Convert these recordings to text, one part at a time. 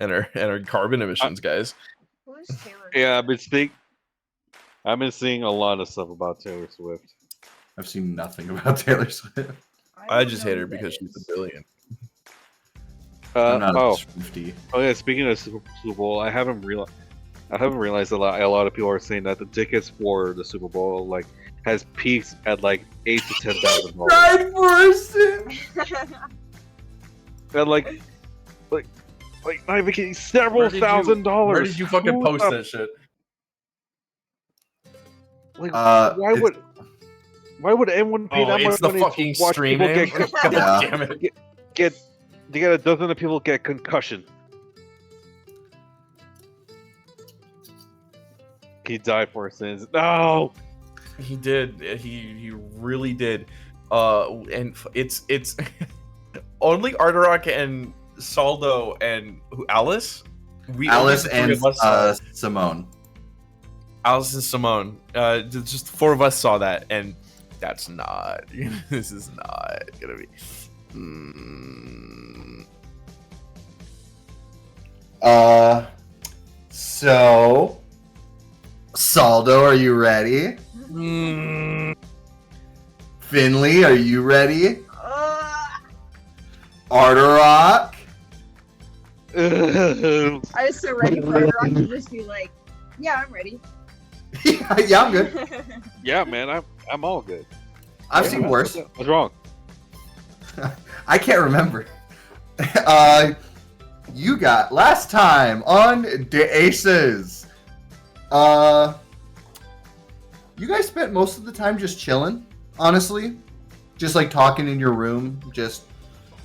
and our carbon emissions, guys. Who's Taylor Yeah, Swift? I've been seeing a lot of stuff about Taylor Swift. I've seen nothing about Taylor Swift. I don't just know hate her who that because she's is. a billion. I'm not a Oh Swiftie. yeah. Speaking of Super Bowl, I haven't realized a lot of people are saying that the tickets for the Super Bowl like has peaked at like $8,000 to $10,000. Right person. And like not even kidding, several $1,000s. Where did you fucking Who post the- that shit? Like, It's- why would anyone pay Oh, that it's much the money fucking to watch stream people name. get God Yeah. damn it. to get a dozen of people get concussion? He died for his sins. No. He did. He really did. And it's only Arterock and Saldo and Alice. Alice only and the three of us saw it. Simone. Alice and Simone. Just the four of us saw that, and that's not. This is not gonna be. So Saldo, are you ready? Finley, are you ready? Arterock? I was so ready for Rock to just be like, yeah, I'm ready. Yeah, I'm good. Yeah, man, I'm all good. I've seen worse. What's wrong? I can't remember. You got last time on the Aces. You guys spent most of the time just chilling, honestly. Just like talking in your room, just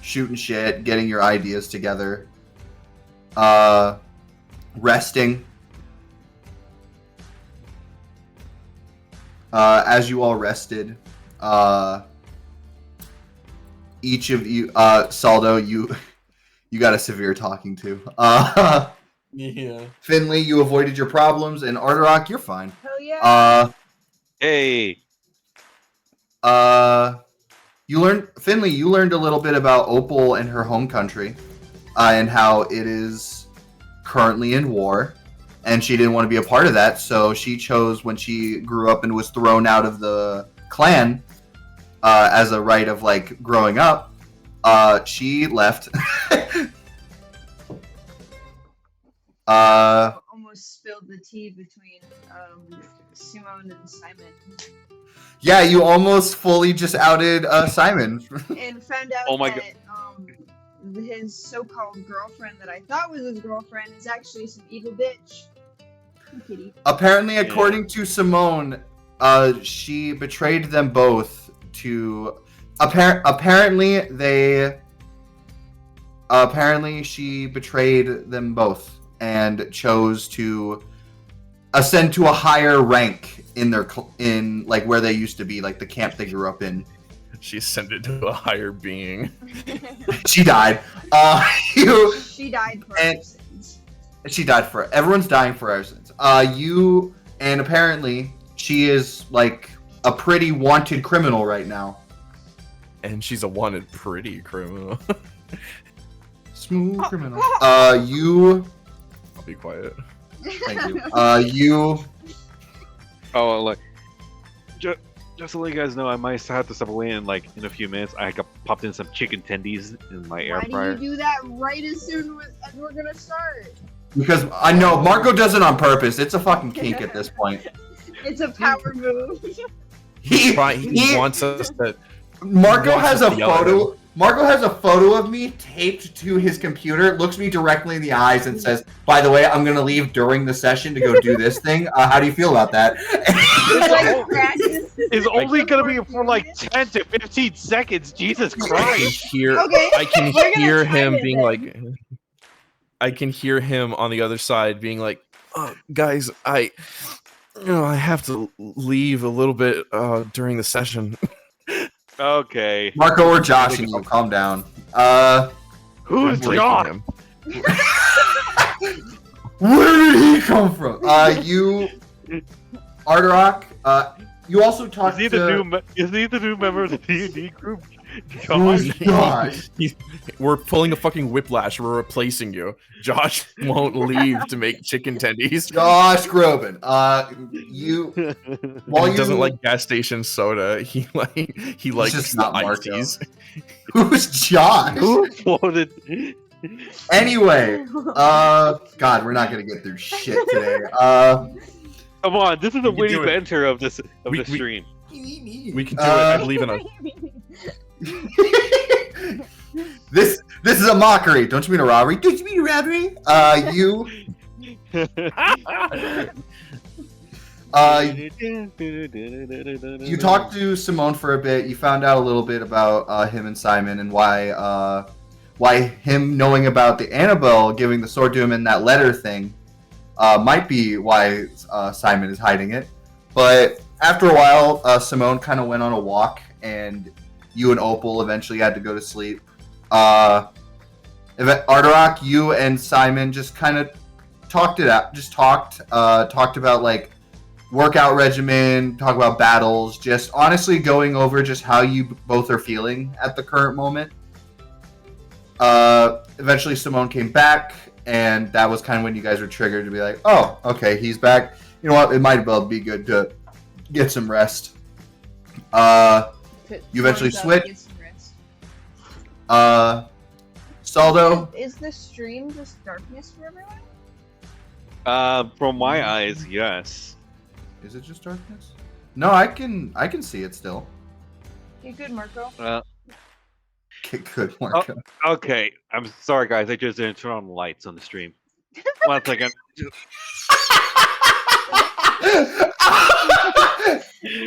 shooting shit, getting your ideas together. Resting. As you all rested, each of you, Saldo, you got a severe talking to. Yeah. Finley, you avoided your problems, and Arterock, you're fine. Hell yeah. Hey. Finley, you learned a little bit about Opal and her home country, and how it is currently in war, and she didn't want to be a part of that, so she chose when she grew up and was thrown out of the clan, as a right of like growing up, she left. Almost spilled the tea between Simone and Simon. Yeah, you almost fully just outed Simon. And found out Oh my that his so-called girlfriend that I thought was his girlfriend is actually some evil bitch. Kitty. Apparently, according to Simone, she betrayed them both to. Apparently, she betrayed them both and chose to ascend to a higher rank in like where they used to be, like the camp they grew up in. She ascended to a higher being. She died. She died for and- our sins. She died for everyone's dying for our sins. And apparently she is like a pretty wanted criminal right now. And she's a wanted pretty criminal. Smooth criminal. I'll be quiet. Thank you. Oh, like just to let you guys know, I might have to step away in a few minutes. I got popped in some chicken tendies in my air Why fryer. do you do that right as soon as we're gonna start? Because I know Marco does it on purpose. It's a fucking kink at this point. It's a power move. He wants us to. Marco wants has us a to yell at him. photo. Marco has a photo of me taped to his computer, looks me directly in the eyes, and says, "By the way, I'm gonna leave during the session to go do this thing. How do you feel about that?" It's like practice. It's only gonna be for like 10 to 15 seconds. Jesus I can Christ! hear. Okay, I can we're gonna hear time him it being then. like. I can hear him on the other side being like, oh, "Guys, I have to leave a little bit during the session." Okay. Marco or Josh, you know, calm down. Who's I'm breaking Josh? him. Where did he come from? You, Arterock. You also talked Is he to. the new member of the D&D group? Josh, Josh. We're pulling a fucking whiplash. We're replacing you. Josh won't leave to make chicken tendies. Josh Groban. You while He you doesn't like gas station soda. He likes just the not iced Marco. teas. Who's Josh? who floated? Anyway, God, we're not gonna get through shit today. Come on, this is the We can witty do it. banter of this We- the stream. We can do it. I believe in us. this is a mockery. Don't you mean a robbery? Don't you mean a robbery? You you talked to Simone for a bit. You found out a little bit about him and Simon and why him knowing about the Annabelle giving the sword to him and that letter thing might be why Simon is hiding it. But after a while, Simone kind of went on a walk, and you and Opal eventually had to go to sleep. Arterock, you and Simon just kind of talked it out. Just talked about like workout regimen, talk about battles, just honestly going over just how you both are feeling at the current moment. Eventually Simone came back, and that was kind of when you guys were triggered to be like, oh, okay, he's back. You know what? It might well be good to get some rest. You eventually switch. Saldo. Is the stream just darkness for everyone? From my eyes, yes. Is it just darkness? No, I can see it still. You good, Marco? Good, Marco. Okay, I'm sorry, guys. I just didn't turn on the lights on the stream. 1 second.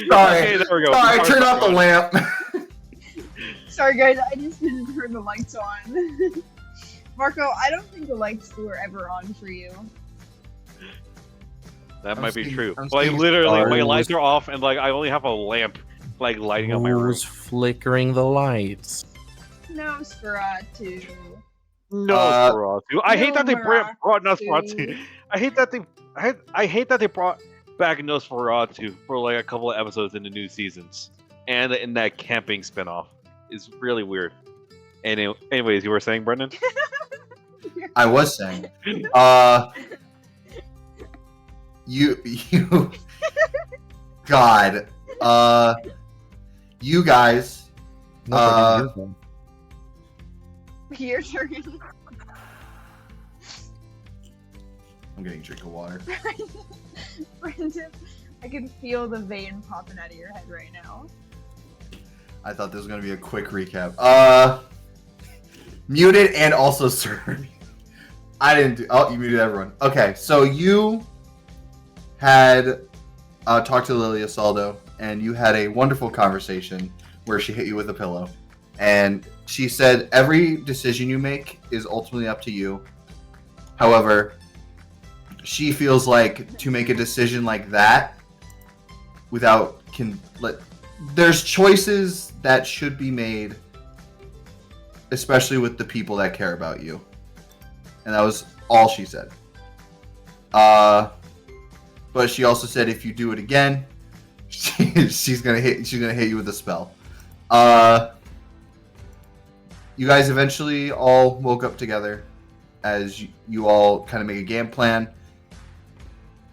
Sorry. Okay, there we go. Sorry, turn off the lamp. Sorry, guys. I just didn't turn the lights on. Marco, I don't think the lights were ever on for you. That I'm might be seeing- true. I'm Like seeing literally, my stars. lights are off, and like I only have a lamp, like lighting up my room. Who's flickering the lights? Nosferatu. No, Uh, Nosferatu. I hate that they brought Nosferatu. I hate that they brought back Nosferatu for like a couple of episodes in the new seasons, and in that camping spinoff. It's really weird. Anyways, you were saying, Brendan? I was saying. You God. You guys. Your turn. I'm getting a drink of water. Brendan, I can feel the vein popping out of your head right now. I thought this was gonna be a quick recap. Muted and also served. I didn't do. Oh, you muted everyone. Okay, so you had talked to Lilia Saldo, and you had a wonderful conversation where she hit you with a pillow, and she said every decision you make is ultimately up to you. However, she feels like to make a decision like that there's choices that should be made, especially with the people that care about you. And that was all she said. But she also said if you do it again, she's gonna hit you with a spell. You guys eventually all woke up together as you all kind of make a game plan.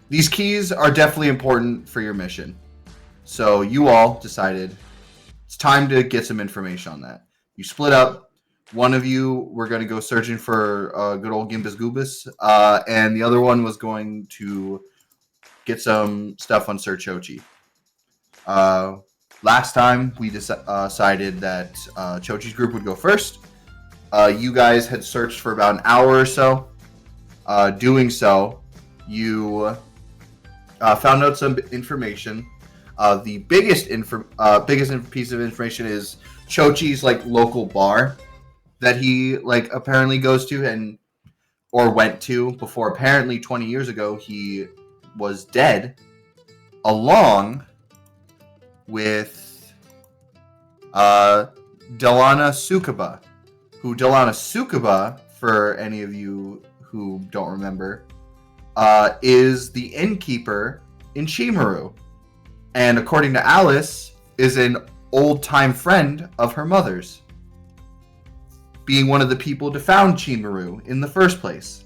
These keys are definitely important for your mission. So you all decided it's time to get some information on that. You split up. One of you were going to go searching for good old Gimbus Goobus, and the other one was going to get some stuff on Sir Chochi. Last time we decided that Chochi's group would go first. You guys had searched for about an hour or so. Doing so, you found out some information. The biggest piece of information is Chochi's like local bar that he like apparently goes to or went to before. Apparently 20 years ago he was dead, along with Delana Sukaba, who Delana Sukaba, for any of you who don't remember, is the innkeeper in Chimaru. And according to Alice, is an old-time friend of her mother's, being one of the people to found Chimaru in the first place.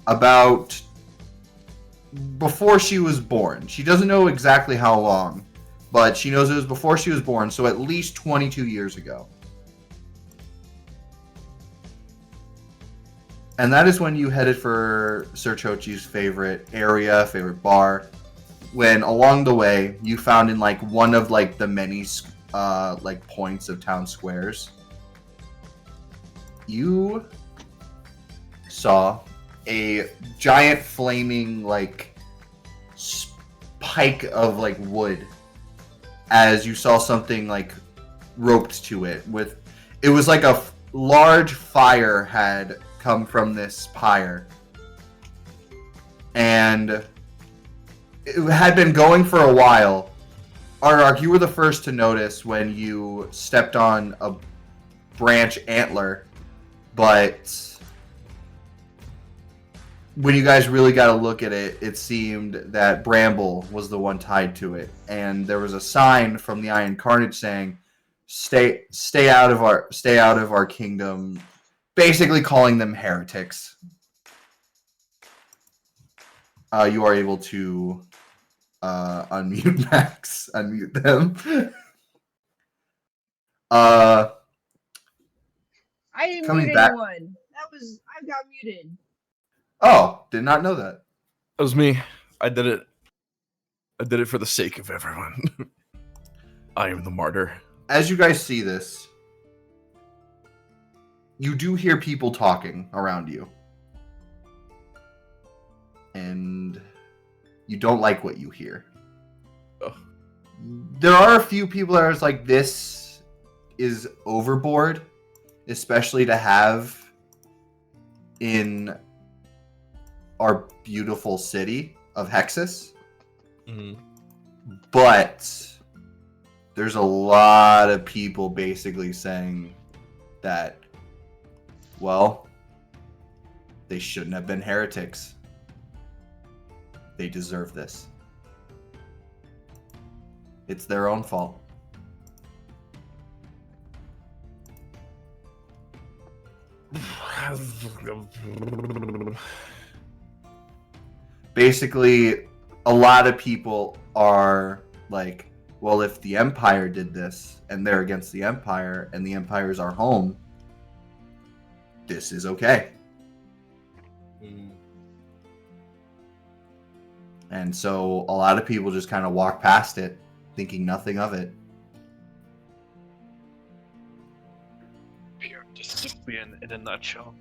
About before she was born. She doesn't know exactly how long, but she knows it was before she was born, so at least 22 years ago. And that is when you headed for Sir Chochi's favorite area, favorite bar. When along the way, you found in like one of like the many like points of town squares, you saw a giant flaming like spike of like wood, as you saw something like roped to it. It was like a large fire had come from this pyre, and it had been going for a while. Ardark, you were the first to notice when you stepped on a branch antler, but when you guys really got a look at it, it seemed that Bramble was the one tied to it, and there was a sign from the Iron Carnage saying, "Stay out of our kingdom," basically calling them heretics. You are able to unmute Max, unmute them. I didn't Coming mute back- anyone. I got muted. Oh, did not know that. That was me. I did it. I did it for the sake of everyone. I am the martyr. As you guys see this, you do hear people talking around you. And you don't like what you hear. Oh. There are a few people that are just like, this is overboard, especially to have in our beautiful city of Hexus. Mm-hmm. But there's a lot of people basically saying that, well, they shouldn't have been heretics. They deserve this. It's their own fault. Basically, a lot of people are like, well, if the Empire did this and they're against the Empire and the Empire is our home, this is okay. And so a lot of people just kind of walk past it, thinking nothing of it. Pure dystopian in a nutshell.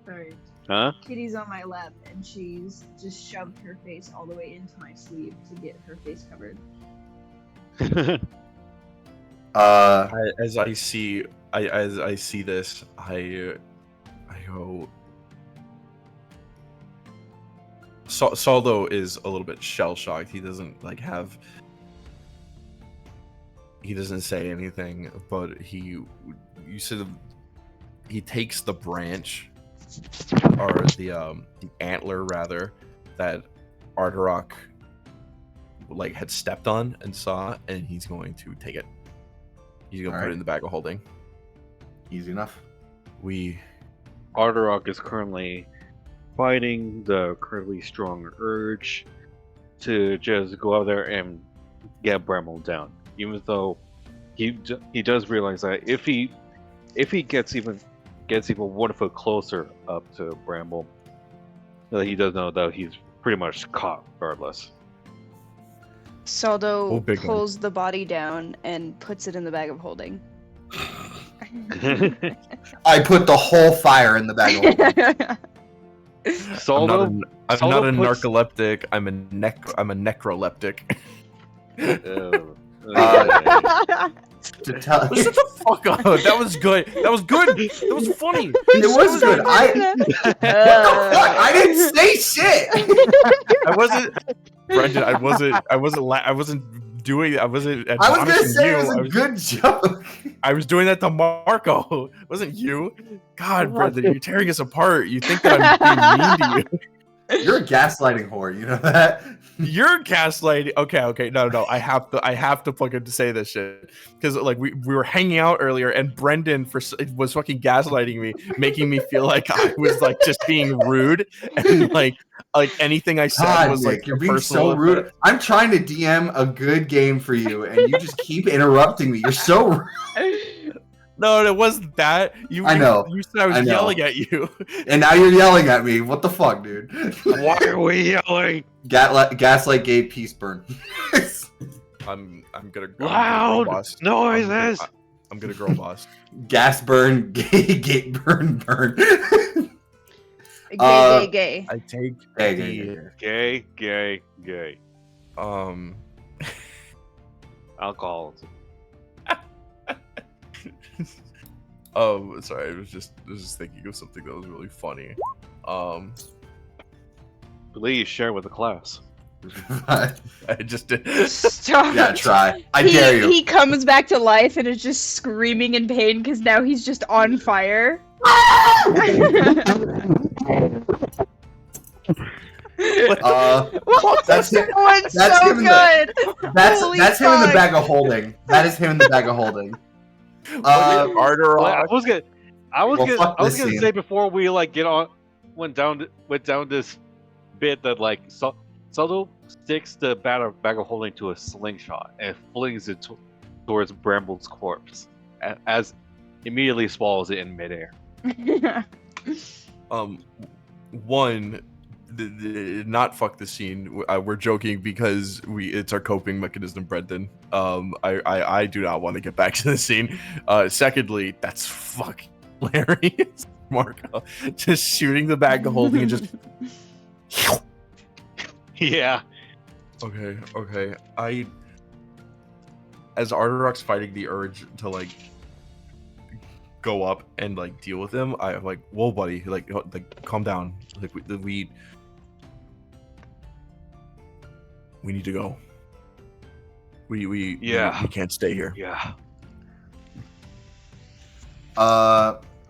Sorry. Huh? Kitty's on my lap, and she's just shoved her face all the way into my sleeve to get her face covered. As I see this, I go. Saldo is a little bit shell shocked. He doesn't He doesn't say anything, but he takes the branch, or the antler rather, that Ardarok had stepped on and saw, and he's going to take it. He's gonna put it in the bag of holding. Easy enough. Ardarok is currently fighting the currently strong urge to just go out there and get Bramble down. Even though he does realize that if he gets even 1 foot closer up to Bramble, that he does know that he's pretty much caught regardless. Saldo big one. pulls the body down and puts it in the bag of holding. I put the whole fire in the bag of holding. Saldo, I'm not a puts- narcoleptic. I'm a necroleptic. To tell Shut the fuck up. That was good. That was good. That was funny. it was good. What the fuck? I didn't say shit. I wasn't, Brendan. I wasn't doing. I wasn't. I was gonna admonishing say you. it was a good joke. I was doing that to Marco. It wasn't you. God, What? Brendan, you're tearing us apart. You think that I'm being mean to you? You're a gaslighting whore. You know that. You're gaslighting. Okay. No. I have to fucking say this shit because like we were hanging out earlier, and Brendan was fucking gaslighting me, making me feel like I was like just being rude, and like anything I said God, was Nick, like you're a being personal so rude. attack. I'm trying to DM a good game for you, and you just keep interrupting me. You're so rude. No, it wasn't that. I know. You said I was I know. yelling at you. And now you're yelling at me. What the fuck, dude? Why are we yelling? Gaslight gay peace burn. I'm gonna Loud boss. noises. I'm gonna girl boss. Gas burn, gay burn. Gay. I take Gay. um Alcoholism. oh sorry, I was just thinking of something that was really funny. Please share with the class. I just did. Stop. Yeah, try. I dare you. He comes back to life and is just screaming in pain because now he's just on fire. That's it. One's That's so him in good. That's Holy him in the fuck. bag of holding. That is him in the bag of holding. Arter Well, I was fuck gonna this scene. say before we like went down this bit that like Subtle sticks the bag of holding to a slingshot and flings it towards Bramble's corpse, as immediately swallows it in midair. One, not fuck the scene. We're joking because it's our coping mechanism, Brendan. I do not want to get back to the scene. Secondly, that's fucking hilarious, Marco. Just shooting the bag of holding and just. Yeah. Okay. As Arterok's fighting the urge to like go up and like deal with him, I'm like, whoa, buddy, like calm down. Like we need to go. We can't stay here. Yeah.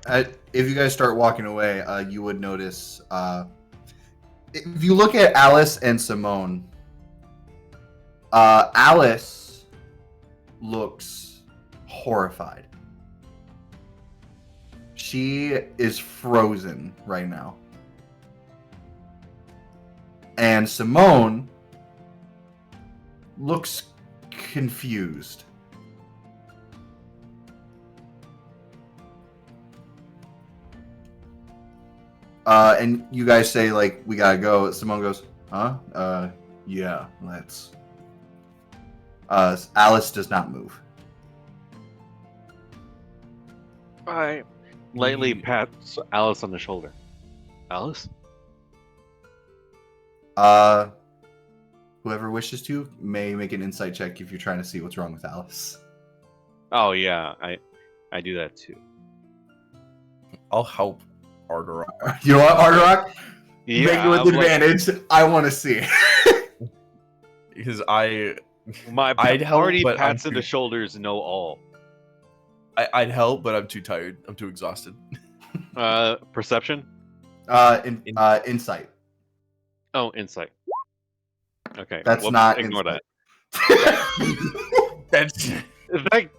If you guys start walking away, you would notice. If you look at Alice and Simone, Alice looks horrified. She is frozen right now. And Simone looks confused. And you guys say, like, we gotta go. Simone goes, huh? Yeah, let's. Alice does not move. I lightly pat Alice on the shoulder. Alice? Whoever wishes to may make an insight check if you're trying to see what's wrong with Alice. Oh yeah, I do that too. I'll help Arterok. You know what, Arterok? Yeah, Make it with I'm advantage. I want to see. Because I'd I'd help, already but pats I'm in the too- shoulders know all. I'd help, but I'm too tired. I'm too exhausted. Perception? Insight. Oh, insight. Okay. That's whoops, not ignore insight. that. That's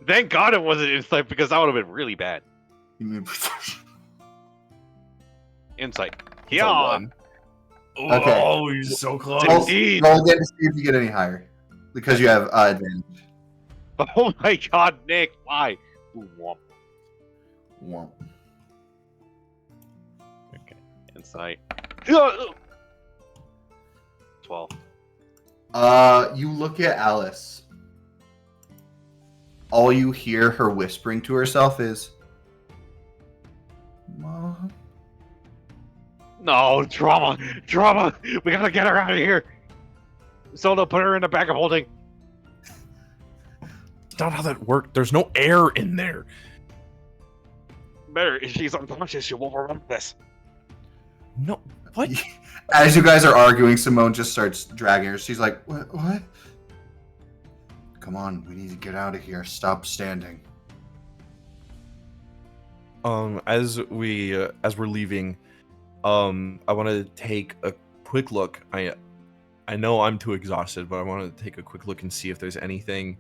Thank God it wasn't insight because that would have been really bad. You mean perception? Insight. a Yeah. one. Okay. Oh, you're so close. Roll, Indeed. roll again to see if you get any higher. Because you have advantage. Oh my God, Nick! Why? Ooh, womp. Womp. Okay. Insight. 12. You look at Alice. All you hear her whispering to herself is, Mom. No, drama! Drama! We gotta get her out of here! Solo, put her in the bag of holding. That's not how that worked. There's no air in there. Better, if she's unconscious, she won't remember this. No. What? As you guys are arguing, Simone just starts dragging her. She's like, what? come on, we need to get out of here. Stop standing. As we're leaving, I want to take a quick look. I know I'm too exhausted, but I want to take a quick look and see if there's anything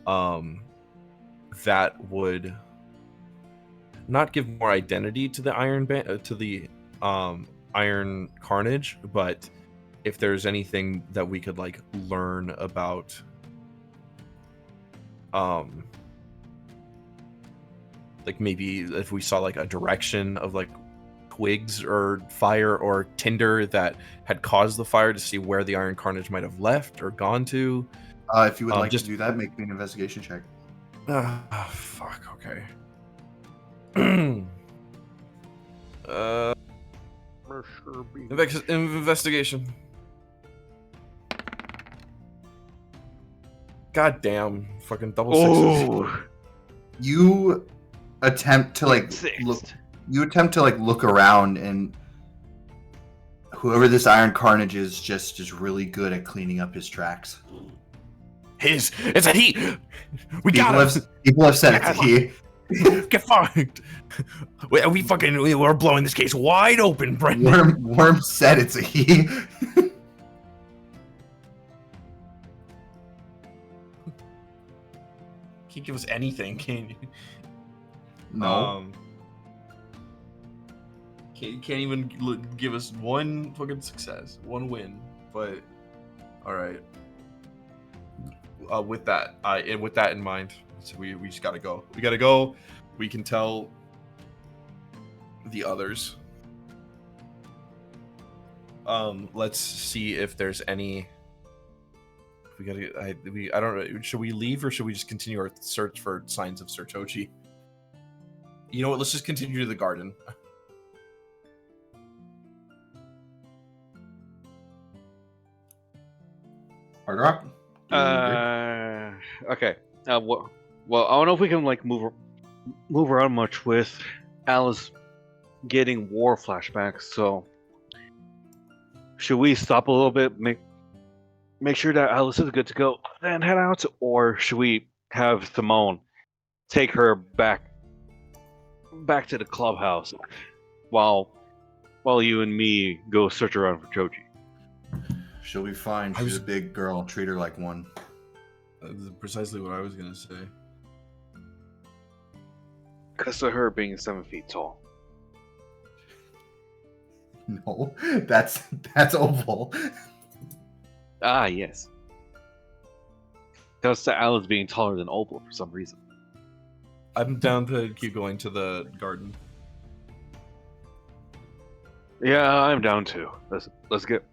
that would not give more identity to the Iron Carnage, but if there's anything that we could like learn about like maybe if we saw like a direction of like twigs or fire or tinder that had caused the fire, to see where the Iron Carnage might have left or gone to. If you would like just to do that, make me an investigation check. Fuck, okay. Investigation. God damn, fucking double sixes. Oh, You attempt to like look. You attempt to like look around, and whoever this Iron Carnage is just really good at cleaning up his tracks. It's a he. We got him. People have said it's a he. Get fucked. We're blowing this case wide open, Brendan. Worm said it's a he. Can't give us anything, can you? No. Can't even give us one fucking success, one win. But all right. With that, and with that in mind, so we just gotta go. We gotta go. We can tell the others. Let's see if there's any. We gotta. I don't know. Should we leave or should we just continue our search for signs of Sir Choji? You know what? Let's just continue to the garden. Hard Rock? Okay. Well, I don't know if we can like move around much with Alice getting war flashbacks. So, should we stop a little bit, make sure that Alice is good to go, then head out, or should we have Simone take her back to the clubhouse while you and me go search around for Choji? She'll be fine. She's a big girl. Treat her like one. That's precisely what I was gonna say. Because of her being 7 feet tall. No, that's Opal. Ah, yes. Because Alice being taller than Opal for some reason. I'm down to keep going to the garden. Yeah, I'm down too. Let's get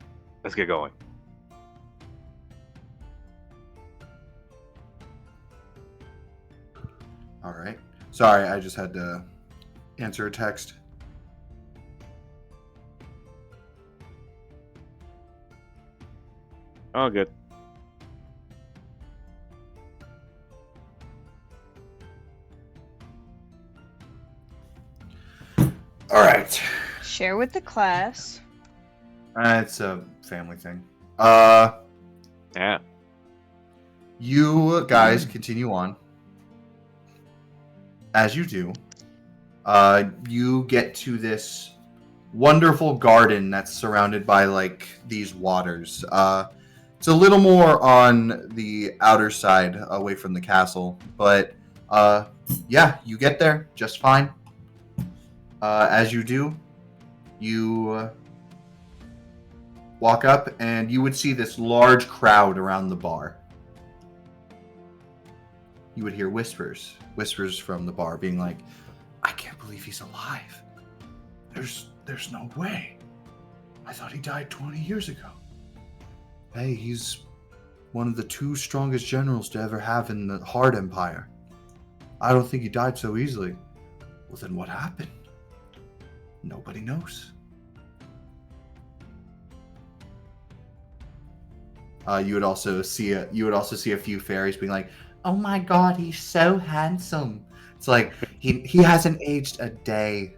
going. All right. Sorry, I just had to answer a text. Oh, good. All right. Share with the class. It's a family thing. Yeah. You guys continue on. As you do, you get to this wonderful garden that's surrounded by like these waters. It's a little more on the outer side, away from the castle, but yeah, you get there just fine. As you do, you walk up, and you would see this large crowd around the bar. You would hear whispers from the bar being like, I can't believe he's alive. There's no way. I thought he died 20 years ago. Hey, he's one of the 2 strongest generals to ever have in the Hard Empire. I don't think he died so easily. Well, then what happened? Nobody knows. You would also see a few fairies being like, "Oh my God, he's so handsome." It's like he hasn't aged a day.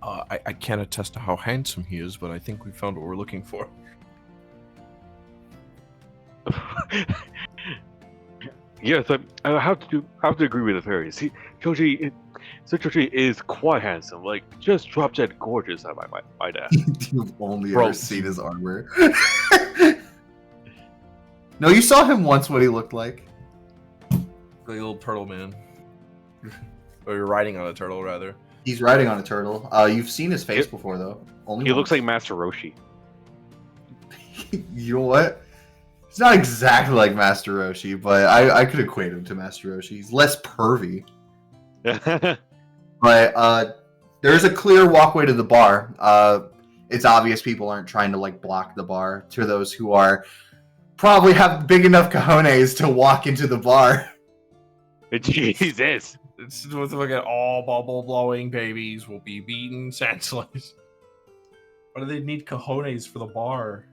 I can't attest to how handsome he is, but I think we found what we're looking for. Yes, I have to agree with the fairies. Choji is quite handsome. Like, just drop dead gorgeous. I might add. You've only Bro. ever seen his armor. No, you saw him once. What he looked like. The little turtle man. Or you're riding on a turtle, rather. He's riding on a turtle. You've seen his face before, though. Only He once. looks like Master Roshi. You know what? It's not exactly like Master Roshi, but I could equate him to Master Roshi. He's less pervy. But there's a clear walkway to the bar. It's obvious people aren't trying to like block the bar to those who are probably have big enough cojones to walk into the bar. Jesus. It's look at all bubble blowing babies will be beaten senseless. Why do they need cojones for the bar?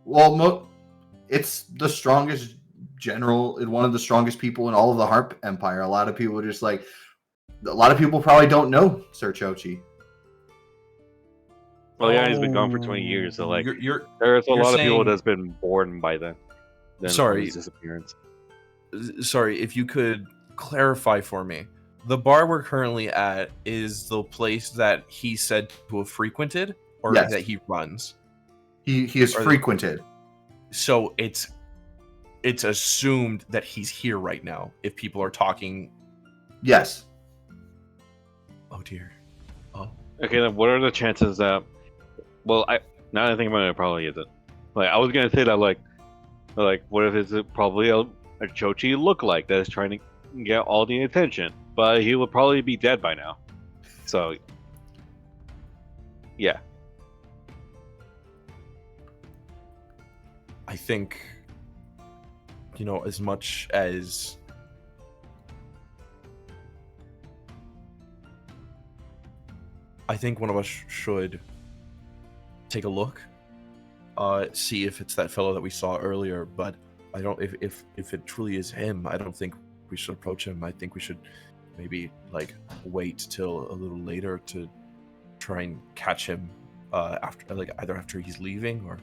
Well, it's the strongest general, one of the strongest people in all of the Harp Empire. A lot of people probably don't know Sir Chochi. Well, yeah, he's been gone for 20 years, so like, you're there's a you're lot of people saying- that's been born by then. Sorry. His disappearance. sorry, if you could clarify for me. The bar we're currently at is the place that he said to have frequented, or Yes. that he runs. He is Are they- frequented. So it's assumed that he's here right now. If people are talking, Yes. oh dear, Okay, then what are the chances that? Well, now that I think about it, it probably isn't. Like, I was gonna say that, like, what if it's probably a Chochi look-like that is trying to get all the attention, but he will probably be dead by now. So, yeah. I think, as much as I think one of us should take a look, see if it's that fellow that we saw earlier. But I don't. If it truly is him, I don't think we should approach him. I think we should maybe like wait till a little later to try and catch him after, like, either after he's leaving, or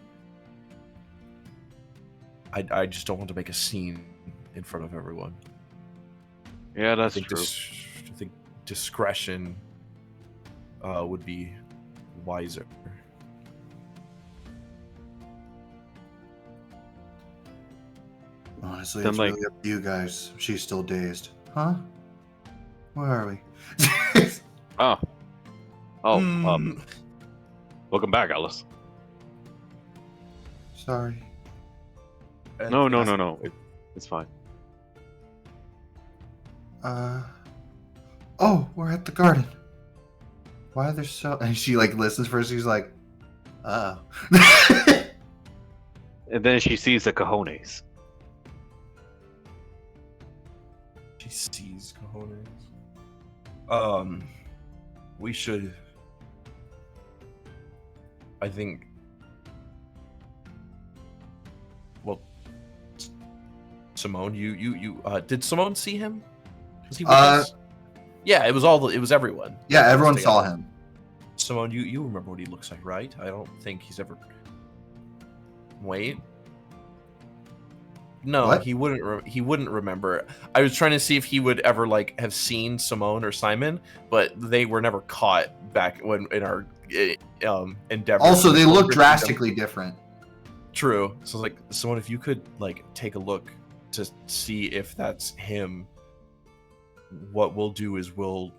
I just don't want to make a scene in front of everyone. Yeah, that's I think true. I think discretion would be wiser. Honestly, Then, it's like- really up to you guys. She's still dazed. Huh? Where are we? Oh, Hmm. welcome back, Alice. Sorry. No. It's fine. Oh, we're at the garden. Why are there so... And she, like, listens first. She's like, oh. And then she sees the cojones. She sees cojones. We should. I think. Well, Simone, you did Simone see him? Was he with us? Yeah, it was everyone. Yeah, everyone Together. saw him. Simone, you remember what he looks like, right? I don't think he's ever. Wait. No, What? he wouldn't. He wouldn't remember. I was trying to see if he would ever like have seen Simone or Simon, but they were never caught back when in our endeavor. Also, they look Them. drastically different. True. So like, Simone, if you could like take a look to see if that's him, what we'll do is we'll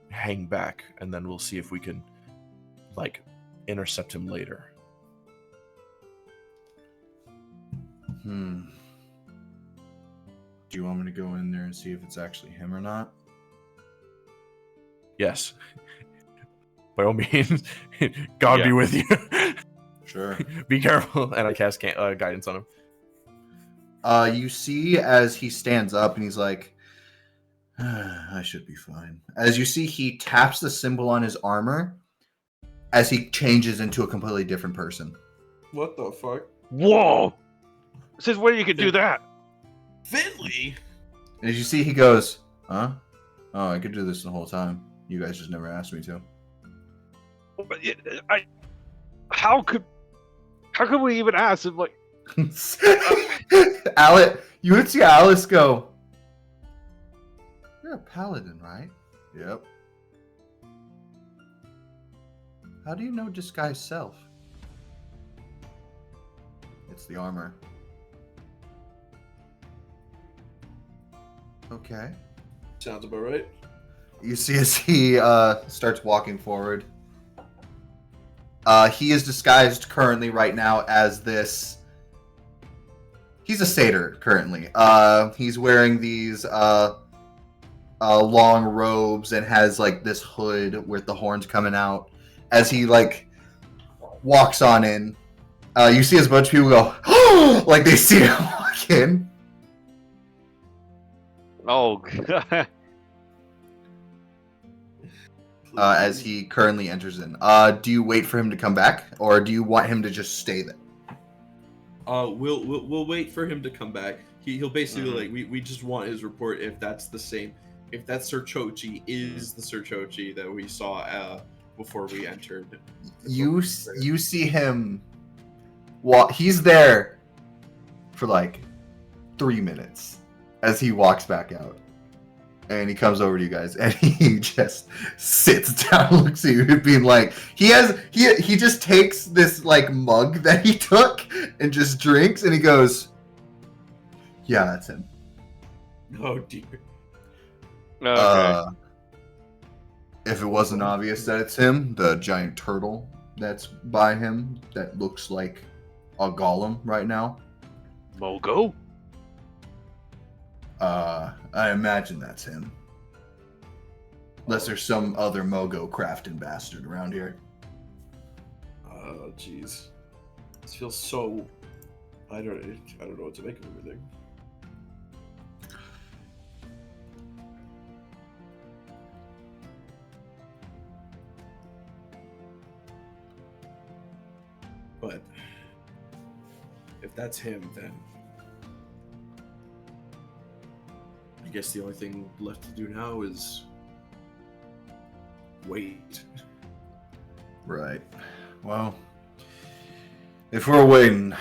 hang back and then we'll see if we can like intercept him later. Do you want me to go in there and see if it's actually him or not? Yes. By all means, God be Yeah. with you. Sure. Be careful. And I cast guidance on him. You see as he stands up and he's like, I should be fine. As you see, he taps the symbol on his armor as he changes into a completely different person. What the fuck? Whoa! Since when you can do that? Finley? And as you see, he goes, huh? Oh, I could do this the whole time. You guys just never asked me to. How could we even ask him? Like, You would see Alice go, "You're a paladin, right?" "Yep." "How do you know disguise self?" "It's the armor." "Okay." Sounds about right. You see as he starts walking forward. He is disguised currently right now as this. He's a satyr currently. He's wearing these long robes and has like this hood with the horns coming out. As he like walks on in, you see as a bunch of people go, "Oh!" like they see him walk in. Oh, God. As he currently enters in. Do you wait for him to come back, or do you want him to just stay there? We'll wait for him to come back. He'll basically Mhm. like we just want his report if that's the same, if that Sir Chochi is the Sir Chochi that we saw before we entered. You see him. He's there for like 3 minutes as he walks back out, and he comes over to you guys, and he just sits down, looks at you, being like, he just takes this like mug that he took and just drinks, and he goes, "Yeah, that's him." Oh dear. Okay. If it wasn't obvious that it's him, the giant turtle that's by him that looks like a golem right now, Mogo? I imagine that's him. Unless there's some other Mogo crafting bastard around here. Oh jeez. This feels so. I don't know what to make of everything. But if that's him, then I guess the only thing left to do now is wait. Right. Well, if we're waiting,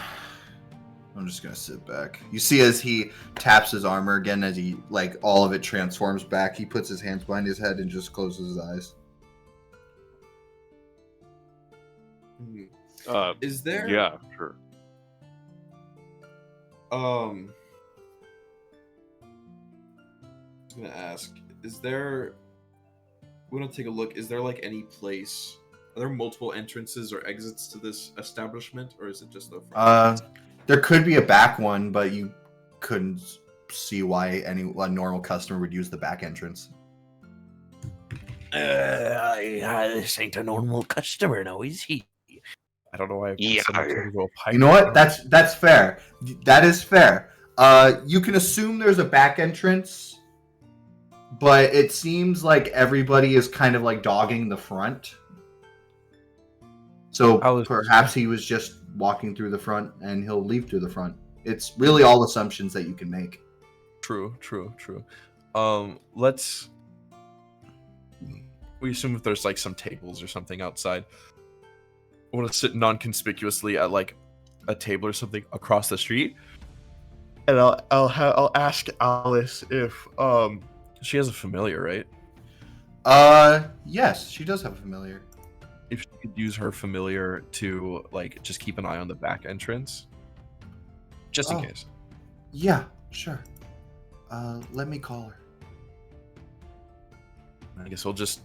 I'm just gonna sit back. You see as he taps his armor again, as he, like, all of it transforms back, he puts his hands behind his head and just closes his eyes. Is there? Yeah, sure. I was gonna ask, is there? We're gonna take a look. Is there like any place? Are there multiple entrances or exits to this establishment, or is it just the front? There could be a back one, but you couldn't see why a normal customer would use the back entrance. This ain't a normal customer now, is he? I don't know why. Yeah. You know what? That's fair. That is fair. You can assume there's a back entrance, but it seems like everybody is kind of like dogging the front. So perhaps he was just walking through the front and he'll leave through the front. It's really all assumptions that you can make. True. We assume if there's like some tables or something outside. I want to sit non-conspicuously at like a table or something across the street, and I'll ask Alice if she has a familiar, right? Yes, she does have a familiar. If she could use her familiar to like just keep an eye on the back entrance, just in Oh. case. Yeah, sure. Let me call her. I guess we'll just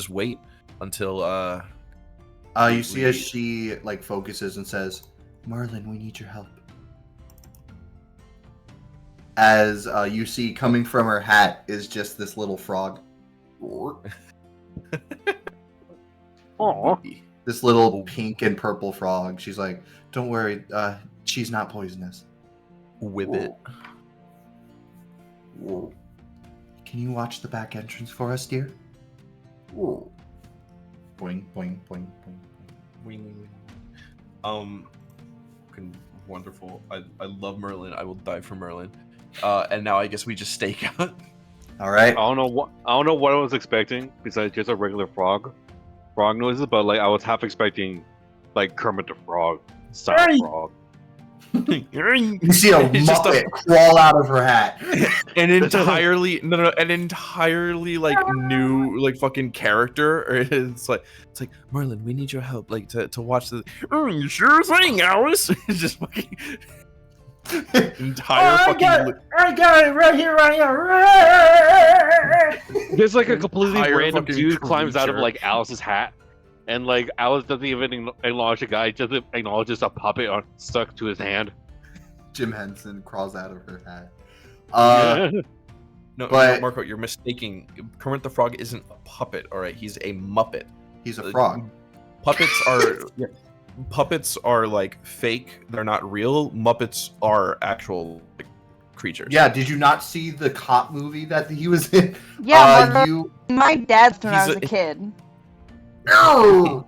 wait until You see as she like focuses and says, "Merlin, we need your help." As you see coming from her hat is just this little frog. Aw. This little pink and purple frog. She's like, "Don't worry, she's not poisonous." with it. Can you watch the back entrance for us, dear? Boing, boing, boing, boing. Wing. Fucking wonderful. I love Merlin. I will die for Merlin. And now I guess we just stake out. All right. I don't know what I was expecting besides just a regular frog noises, but like I was half expecting like Kermit the Frog style Hey! frog. You see a It's just Muppet crawl out of her hat. an entirely an entirely like new like fucking character. Or it's like Merlin, we need your help, like to watch the. Sure thing, Alice. It's just fucking entire fucking. I got it right here, There's like a completely Entire random fucking dude climbs out of creature. like Alice's hat, and like Alice doesn't even acknowledge the guy, just acknowledges a puppet stuck to his hand. Jim Henson crawls out of her hat. No, But- Marco, you're mistaking. Kermit the Frog isn't a puppet. All right, he's a Muppet. He's a frog. Puppets are like fake. They're not real. Muppets are actual like, creatures. Yeah, did you not see the cop movie that he was in? Yeah, You. my dad's when I He's was a kid. No!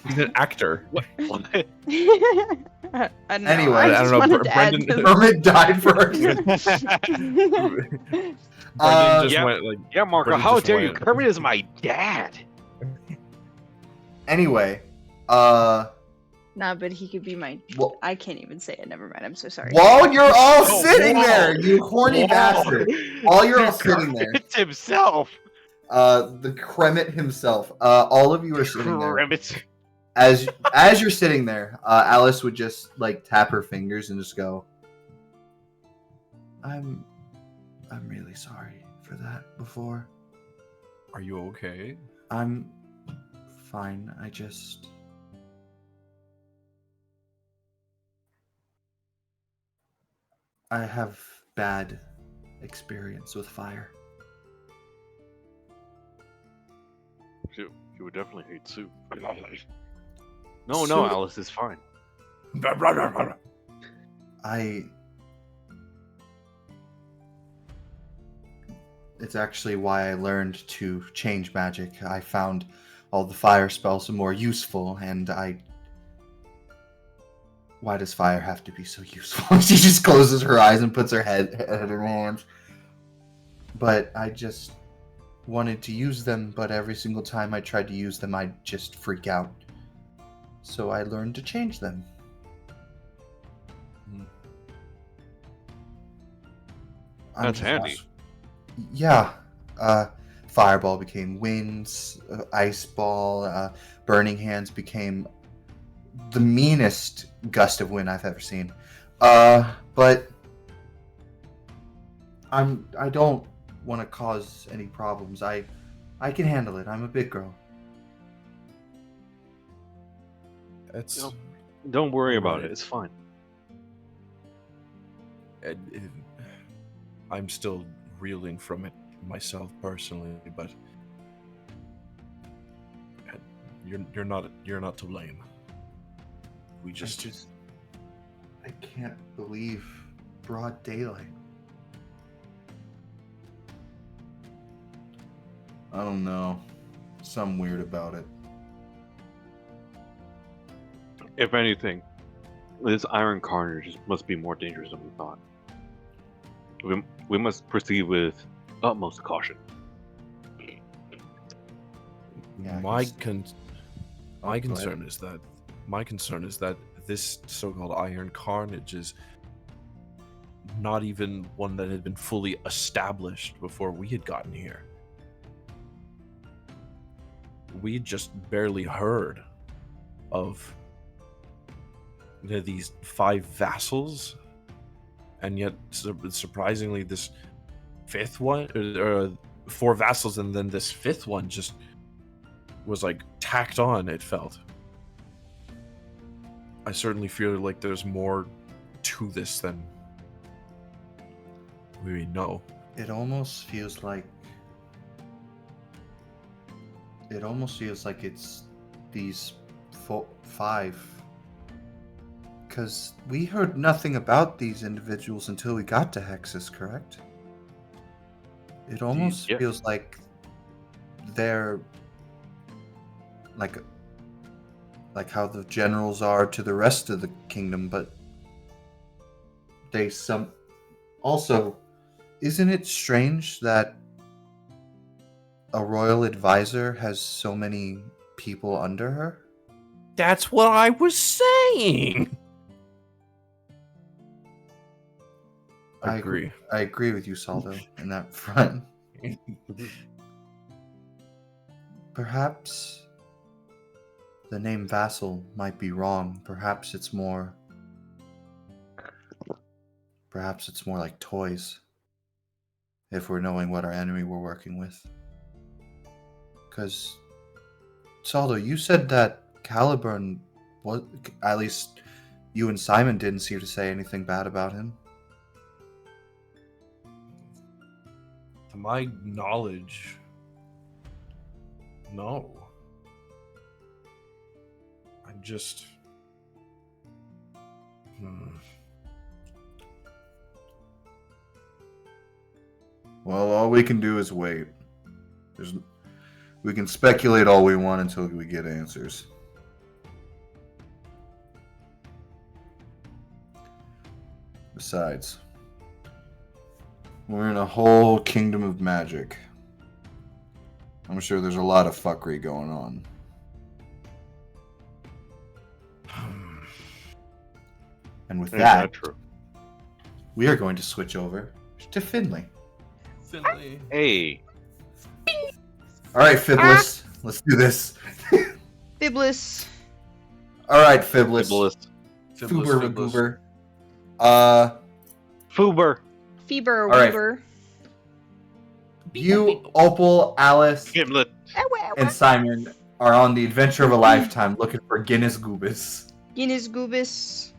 He's an actor. I don't know. Anyway, I I just don't know, wanted to Brendan- add Kermit died first. Brendan just Yeah. went like. Yeah, Marco, Brendan how just dare you? went- Kermit is my dad. Anyway, Nah, but he could be my. Well- I can't even say it. Never mind. I'm so sorry. while you're all Oh, sitting whoa. there, you horny Whoa. bastard. While you're all sitting there, Kermit himself. the Kremit himself, all of you are sitting there. Kermit. As you're sitting there, Alice would just like tap her fingers and just go, I'm really sorry for that before. Are you okay? I'm fine. I have bad experience with fire. She would definitely hate soup. No, Alice is fine. It's actually why I learned to change magic. I found all the fire spells more useful, and why does fire have to be so useful? She just closes her eyes and puts her head in her hands. But I just wanted to use them, but every single time I tried to use them, I'd just freak out. So I learned to change them. I'm That's just handy. Yeah. Fireball became winds, ice ball, burning hands became the meanest gust of wind I've ever seen. But I don't want to cause any problems. I can handle it. I'm a big girl. It's. Yep. Don't worry about Right. it. It's fine. I'm still reeling from it myself personally, but you're not to blame. We just I can't believe broad daylight. I don't know. Something weird about it. If anything, this Iron Carnage must be more dangerous than we thought. We must proceed with utmost caution. Yeah, my he's- my go ahead. concern is that this so-called Iron Carnage is not even one that had been fully established before we had gotten here. We had just barely heard of these 5 vassals, and yet surprisingly this 5th one, or 4 vassals, and then this 5th one just was like tacked on, it felt. I certainly feel like there's more to this than we know. It almost feels like it's these 5, because we heard nothing about these individuals until we got to Hexus, correct? It almost yeah. feels like they're like how the generals are to the rest of the kingdom, but also, isn't it strange that a royal advisor has so many people under her? That's what I was saying. I agree. I agree with you, Saldo, in that front. Perhaps the name vassal might be wrong. Perhaps it's more like toys. If we're knowing what our enemy we're working with. Because, Saldo, you said that Caliburn was, at least you and Simon didn't seem to say anything bad about him. To my knowledge, no. I'm just. Well, all we can do is wait. We can speculate all we want until we get answers. Besides, we're in a whole kingdom of magic. I'm sure there's a lot of fuckery going on. And with that, true. we are going to switch over to Finley. Finley. Hey. All right, Fiblis, let's do this. Fiblis. All right, Fiblis. Fiblis. Fuber. Fuber. Fever. All right. Weaver. You, Opal, Alice, Gimlet. and Simon are on the adventure of a lifetime looking for Guinness Goobus. Guinness Goobus.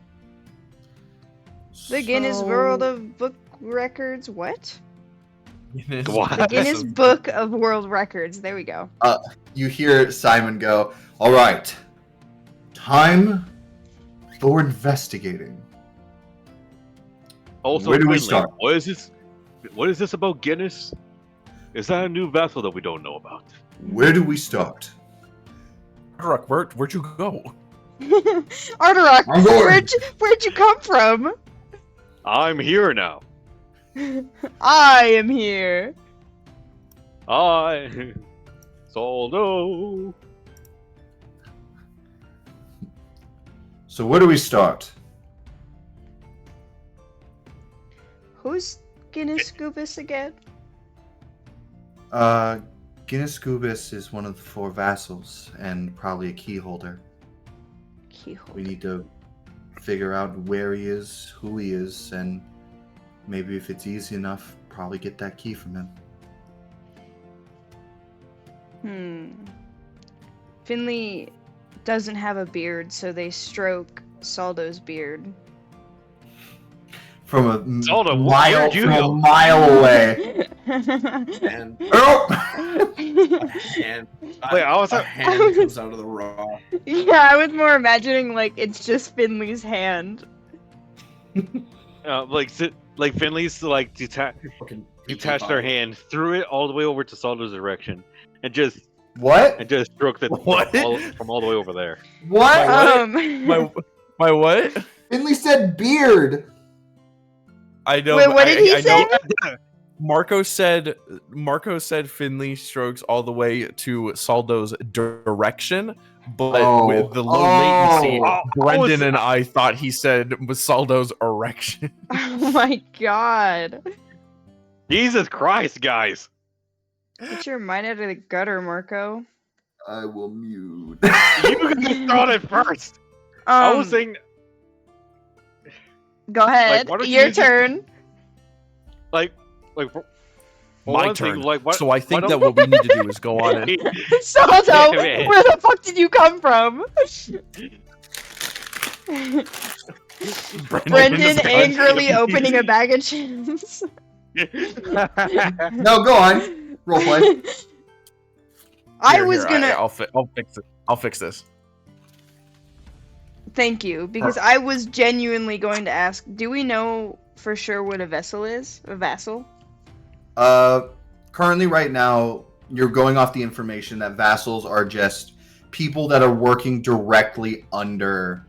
The Guinness World of Book Records. What? Guinness. What? The Guinness Book of World Records. There we go. You hear Simon go, all right, time for investigating. Also, Where do we Finley, start? What is this about Guinness? Is that a new vessel that we don't know about? Where do we start? Rock, where'd you go? Arterock, I'm bored. where'd you come from? I'm here now. I am here. Soldo. So where do we start? Who's Guinness Goobus again? Guinness Goobus is one of the 4 vassals and probably a key holder. Keyhole. We need to figure out where he is, who he is, and maybe if it's easy enough, probably get that key from him. Finley doesn't have a beard, so they stroke Saldo's beard. From a Zelda, mile, where'd you from a go? mile away. And Oh! hand, Wait, I was a like- hand comes out of the raw. Yeah, I was more imagining like it's just Finley's hand. Like Finley's like detached their hand, threw it all the way over to Soldo's direction, and just What? stroked it What? from all the way over there. What? What? My what? Finley said beard. I know. Wait, what did he I say? know Marco said Finley strokes all the way to Saldo's direction, but with the low latency, Brendan and I thought he said was Saldo's erection. Oh my god. Jesus Christ, guys! Get your mind out of the gutter, Marco. I will mute. You guys thought it first. I was saying, Go ahead. why don't Your you just- turn. like, for My one thing, turn. like, what? So I think why that don't- what we need to do is go on and Saldo, Wait. where the fuck did you come from? Brendan angrily opening a bag of chips. No, go on. Roleplay. I Here, was here, gonna. I'll fix it. I'll fix this. Thank you, because I was genuinely going to ask. Do we know for sure what a vessel is? A vassal? Currently, right now, you're going off the information that vassals are just people that are working directly under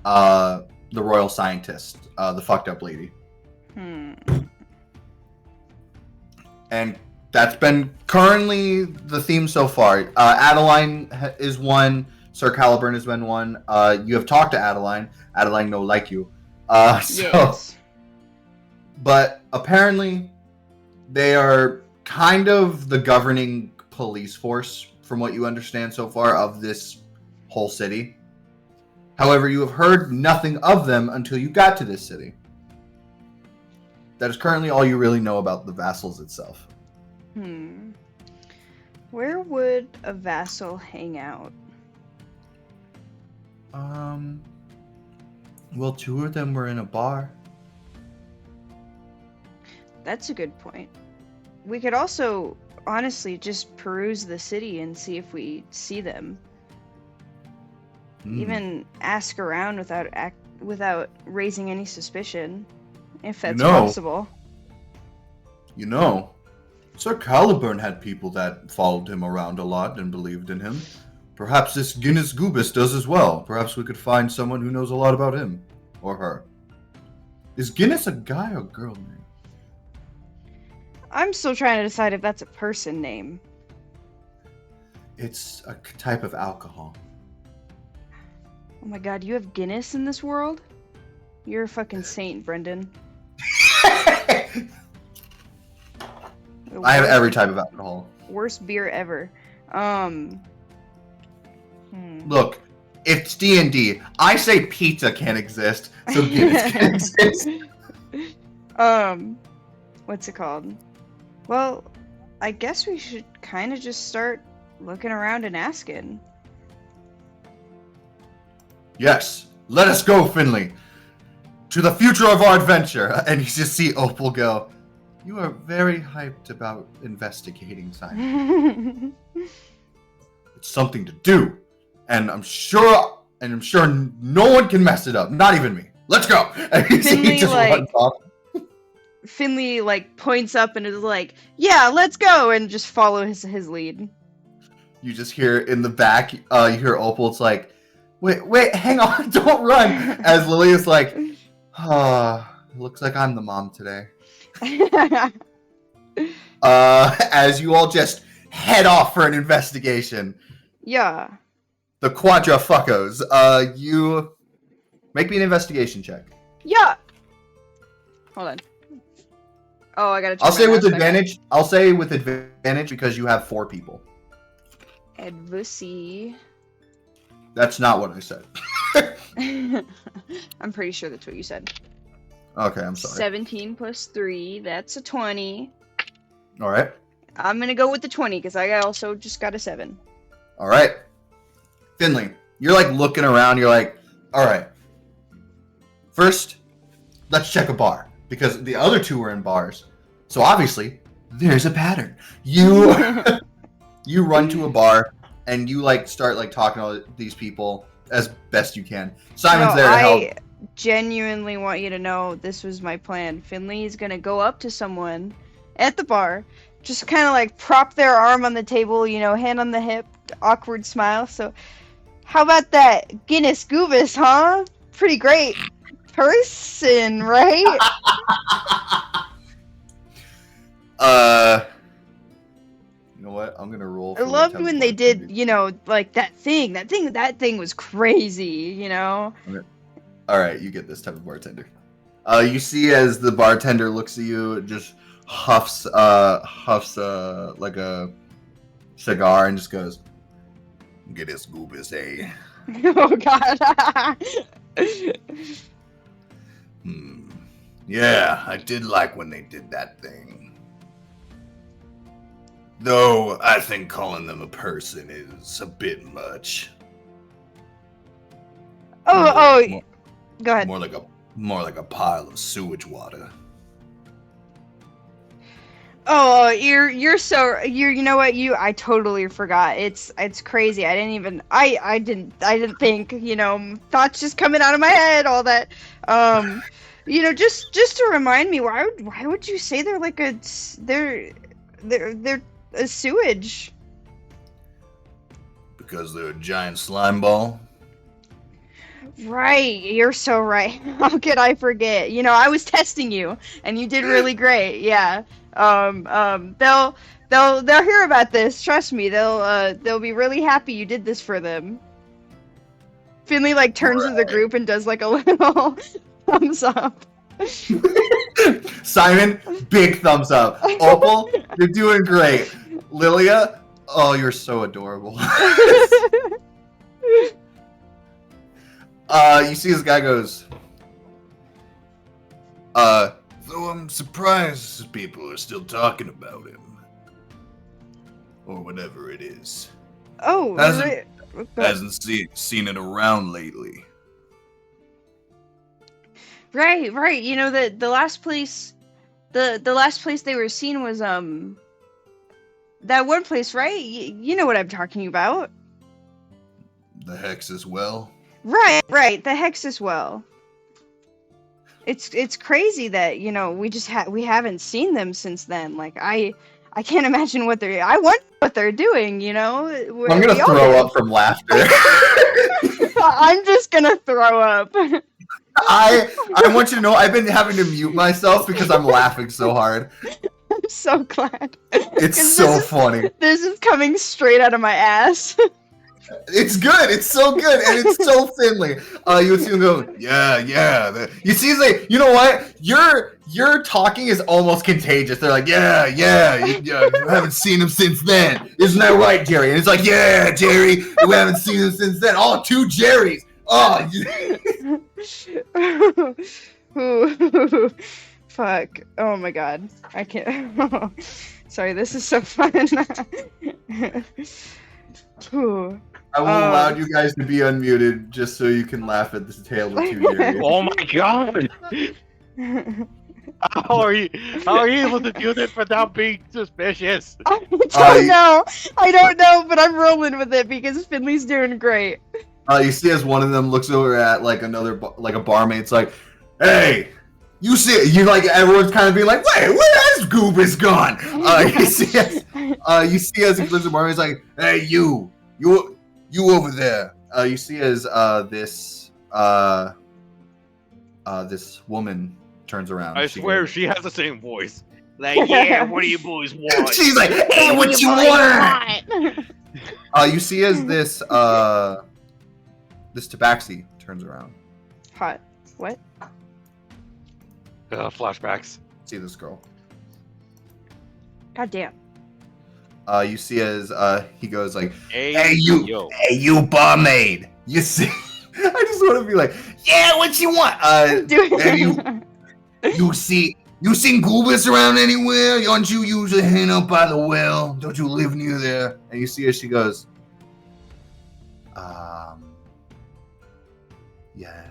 the royal scientist, the fucked up lady. And that's been currently the theme so far. Adeline is one. Sir Caliburn has been one. You have talked to Adeline. Adeline no like you. Yes. But apparently, they are kind of the governing police force, from what you understand so far, of this whole city. However, you have heard nothing of them until you got to this city. That is currently all you really know about the vassals itself. Where would a vassal hang out? Well, 2 of them were in a bar. That's a good point. We could also, honestly, just peruse the city and see if we see them. Even ask around without raising any suspicion, if that's possible. You know, Sir Caliburn had people that followed him around a lot and believed in him. Perhaps this Guinness Goobus does as well. Perhaps we could find someone who knows a lot about him. Or her. Is Guinness a guy or girl name? I'm still trying to decide if that's a person name. It's a type of alcohol. Oh my god, you have Guinness in this world? You're a fucking saint, Brendan. I have every type of alcohol. Worst beer ever. Look, it's D&D. I say pizza can't exist, so Guinness can exist. What's it called? Well, I guess we should kind of just start looking around and asking. Yes, let us go, Finley. To the future of our adventure. And you just see Opal go, you are very hyped about investigating science. It's something to do. And I'm sure no one can mess it up. Not even me. Let's go. And you see he just runs off. Finley points up and is like, yeah, let's go, and just follow his lead. You just hear in the back, you hear Opal, it's like, wait, hang on, don't run. As Lily is like, looks like I'm the mom today. As you all just head off for an investigation. Yeah. The Quadrafuckos. You make me an investigation check. Yeah. Hold on. Oh, I gotta. I'll say with advantage. I'll say with advantage because you have 4 people. Advussy. That's not what I said. I'm pretty sure that's what you said. Okay, I'm sorry. 17 plus 3, that's a 20. All right. I'm gonna go with the 20 because I also just got a 7. All right. Finley, you're looking around. You're like, all right. First, let's check a bar because the other 2 were in bars. So obviously, there's a pattern. You you run to a bar and you start talking to all these people as best you can. Simon's there to help. I genuinely want you to know this was my plan. Finley's gonna go up to someone at the bar, just kind of prop their arm on the table, hand on the hip, awkward smile. So, how about that Guinness Goobus, huh? Pretty great person, right? You know what? I'm gonna roll. I loved when they did, that thing. That thing was crazy, All right, you get this type of bartender. You see as the bartender looks at you, just huffs like a cigar and just goes, "Get this Goobus, eh?" Oh God. Yeah, I did like when they did that thing. Though I think calling them a person is a bit much. Go ahead. More like a pile of sewage water. Oh, you know what, I totally forgot. It's crazy. I didn't think, thoughts just coming out of my head, all that. Just to remind me, why would you say they're they're a sewage? Because they're a giant slime ball. Right, you're so right. How could I forget? I was testing you, and you did really great. Yeah. They'll hear about this. Trust me. They'll be really happy you did this for them. Finley turns to the group and does a little thumbs up. Simon, big thumbs up. Opal, you're doing great. Lilia, oh, you're so adorable. You see this guy goes, though I'm surprised people are still talking about him. Or whatever it is. Oh, Hasn't seen it around lately. Right. You know the last place, the last place they were seen was that one place, right? You know what I'm talking about. The Hex as well. Right. The Hex as well. It's crazy that we haven't seen them since then. Like I can't imagine I wonder what they're doing. I'm gonna throw up from laughter. I'm just gonna throw up. I want you to know I've been having to mute myself because I'm laughing so hard. I'm so glad. It's so funny. This is coming straight out of my ass. It's good. It's so good, and it's so Finley. You would see him go, yeah. You see, like, you know what? Your talking is almost contagious. They're like, yeah. You haven't seen him since then, isn't that right, Jerry? And it's like, yeah, Jerry, we haven't seen him since then. Oh, 2 Jerrys. Oh. Fuck. Oh my god. I can't. Sorry, this is so fun. I will allow you guys to be unmuted just so you can laugh at the tale of 2 Jerrys. Oh my god! How are you able to do this without being suspicious? I don't know, but I'm rolling with it because Finley's doing great. You see as one of them looks over at like another like a barmaid's like, hey, you see, everyone's kind of being like, wait, where has Goobus gone? You see as he looks at barmaid's like, hey, you over there. You see as this woman turns around. I swear she has the same voice. Like, yeah, what do you boys want? She's like, hey, what you want? You see as this Tabaxi turns around. Hot. What? Flashbacks. See this girl. God damn. You see as he goes like, Hey you barmaid. You see, I just want to be like, yeah, what you want? You seen Goobus around anywhere? Aren't you usually hanging out by the well? Don't you live near there? And you see as she goes, yes.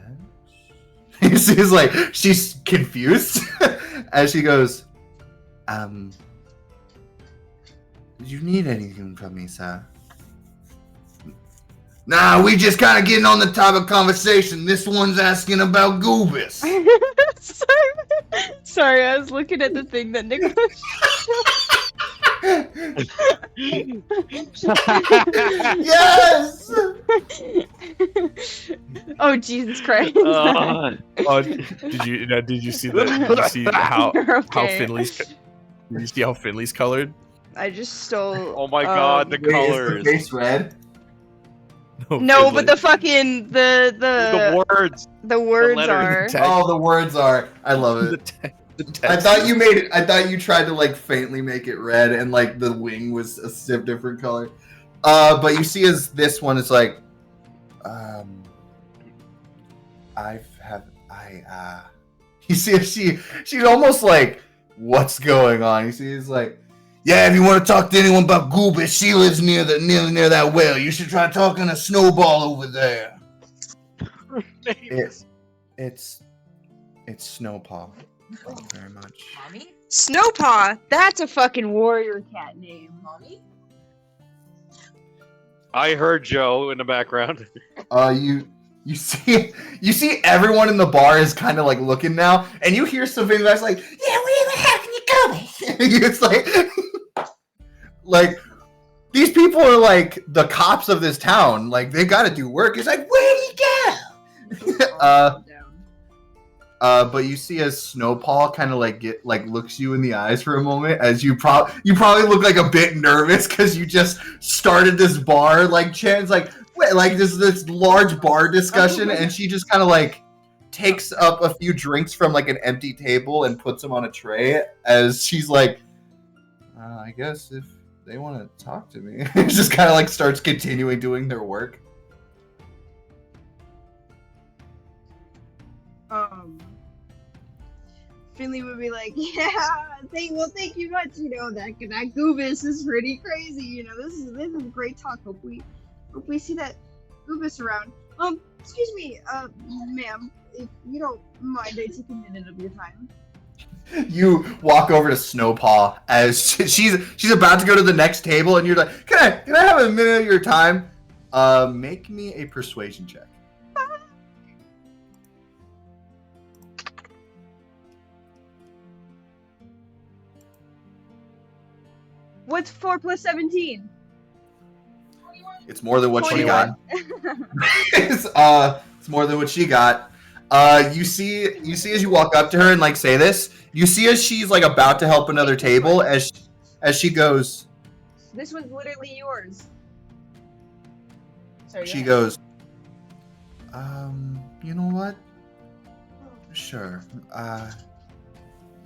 You see as like she's confused as she goes, did you need anything from me, sir? Nah, we just kind of getting on the topic of conversation. This one's asking about Goobus. Sorry, I was looking at the thing that Nicholas. Yes. Oh Jesus Christ! Did you see how Okay. Finley's? Did you see how Finley's colored? I just stole. Oh my god, the Wait, colors. is the face red? No, Finley. but the fucking The words. the words letters. are. Text. Oh, the words are. I love The it. the text. I thought you made it. I thought you tried to like faintly make it red, and like the wing was a different color. But you see, as this one is like, You see, she's almost like, what's going on? You see, it's like, yeah, if you want to talk to anyone about Goobus, she lives near that well. You should try talking to Snowball over there. It's Snowpaw. Thank you very much. Mommy? Snowpaw. That's a fucking warrior cat name. Mommy? I heard Joe in the background. You see everyone in the bar is kind of like looking now, and you hear something that's like, yeah, where the hell can you go? It's like these people are like the cops of this town. Like they got to do work. It's like, where do you go? But you see as Snowpaw kind of like looks you in the eyes for a moment, as you probably look like a bit nervous because you just started this bar like chance like this large bar discussion, and she just kind of like takes up a few drinks from like an empty table and puts them on a tray as she's like, I guess if they want to talk to me. Just kind of like starts continuing doing their work. Finley would be like, yeah, thank you much. You know, that Goobus is pretty crazy. You know, this is great talk. Hope we see that Goobus around. Excuse me, ma'am, if you don't mind, I take a minute of your time. You walk over to Snowpaw as she's about to go to the next table, and you're like, can I have a minute of your time? Make me a persuasion check. What's 4 plus 17? It's more than what she 21. got. It's more than what she got. You see as you walk up to her and like say this, you see as she's like about to help another table as she goes. This one's literally yours. Sorry, She yeah. goes. You know what? Sure.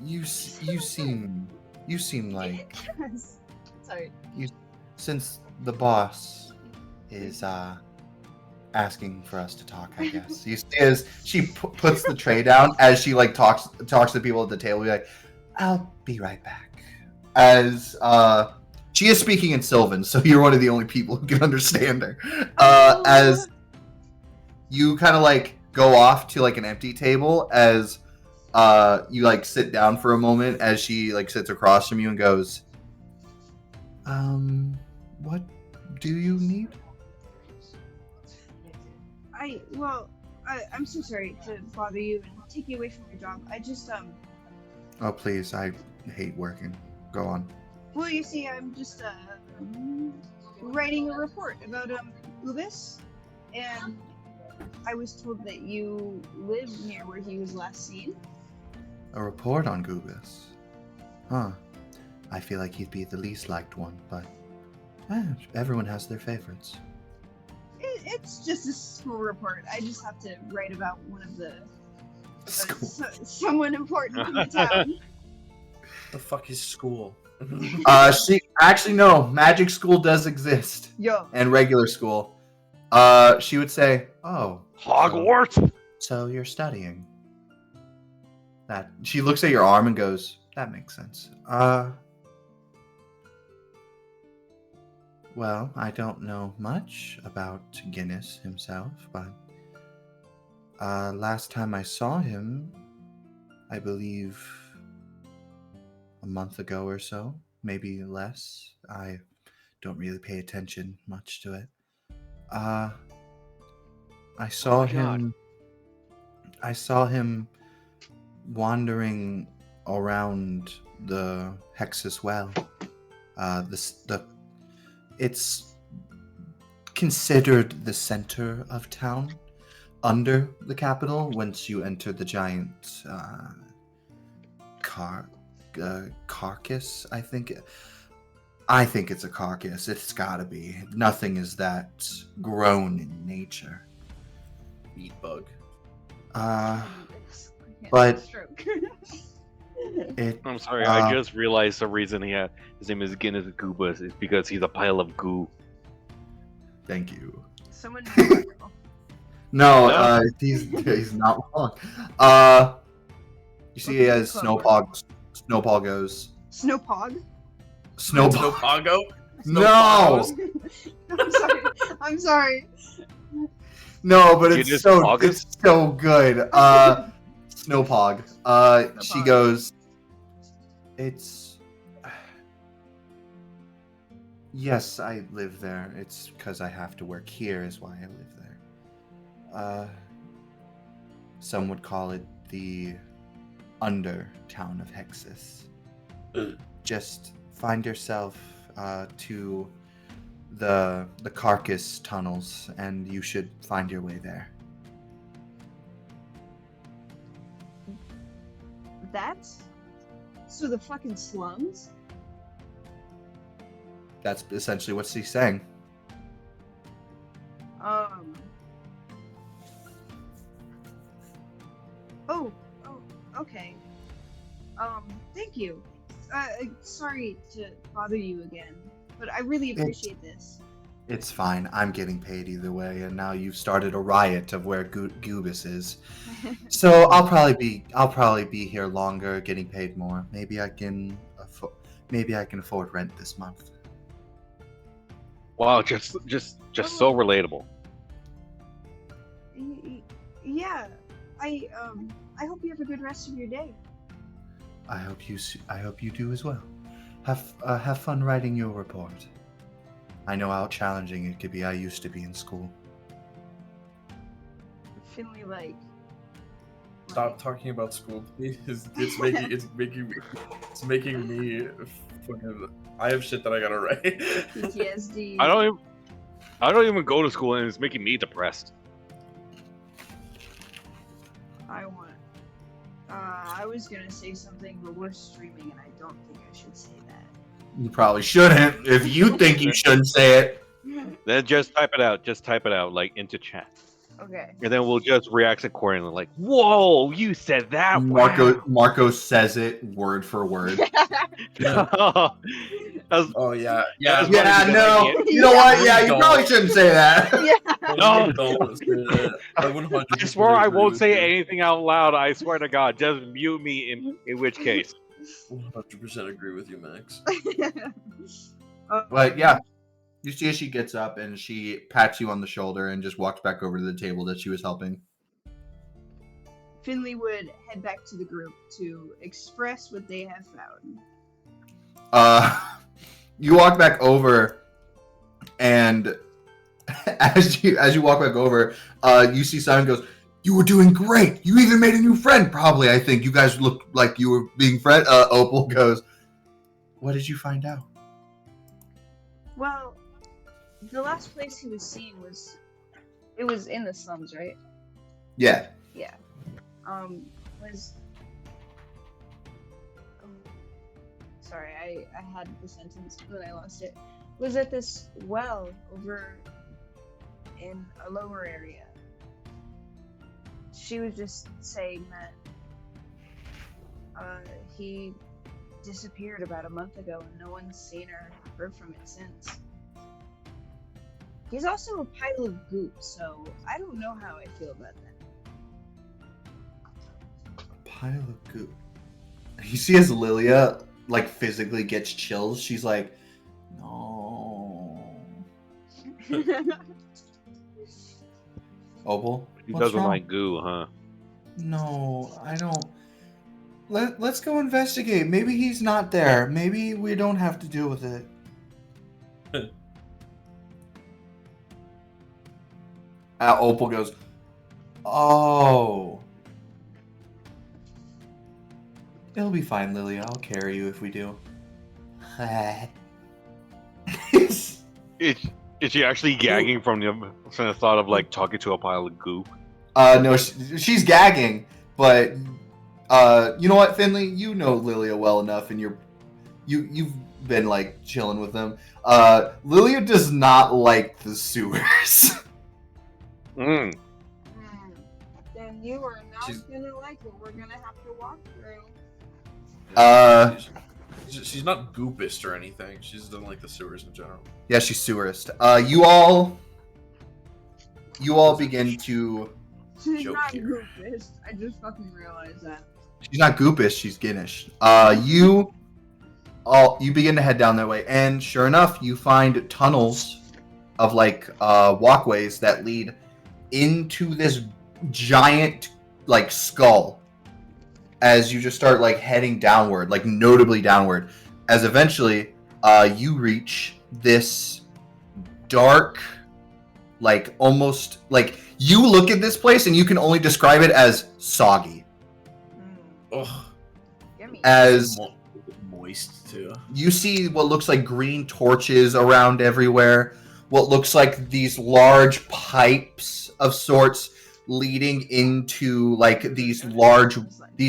You seem like Sorry. since the boss is asking for us to talk, I guess. You see as she puts the tray down as she like talks to people at the table. Be like, I'll be right back. As she is speaking in Sylvan, so you're one of the only people who can understand her. As you kind of like go off to like an empty table as you like sit down for a moment as she like sits across from you and goes, what do you need? I'm so sorry to bother you and take you away from your job. I just Oh please, I hate working. Go on. well, you see, I'm just writing a report about Ubis, and I was told that you live near where he was last seen. A report on Goobus. Huh. I feel like he'd be the least liked one, but everyone has their favorites. It's just a school report. I just have to write about one of the someone important in the town. The fuck is school? She actually no, magic school does exist. Yo. And regular school. She would say, "Oh, Hogwarts. so you're studying." That she looks at your arm and goes, "That makes sense." Well, I don't know much about Guinness himself, but last time I saw him, I believe a month ago or so, maybe less. I don't really pay attention much to it. I saw my God. him. I saw him wandering around the Hexus Well. It's considered the center of town, under the capital. Once you enter the giant carcass, I think it's a carcass. It's gotta be. Nothing is that grown in nature. Meat bug. But Stroke. it. I'm sorry, I just realized the reason his name is Guinness Goobus is because he's a pile of goo. Thank you. Someone. No, he's not wrong. You see, as Snowpaw goes. Snowpog? Snowpaw. Snowpago? No, I'm sorry. no, but it's Guinness so Pogus? it's so good. Snowpog. She Snowpog. goes. It's. Yes, I live there. It's because I have to work here, is why I live there. Some would call it the under town of Hexus. Just find yourself to the carcass tunnels, and you should find your way there. That's so the fucking slums. That's essentially what she's saying. Sorry to bother you again, but I really appreciate this. It's fine. I'm getting paid either way, and now you've started a riot of where Goobus is. So I'll probably be here longer, getting paid more. Maybe I can afford rent this month. Wow, just so relatable. Yeah, I hope you have a good rest of your day. I hope you do as well. Have fun writing your report. I know how challenging it could be. I used to be in school. Finley, like... Stop talking about school, please. It's making me fucking. I have shit that I gotta write. PTSD. I don't even go to school, and it's making me depressed. I was gonna say something, but we're streaming, and I don't think I should say that. You probably shouldn't. If you think you shouldn't say it. Then just type it out. Just type it out, like, into chat. Okay. And then we'll just react accordingly, like, whoa, you said that. Wow. Marco says it word for word. Oh yeah. No. You know what? Yeah, you probably shouldn't say that. No. I 100%. I swear I agree won't with say you. anything out loud. I swear to God, just mute me. In which case, 100% agree with you, Max. But yeah, you see as she gets up and she pats you on the shoulder and just walks back over to the table that she was helping. Finley would head back to the group to express what they have found. You walk back over, and as you walk back over, you see Simon goes, "You were doing great. You even made a new friend. Probably, I think you guys looked like you were being friends." Opal goes, "What did you find out?" Well, the last place he was seen was in the slums, right? Yeah. Yeah. Was... Sorry, I had the sentence, but I lost it. Was at this well over in a lower area. She was just saying that he disappeared about a month ago and no one's seen or heard from it since. He's also a pile of goop, so I don't know how I feel about that. Pile of goop. You see as Lilia like physically gets chills, she's like, "No." Opal? he What's doesn't wrong? like goo, huh? No, I don't. Let's go investigate. Maybe he's not there. Maybe we don't have to deal with it. Opal goes, "Oh. It'll be fine, Lily. I'll carry you if we do." Is she actually gagging from the thought of like talking to a pile of goop? No, she's gagging, but you know what, Finley? You know Lilia well enough, and you've been like chilling with them. Lilia does not like the sewers. Mm. Then you are not She's- gonna like what we're gonna have to walk through. She's not goopist or anything. She just doesn't like the sewers in general. Yeah, she's sewerist. You all begin to. She's Joke not here. goofist. I just fucking realized that. She's not goopish. She's Guinness. You begin to head down that way, and sure enough, you find tunnels of like walkways that lead into this giant like skull. As you just start like heading downward, like notably downward, as eventually you reach this dark, like almost like you look at this place and you can only describe it as soggy. Ugh. Yummy. As Moist too. you see what looks like green torches around everywhere, what looks like these large pipes of sorts leading into like these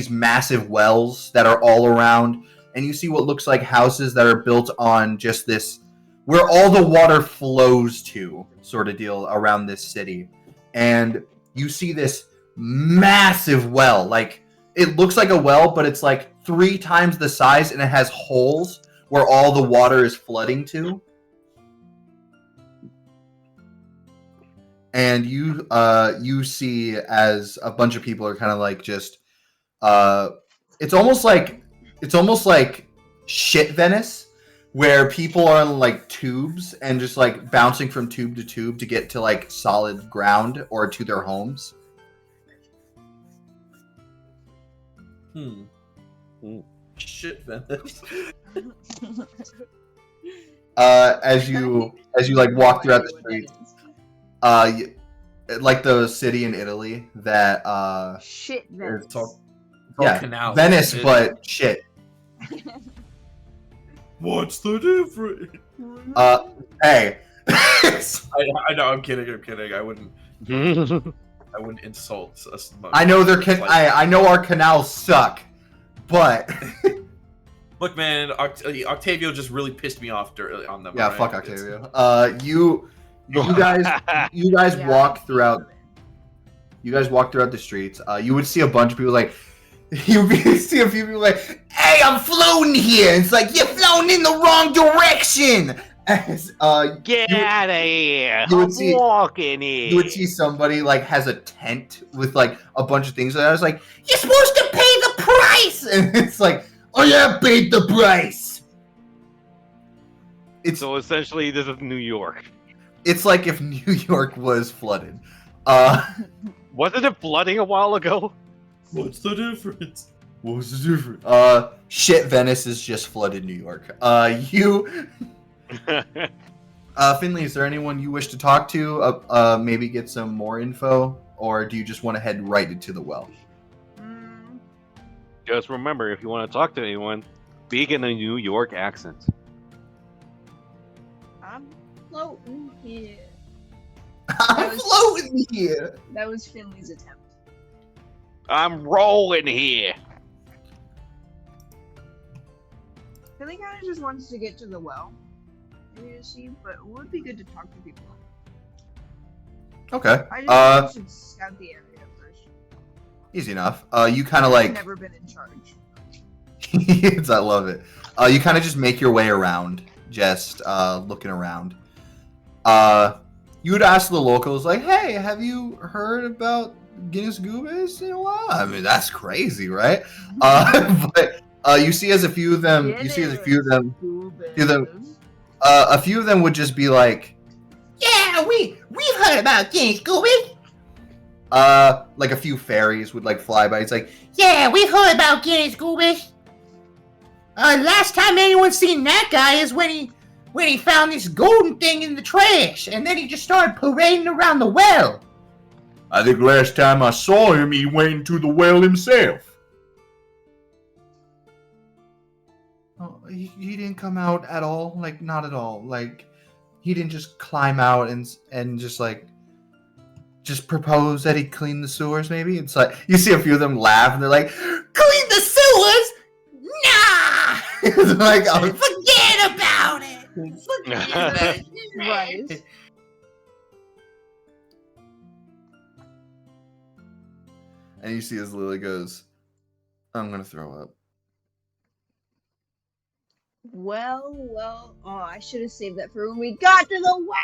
massive wells that are all around, and you see what looks like houses that are built on just this where all the water flows to sort of deal around this city. And you see this massive well, like it looks like a well, but it's like 3 times the size, and it has holes where all the water is flooding to. And you see as a bunch of people are kind of like just it's almost like shit Venice, where people are on like tubes and just like bouncing from tube to tube to get to like solid ground or to their homes. Shit, Venice. As you like walk throughout the streets, like the city in Italy that Shit, Venice. It's all yeah, canals. Venice, It- but shit. What's the difference? Hey. I know. I'm kidding. I wouldn't insult us. I know I know our canals suck, but Look, man, Octavio just really pissed me off on them. yeah, alright? fuck It's- Octavio. You guys walk throughout. You guys walk throughout the streets. You would see a bunch of people like. You see a few people like, "Hey, I'm floating here." And it's like you're floating in the wrong direction. As, Get out of here! you would I'm see- walking here. you would see somebody like has a tent with like a bunch of things. And I was like, "You're supposed to pay the price," and it's like, "Oh yeah, paid the price." It's So essentially, this is New York. it's like if New York was flooded. Wasn't it flooding a while ago? What's the difference? What's the difference? Shit, Venice is just flooded New York. Finley, is there anyone you wish to talk to? Maybe get some more info, or do you just want to head right into the well? Just remember, if you want to talk to anyone, speak in a New York accent. I'm floating here. I'm floating here. That was Finley's attempt. I'm rolling here. Finley kind of just wants to get to the well. You see, but it would be good to talk to people. Okay. I just think we should scout the area first. Easy enough. You kind of I've like. never been in charge. I love it. You kind of just make your way around, just looking around. You would ask the locals, like, "Hey, have you heard about Guinness Goobas in a while?" I mean, that's crazy, right? But you see, as a few of them, a few of them would just be like, "Yeah, we've heard about Guinness Goobas." Like a few fairies would like fly by. It's like, "Yeah, we've heard about Guinness Goobas. Last time anyone seen that guy is when he found this golden thing in the trash, and then he just started parading around the well." "I think last time I saw him, he went into the well himself." "Oh, he didn't come out at all? Like, not at all? Like, he didn't just climb out and just, like, just propose that he clean the sewers, maybe?" It's like, you see a few of them laugh, and they're like, "Clean the sewers? Nah!" It's like, "Oh, forget about it! Forget about it!" Right. And you see as Lily goes, "I'm gonna throw up." Well. Oh, I should have saved that for when we got to the well.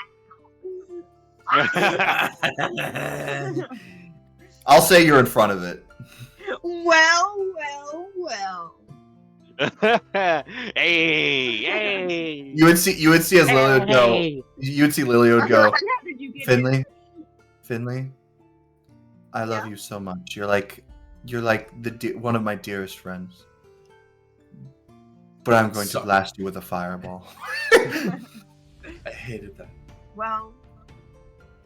I'll say you're in front of it. Well. Hey! You would see as Lily would go. Hey. You would see Lily would go, How did you get Finley, I love you so much. You're like one of my dearest friends. But I'm going to Suck. blast you with a fireball. I hated that. Well,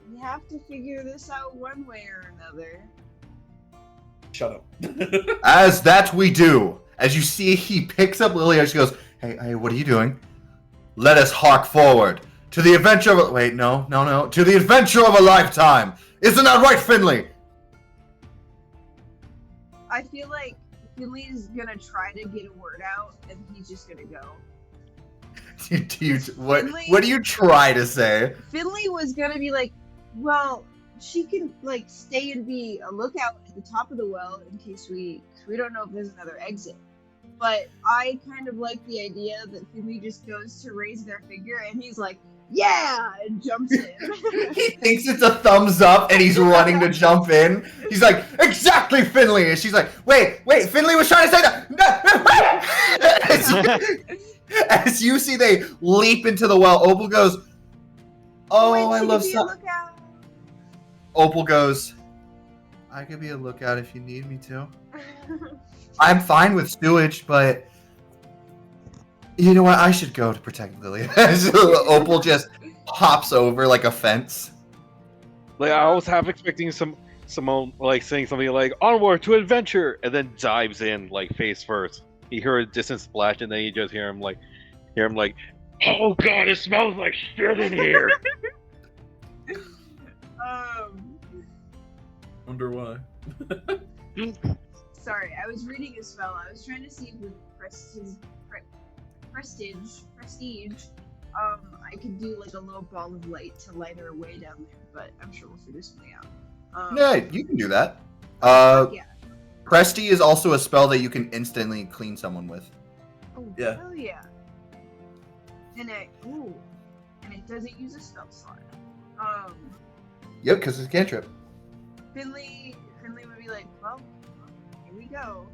we have to figure this out one way or another. Shut up. As that we do. As you see, he picks up Lily and she goes, Hey, what are you doing? "Let us hark forward to the adventure of to the adventure of a lifetime. Isn't that right, Finley?" I feel like Finley's gonna try to get a word out, and he's just gonna go. What do you try to say? Finley was gonna be like, "Well, she can like stay and be a lookout at the top of the well in case we don't know if there's another exit. But I kind of like the idea that Finley just goes to raise their finger and he's like, yeah, and jumps in. He thinks it's a thumbs up and he's running to jump in. He's like, exactly, Finley. And she's like, wait, Finley was trying to say that. As you see, they leap into the well. Opal goes, oh, Wait, I she love can be a sun. lookout. Opal goes, I could be a lookout if you need me to. I'm fine with sewage, but you know what? I should go to protect Lilia. So Opal just hops over like a fence. Like I was half expecting Simone like saying something like "onward to adventure" and then dives in like face first. He heard a distant splash and then you just hear him like, "Oh God, it smells like shit in here." Wonder why. Sorry, I was reading a spell. I was trying to see if with prestige, I could do like a little ball of light to light her way down there, but I'm sure we'll figure something out. Yeah, you can do that. Yeah. Presty is also a spell that you can instantly clean someone with. Oh, Yeah. hell yeah. And it doesn't use a spell slot. Yep, because it's a cantrip. Finley would be like, well, here we go.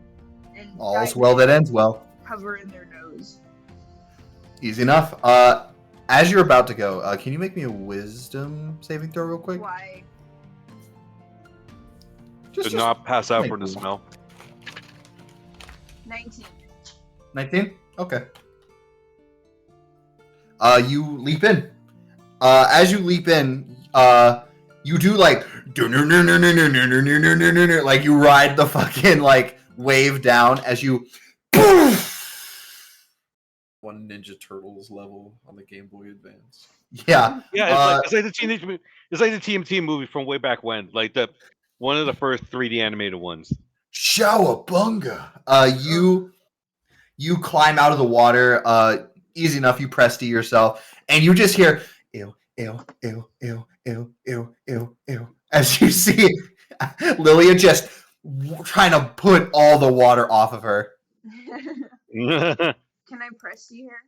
And All's dive well in, that ends well. cover in their nose. Easy enough. As you're about to go, can you make me a wisdom saving throw real quick? Why? Do not pass out Thank from the you. smell. 19. 19? Okay. You leap in. As you leap in, you do like like you ride the fucking like wave down as you One Ninja Turtles level on the Game Boy Advance. yeah. Yeah, it's like the it's like the TMT movie from way back when, like one of the first 3D animated ones. Shawabunga. You climb out of the water. Easy enough. You press to yourself, and you just hear ew, ew, ew, ew, ew, ew, ew, ew. As you see Lilia just trying to put all the water off of her. Can I press you here?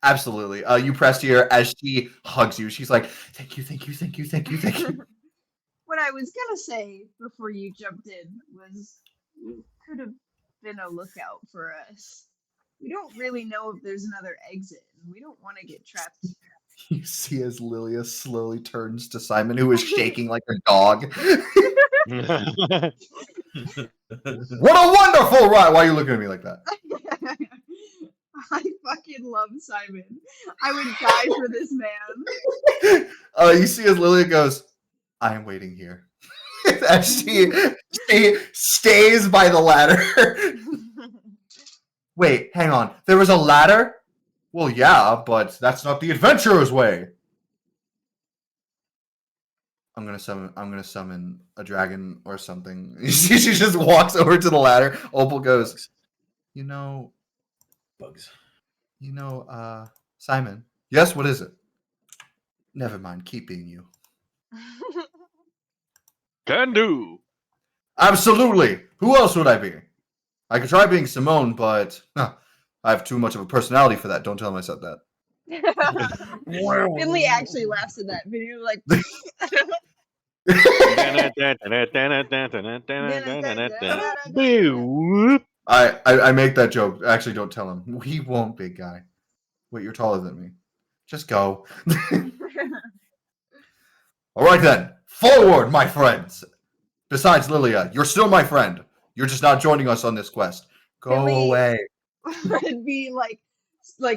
Absolutely. You press to her as she hugs you. She's like, "Thank you, thank you, thank you, thank you, thank you." What I was gonna say before you jumped in was you could have been a lookout for us. We don't really know if there's another exit, and we don't want to get trapped. You see as Lilia slowly turns to Simon, who is shaking like a dog. What a wonderful ride! Why are you looking at me like that? I fucking love Simon. I would die for this man. You see as Lilia goes, I am waiting here. As she stays by the ladder. Wait, hang on. There was a ladder? Well, yeah, but that's not the adventurer's way. I'm gonna summon a dragon or something. She just walks over to the ladder. Opal goes, Bugs. Simon. Yes, what is it? Never mind, keep being you. Can do. Absolutely. Who else would I be? I could try being Simone, but I have too much of a personality for that. Don't tell him I said that. Finley actually laughs at that video, like. I make that joke. Actually, don't tell him. He won't, big guy. Wait, you're taller than me. Just go. All right then. Forward, my friends. Besides Lilia, you're still my friend. You're just not joining us on this quest. Go Finley away. would be like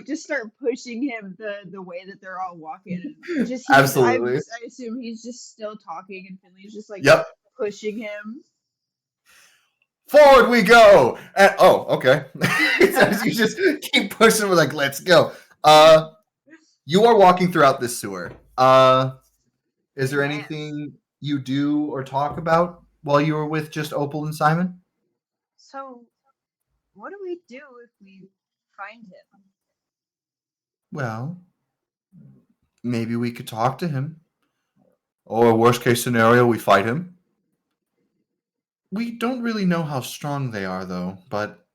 just start pushing him the way that they're all walking. And just Absolutely. I assume he's just still talking, and Finley's just like Yep. pushing him. Forward we go. And, oh, okay. You just keep pushing. We're like, let's go. You are walking throughout this sewer. Is there anything you do or talk about while you were with just Opal and Simon? So, what do we do if we find him? Well, maybe we could talk to him. Or worst case scenario, we fight him. We don't really know how strong they are, though, but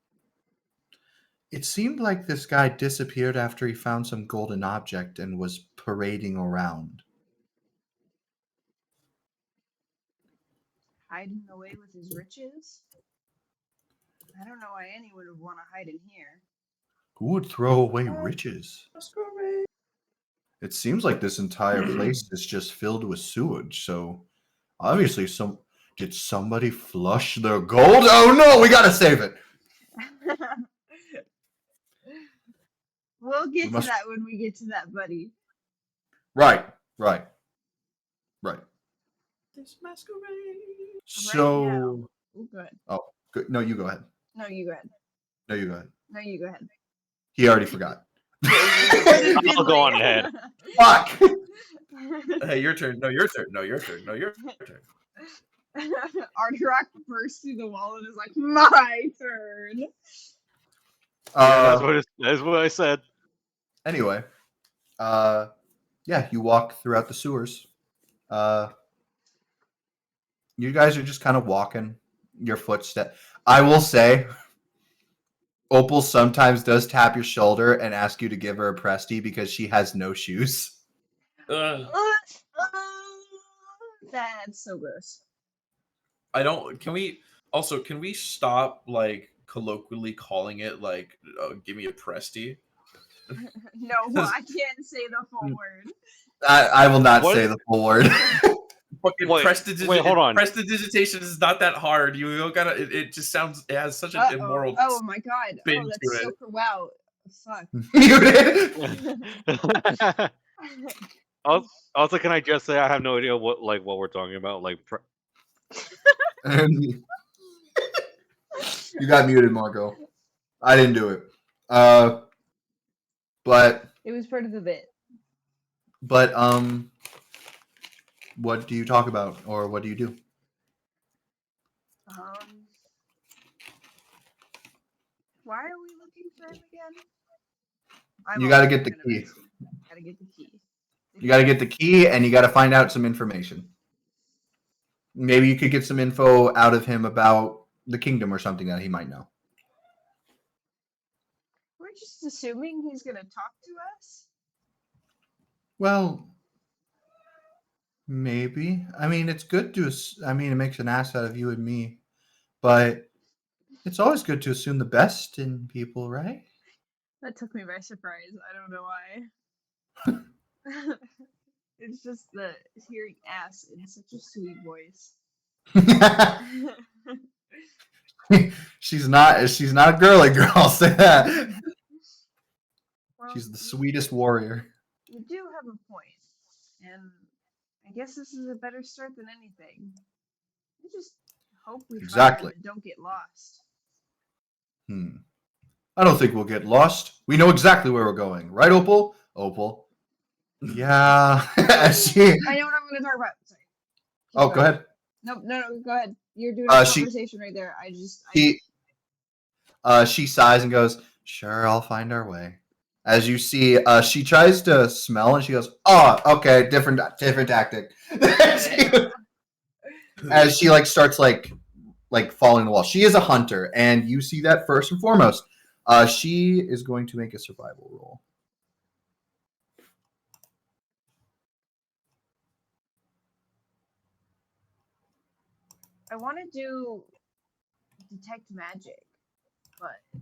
it seemed like this guy disappeared after he found some golden object and was parading around. Hiding away with his riches? I don't know why anyone would want to hide in here. Who would throw away riches? It seems like this entire place is just filled with sewage, so obviously did somebody flush their gold? Oh no, we gotta save it. We'll get We must- to that when we get to that, buddy. Right. This masquerade. So Oh, go ahead. good. No, you go ahead. No, you go ahead. No, you go ahead. No, you go ahead. He already forgot. I'll go on ahead. Fuck. Hey, your turn. No, your turn. No, your turn. No, your turn. Artirock bursts through the wall and is like, my turn. That's what I said. Anyway, yeah, you walk throughout the sewers. You guys are just kind of walking your footstep. I will say, Opal sometimes does tap your shoulder and ask you to give her a Presti because she has no shoes. Ugh. That's so gross. I don't. Can we stop like colloquially calling it like give me a Presti? No, I can't say the full word. I will not What? say the full word. Fucking Wait, hold on. Prestidigitation is not that hard. You don't gotta. It just sounds. It has such an immoral. Oh my god. spin Oh, that's to so it. wow. Fuck. You did. Also, can I just say I have no idea what we're talking about? You got muted, Marco. I didn't do it. But It was part of the bit. what do you talk about, or what do you do? Why are we looking for him again? You gotta get the key. Gotta get the key. You got to get the key, and you got to find out some information. Maybe you could get some info out of him about the kingdom or something that he might know. We're just assuming he's gonna talk to us. Well, maybe. I mean, it's good to. I mean, it makes an ass out of you and me, but it's always good to assume the best in people, right? That took me by surprise. I don't know why. It's just the hearing ass in such a sweet voice. She's not a girly girl. I'll say that. Well, She's the sweetest warrior. You do have a point, and I guess this is a better start than anything. I just hope we find Exactly. him and don't get lost. I don't think we'll get lost. We know exactly where we're going, right, Opal? Opal. Yeah. She... I know what I'm going to talk about. Sorry. Keep Oh, go going. ahead. No, go ahead. You're doing a She- conversation right there. She sighs and goes, "Sure, I'll find our way." As you see, she tries to smell and she goes, "Oh, okay, different tactic." As she starts falling in the wall. She is a hunter, and you see that first and foremost. She is going to make a survival roll. I want to do detect magic, but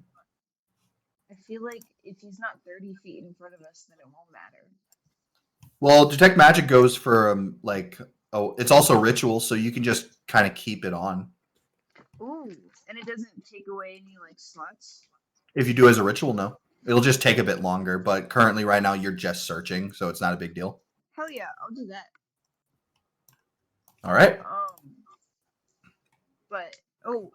I feel like if he's not 30 feet in front of us, then it won't matter. Well, detect magic goes for it's also ritual, so you can just kind of keep it on. Ooh, and it doesn't take away any slots. If you do as a ritual, no. It'll just take a bit longer, but currently right now you're just searching, so it's not a big deal. Hell yeah, I'll do that. All right. But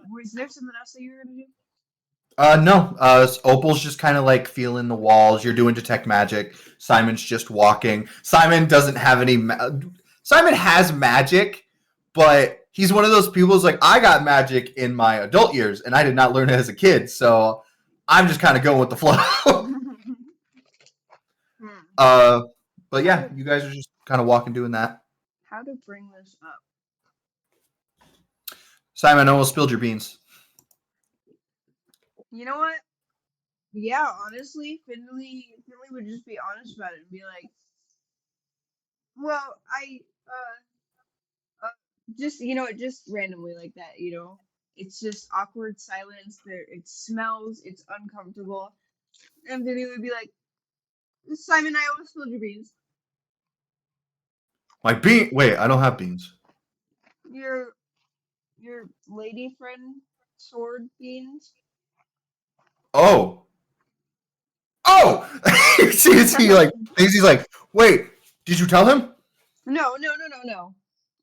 was there something else that you were gonna do? No. Opal's just kind of feeling the walls. You're doing detect magic. Simon's just walking. Simon doesn't have any. Simon has magic, but he's one of those people who's like, I got magic in my adult years, and I did not learn it as a kid, so I'm just kind of going with the flow. But yeah, you guys are just kind of walking, doing that. how to bring this up. Simon, I almost spilled your beans. You know what? Yeah, honestly, Finley would just be honest about it and be like, "Well, just just randomly like that, It's just awkward silence. There, it smells. It's uncomfortable." And Finley would be like, "Simon, I almost spilled your beans. My bean. Wait, I don't have beans. Your lady friend sword beans." Oh. Oh! he like he's like, wait, did you tell him? No.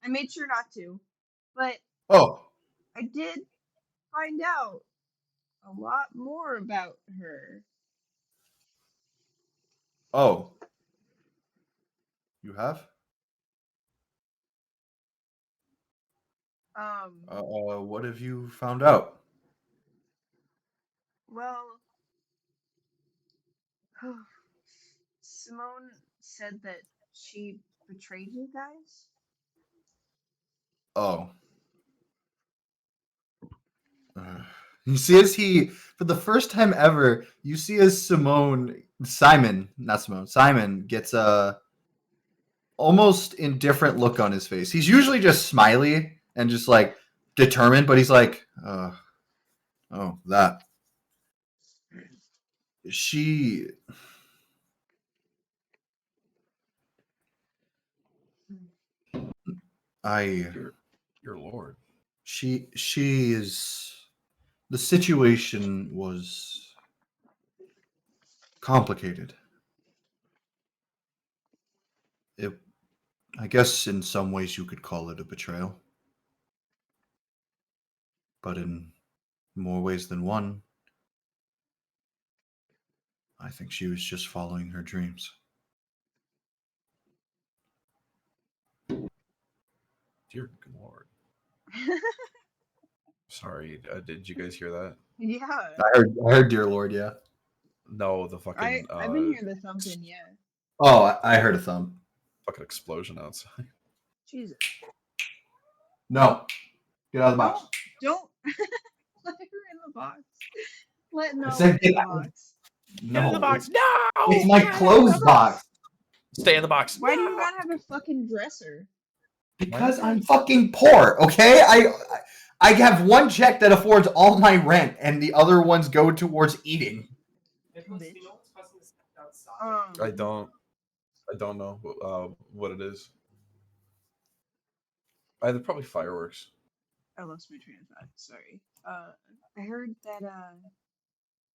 I made sure not to, but Oh. I did find out a lot more about her. Oh. You have? What have you found out? Well, Simone said that she betrayed you guys. Oh. You see as for the first time ever, you see as Simon gets a almost indifferent look on his face. He's usually just smiley and just like determined, but he's like, oh, that. She I Your lord. she is the situation was complicated. I guess in some ways you could call it a betrayal. But in more ways than one, I think she was just following her dreams. Dear lord. Sorry, did you guys hear that? Yeah, I heard dear Lord, yeah. No, the fucking I've been hearing the thumping. Yeah, Oh, I heard a thump. fucking explosion outside. Jesus. No. Get out of the box. Don't let her in the box. Let no said in get the out. box. Get in the box. No! It's my clothes box. Stay in the box. Why do you not have a fucking dresser? Because I'm fucking poor, okay? I have one check that affords all my rent, and the other ones go towards eating. Bitch. I don't know what it is. Either probably fireworks. I lost my train of thought. Sorry. I heard that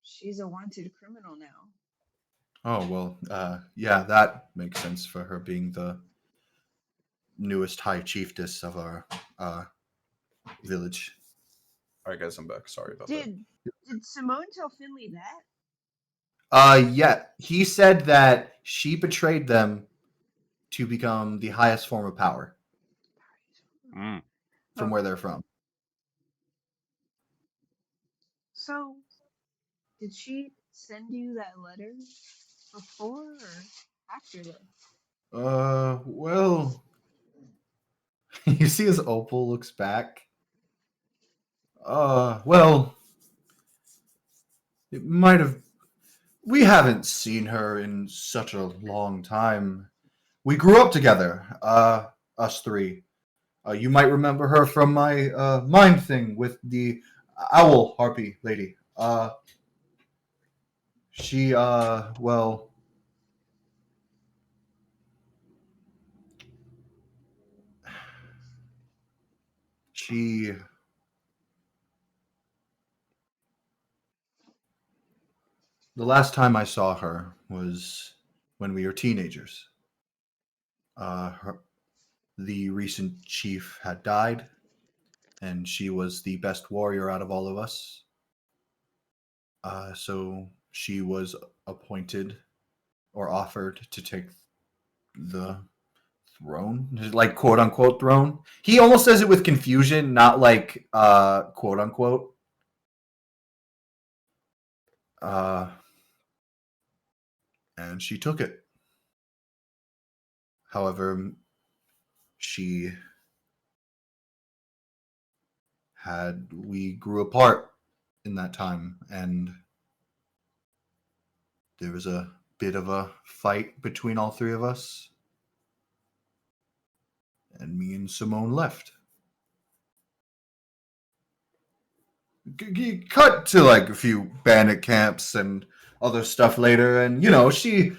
she's a wanted criminal now. Oh, well, yeah, that makes sense for her being the newest high chiefess of our village. All right, guys, I'm back. Sorry about that. Did Simone tell Finley that? Yeah, he said that she betrayed them to become the highest form of power from where they're from. So, did she send you that letter before or after this? Well, you see as Opal looks back. Well, it might have. We haven't seen her in such a long time. We grew up together, us three. You might remember her from my mind thing with the owl harpy lady. She, well, she. The last time I saw her was when we were teenagers. The recent chief had died, and she was the best warrior out of all of us. So she was appointed or offered to take the throne, like quote unquote throne. He almost says it with confusion, not like quote unquote. And she took it. However, we grew apart in that time, and there was a bit of a fight between all three of us, and me and Simone left. Cut to like a few bandit camps and other stuff later, and she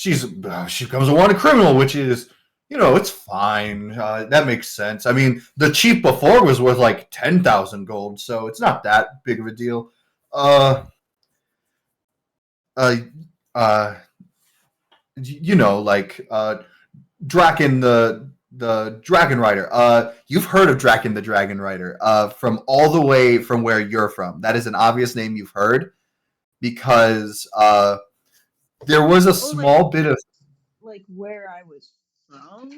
becomes a wanted criminal, which is it's fine. That makes sense. I mean, the chief before was worth like 10,000 gold, so it's not that big of a deal. Draken the Dragon Rider. You've heard of Draken the Dragon Rider from all the way from where you're from. That is an obvious name you've heard because there was a small bit of like where I was from.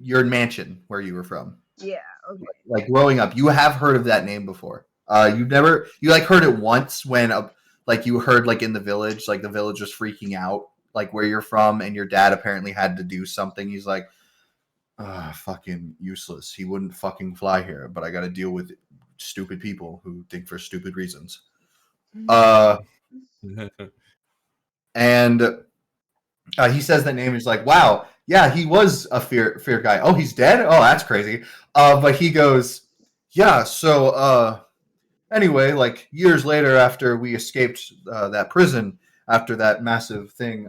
Your mansion where you were from. Yeah. Okay. Like growing up, you have heard of that name before. You heard it once when you heard like in the village, like the village was freaking out, like where you're from, and your dad apparently had to do something. He's like, fucking useless. He wouldn't fucking fly here, but I got to deal with stupid people who think for stupid reasons. And he says that name. He's like, wow, yeah, he was a fear guy. Oh, he's dead? Oh, that's crazy. But he goes, yeah, so anyway, like years later after we escaped that prison, after that massive thing,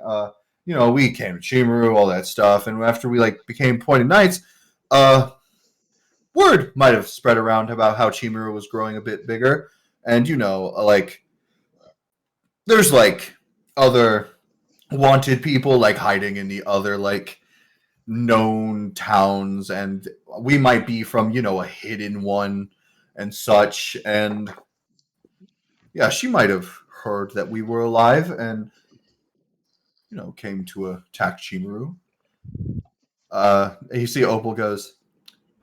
we came to Chimaru, all that stuff, and after we like became Pointed Knights, word might have spread around about how Chimaru was growing a bit bigger, and there's like other wanted people like hiding in the other like known towns, and we might be from a hidden one and such, and yeah, she might have heard that we were alive and came to attack Chimaru. You see Opal goes,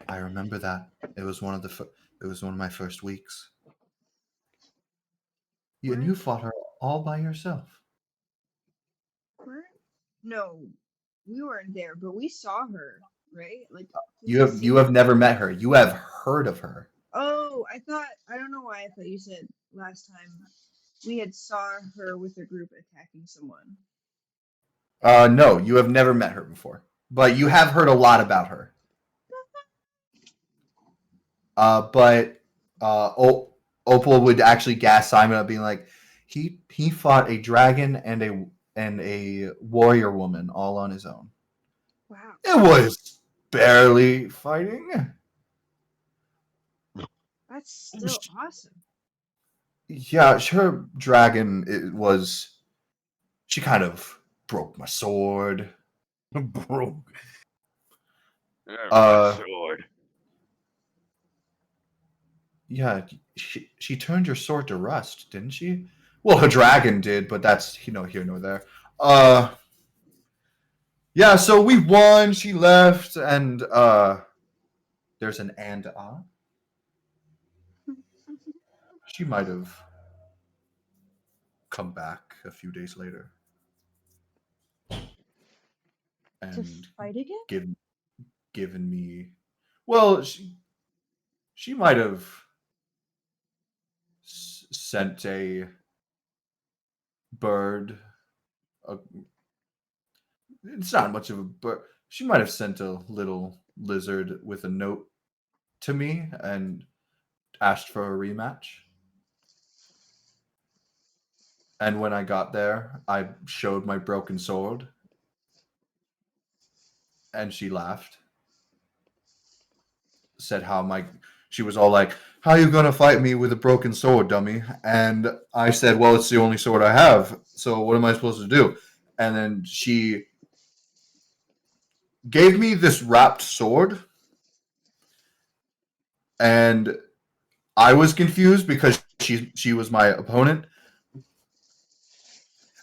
I remember that. It was one of my first weeks. And you fought her all by yourself. No, we weren't there, but we saw her, right? Like you have never met her. You have heard of her. Oh, I don't know why I thought you said last time we had saw her with a group attacking someone. No, you have never met her before, but you have heard a lot about her. But Opal would actually gas Simon up, being like, he fought a dragon and a warrior woman all on his own. Wow. It was barely fighting. That's still awesome. Yeah, her dragon, she kind of broke my sword. Broke. Sword. Yeah, she turned your sword to rust, didn't she? Well, her dragon did, but that's here nor there. Yeah, so we won. She left, and there's an and. She might have come back a few days later and To fight again? given me. Well, she might have sent a bird. It's not much of a bird. She might have sent a little lizard with a note to me and asked for a rematch. And when I got there, I showed my broken sword. And she laughed. Said she was all like, how are you going to fight me with a broken sword, dummy? And I said, well, it's the only sword I have. So what am I supposed to do? And then she gave me this wrapped sword. And I was confused because she was my opponent.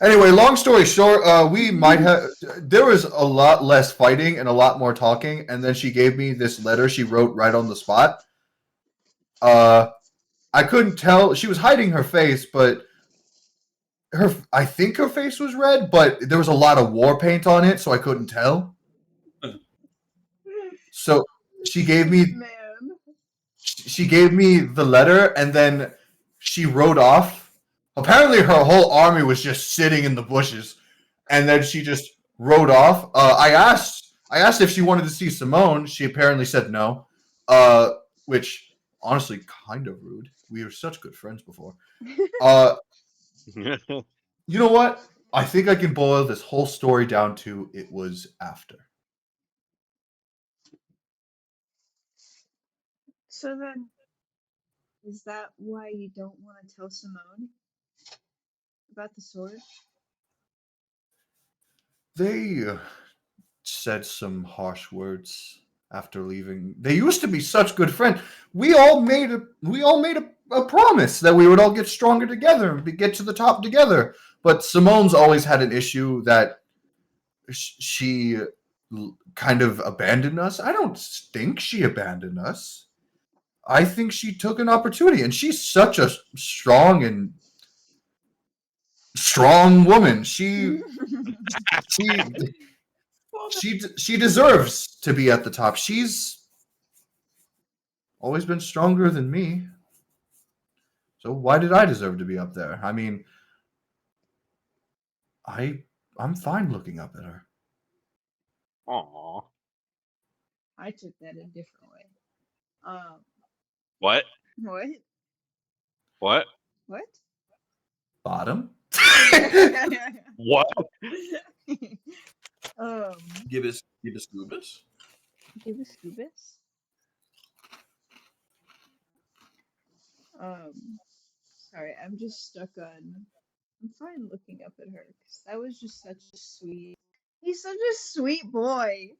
Anyway, long story short, there was a lot less fighting and a lot more talking, and then she gave me this letter she wrote right on the spot. I couldn't tell. She was hiding her face, but I think her face was red, but there was a lot of war paint on it, so I couldn't tell. So she gave me Man. she gave me the letter, and then she rode off. Apparently, her whole army was just sitting in the bushes, and then she just rode off. I asked if she wanted to see Simone. She apparently said no, which honestly kind of rude. We were such good friends before. You know what? I think I can boil this whole story down to it was after. So then, is that why you don't want to tell Simone about the sword? They said some harsh words after leaving. They used to be such good friends. We all made a promise that we would all get stronger together and get to the top together. But Simone's always had an issue that she kind of abandoned us. I don't think she abandoned us. I think she took an opportunity, and she's such a strong woman. She she deserves to be at the top. She's always been stronger than me. So why did I deserve to be up there? I mean, I'm fine looking up at her. Aw. I took that a different way. What? What? What? What? Bottom? What? Give us Goobus. Give us Scubus. Sorry, I'm just stuck on. I'm fine looking up at her because that was just such a sweet. He's such a sweet boy.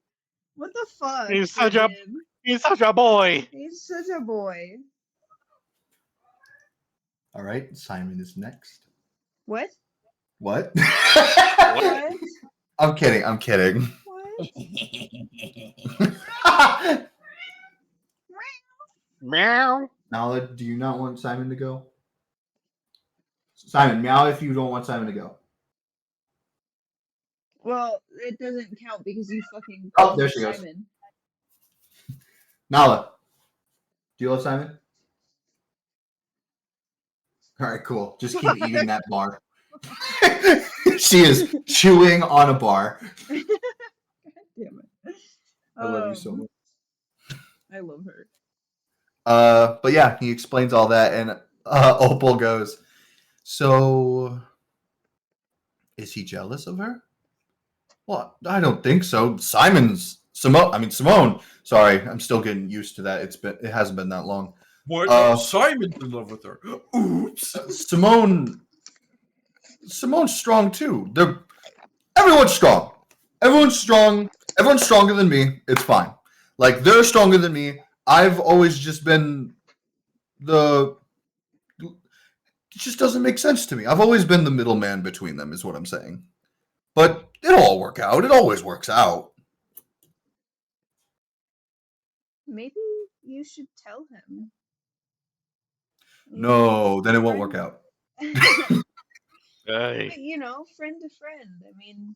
What the fuck? He's such a dude? he's such a boy. He's such a boy. All right, Simon is next. What? What? What? I'm kidding. I'm kidding. What? Meow. Nala, do you not want Simon to go? Simon, meow if you don't want Simon to go. Well, it doesn't count because you fucking. Oh, called there him she goes. Simon. Nala, do you love Simon? All right, cool. Just keep eating that bar. She is chewing on a bar. God damn it. I love you so much. I love her. But yeah, he explains all that, and Opal goes, "So, is he jealous of her?" Well, I don't think so. Simone. Sorry, I'm still getting used to that. It hasn't been that long. What? Simon's in love with her. Oops. Simone's strong too. Everyone's strong. Everyone's strong. Everyone's stronger than me. It's fine. Like, they're stronger than me. I've always just been it just doesn't make sense to me. I've always been the middleman between them, is what I'm saying. But it'll all work out. It always works out. Maybe you should tell him. No, then it won't work out. Hey. But, you know, friend to friend. I mean,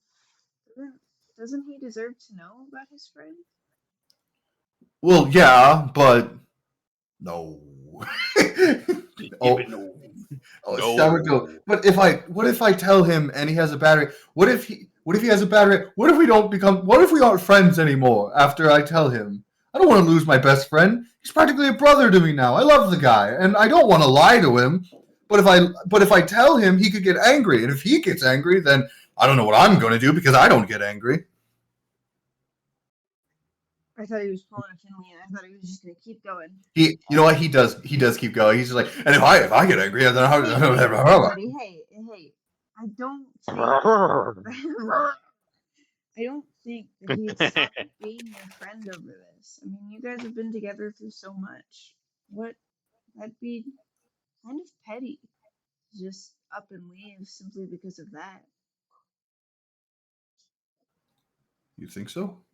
doesn't he deserve to know about his friend? Well, yeah, but no. No. Oh, that would go. But what if I tell him and he has a battery? What if he has a battery? What if we aren't friends anymore after I tell him? I don't want to lose my best friend. He's practically a brother to me now. I love the guy, and I don't want to lie to him. But if I tell him, he could get angry, and if he gets angry, then I don't know what I'm going to do because I don't get angry. I thought he was pulling a Finley, and I thought he was just gonna keep going. You know what? He does keep going. He's just like, and if I get angry, then how? Buddy, hey, I don't think I don't think that he'd stop being your friend over this. I mean, you guys have been together through so much. That'd be kind of petty. To just up and leave simply because of that. You think so?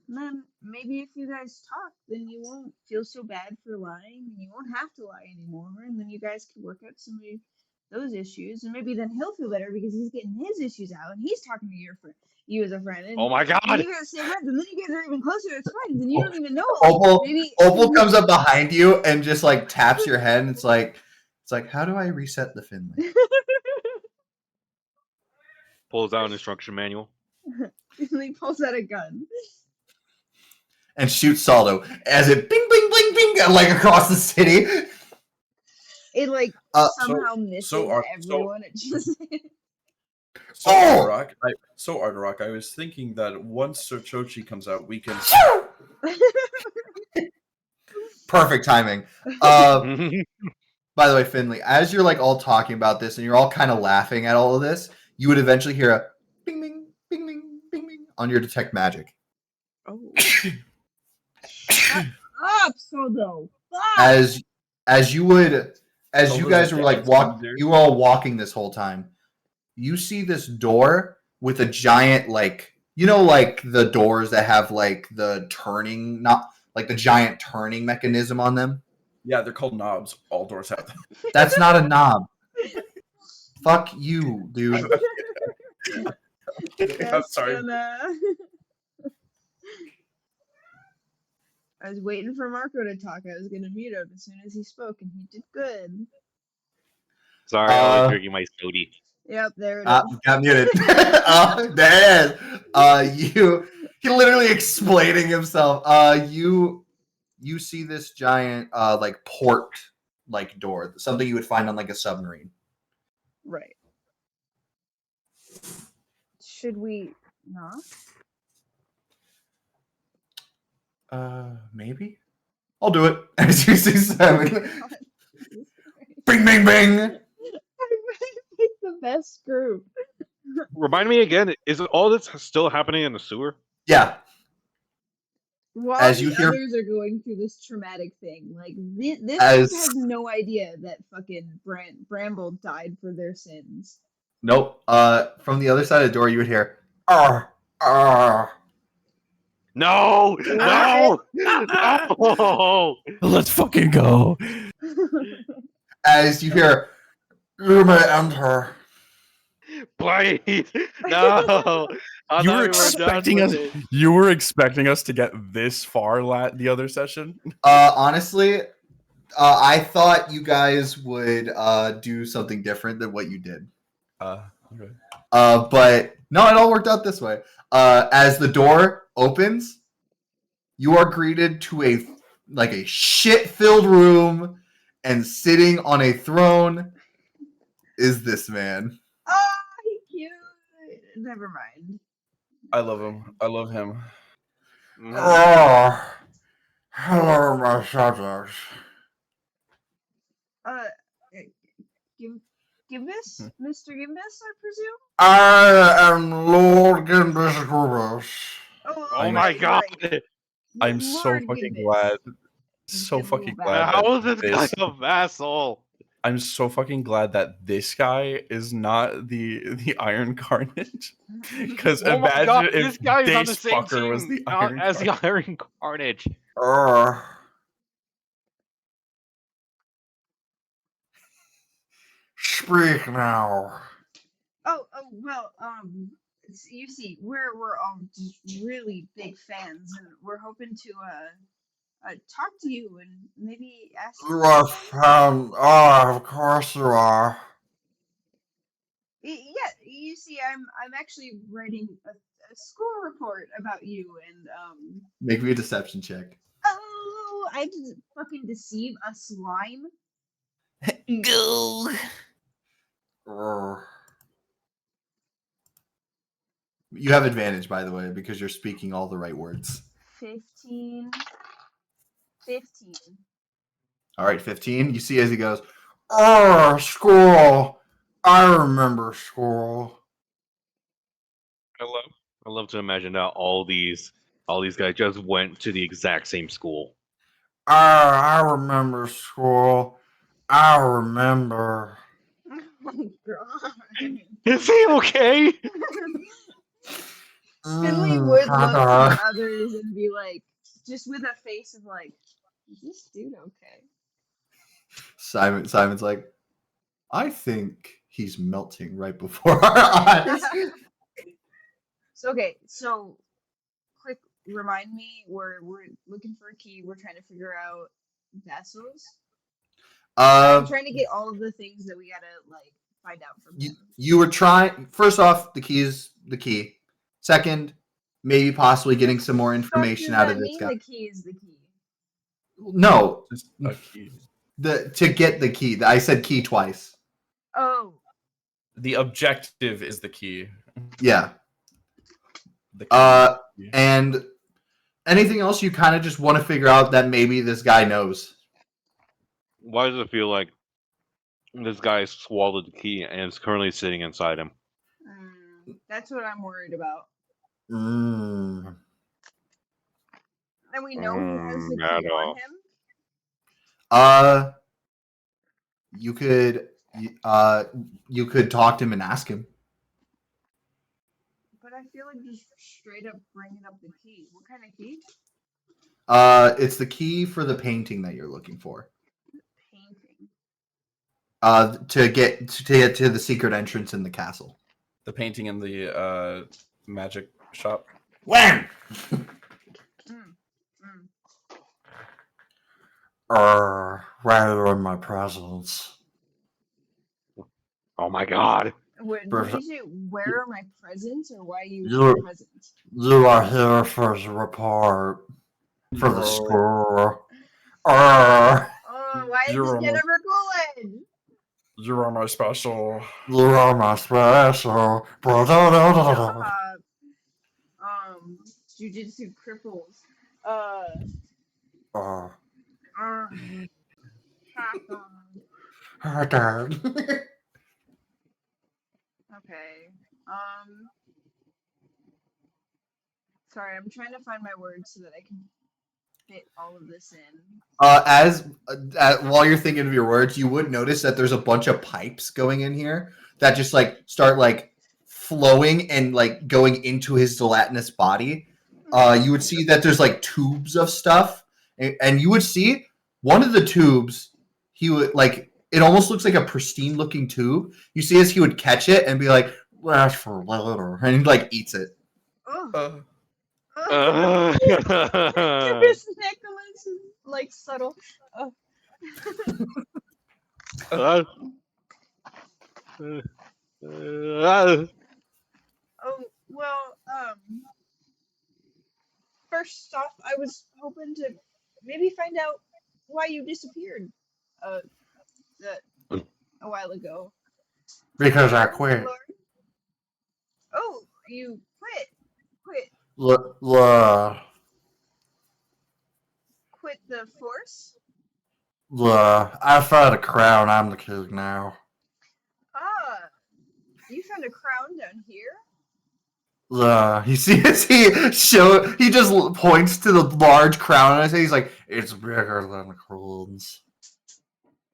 And then maybe if you guys talk, then you won't feel so bad for lying, and you won't have to lie anymore, and then you guys can work out some of those issues, and maybe then he'll feel better because he's getting his issues out and he's talking to you as a friend. And Oh my god! you guys stay friends, and then you guys are even closer as friends, and you don't even know. Opal, Maybe Opal comes up behind you and just like taps your head, and it's like, how do I reset the Finley? Pulls out an instruction manual. He pulls out a gun. And shoots Saldo as it bing, bing, bing, bing, like across the city. It like So- somehow misses everyone. It just So Oh! Ardarok, I was thinking that once Sir Chochi comes out, we can. Perfect timing. By the way, Finley, as you're like all talking about this and you're all kind of laughing at all of this, you would eventually hear a bing, bing, bing, bing, bing, bing on your detect magic. oh. Shut up, Sodo. As you guys were like you were all walking this whole time, you see this door with a giant like like the doors that have like the turning, not like the giant turning mechanism on them. Yeah, they're called knobs. All doors have them. That's not a knob. Fuck you, dude. I'm sorry. I was waiting for Marco to talk. I was gonna mute him as soon as he spoke, and he did good. Sorry, I was drinking my sody. Yep, there it is. Got muted. There it is. He literally explaining himself. You see this giant like port like door, something you would find on like a submarine. Right. Should we not? Maybe. I'll do it. As you see Simon. Bing, bing, bing. It's the best group. Remind me again, is all this still happening in the sewer? Yeah. While As you the hear- others are going through this traumatic thing, like this As- group has no idea that fucking Bramble died for their sins. Nope. From the other side of the door, you would hear, "Arr, arr." No! No! No! Let's fucking go. As you hear, "You may enter." Please! No! I You thought were we expecting done us. with it. You were expecting us to get this far the other session. Honestly, I thought you guys would do something different than what you did. Okay. But no, it all worked out this way. As the door opens, you are greeted to a shit-filled room, and sitting on a throne is this man. Oh, he cute. Never mind. I love him. I love him. Oh, hello, my subjects. Gimbus? Mr. Gimbus, I presume? I am Lord Gimbus Grubus. Oh my right, god! right. I'm so Lord fucking Gimbus. glad. So Give fucking me back. glad. How that is this guy this- a vassal? I'm so fucking glad that this guy is not the Iron Carnage. Because Oh my imagine god, if this guy is on the Dace same Fucker team was the as Iron the Carnage. Iron Carnage. Speak now. Oh, well, you see, we're all just really big fans, and we're hoping to talk to you and maybe ask. You are found. Oh, of course you are. Yeah, you see, I'm actually writing a school report about you, and Make me a deception check. oh, I didn't fucking deceive a slime. Go. You have advantage, by the way, because you're speaking all the right words. 15. All right, 15. You see as he goes, "Oh, school. I remember school." I love to imagine that all these guys just went to the exact same school. I remember school. I remember. Oh god. Is he okay? Finley would look to the others and be like, just with a face of like, is this dude okay? Simon's like, I think he's melting right before our eyes. So okay, so quick remind me, we're looking for a key. We're trying to figure out vessels. I'm trying to get all of the things that we gotta like find out from him. You were trying. First off, the key is the key. Second, maybe possibly getting some more information out of this guy. The key is the key. No, Just a key. to get the key. I said key twice. Oh. The objective is the key. Yeah. The key. And anything else you kind of just want to figure out that maybe this guy knows. Why does it feel like this guy swallowed the key and is currently sitting inside him? That's what I'm worried about. Mm. And we know who has the key on him. You could talk to him and ask him. But I feel like just straight up bringing up the key. What kind of key? It's the key for the painting that you're looking for. Painting. To get to the secret entrance in the castle. The painting in the magic shop. When? Rather in my presence. Oh my god. Did you say where are my presents or why you You're- presents? You are here for the report. For the score. Oh, why is You're this Jennifer Coolidge? You are my special. You are my special. Jujutsu cripples. Okay. Sorry, I'm trying to find my words so that I can fit all of this in. While you're thinking of your words, you would notice that there's a bunch of pipes going in here that just like start like flowing and like going into his gelatinous body. You would see that there's like tubes of stuff, and you would see one of the tubes. He would like it almost looks like a pristine looking tube. You see as he would catch it and be like, "That's for later," and he like eats it. Oh. Uh, Nicholas is like subtle. oh Oh well. First off, I was hoping to maybe find out why you disappeared. A while ago. Because I quit. Oh, you quit. Quit the force? I found a crown. I'm the king now. Ah, you found a crown down here? You see as he just points to the large crown and I say he's like, it's bigger than the crowns.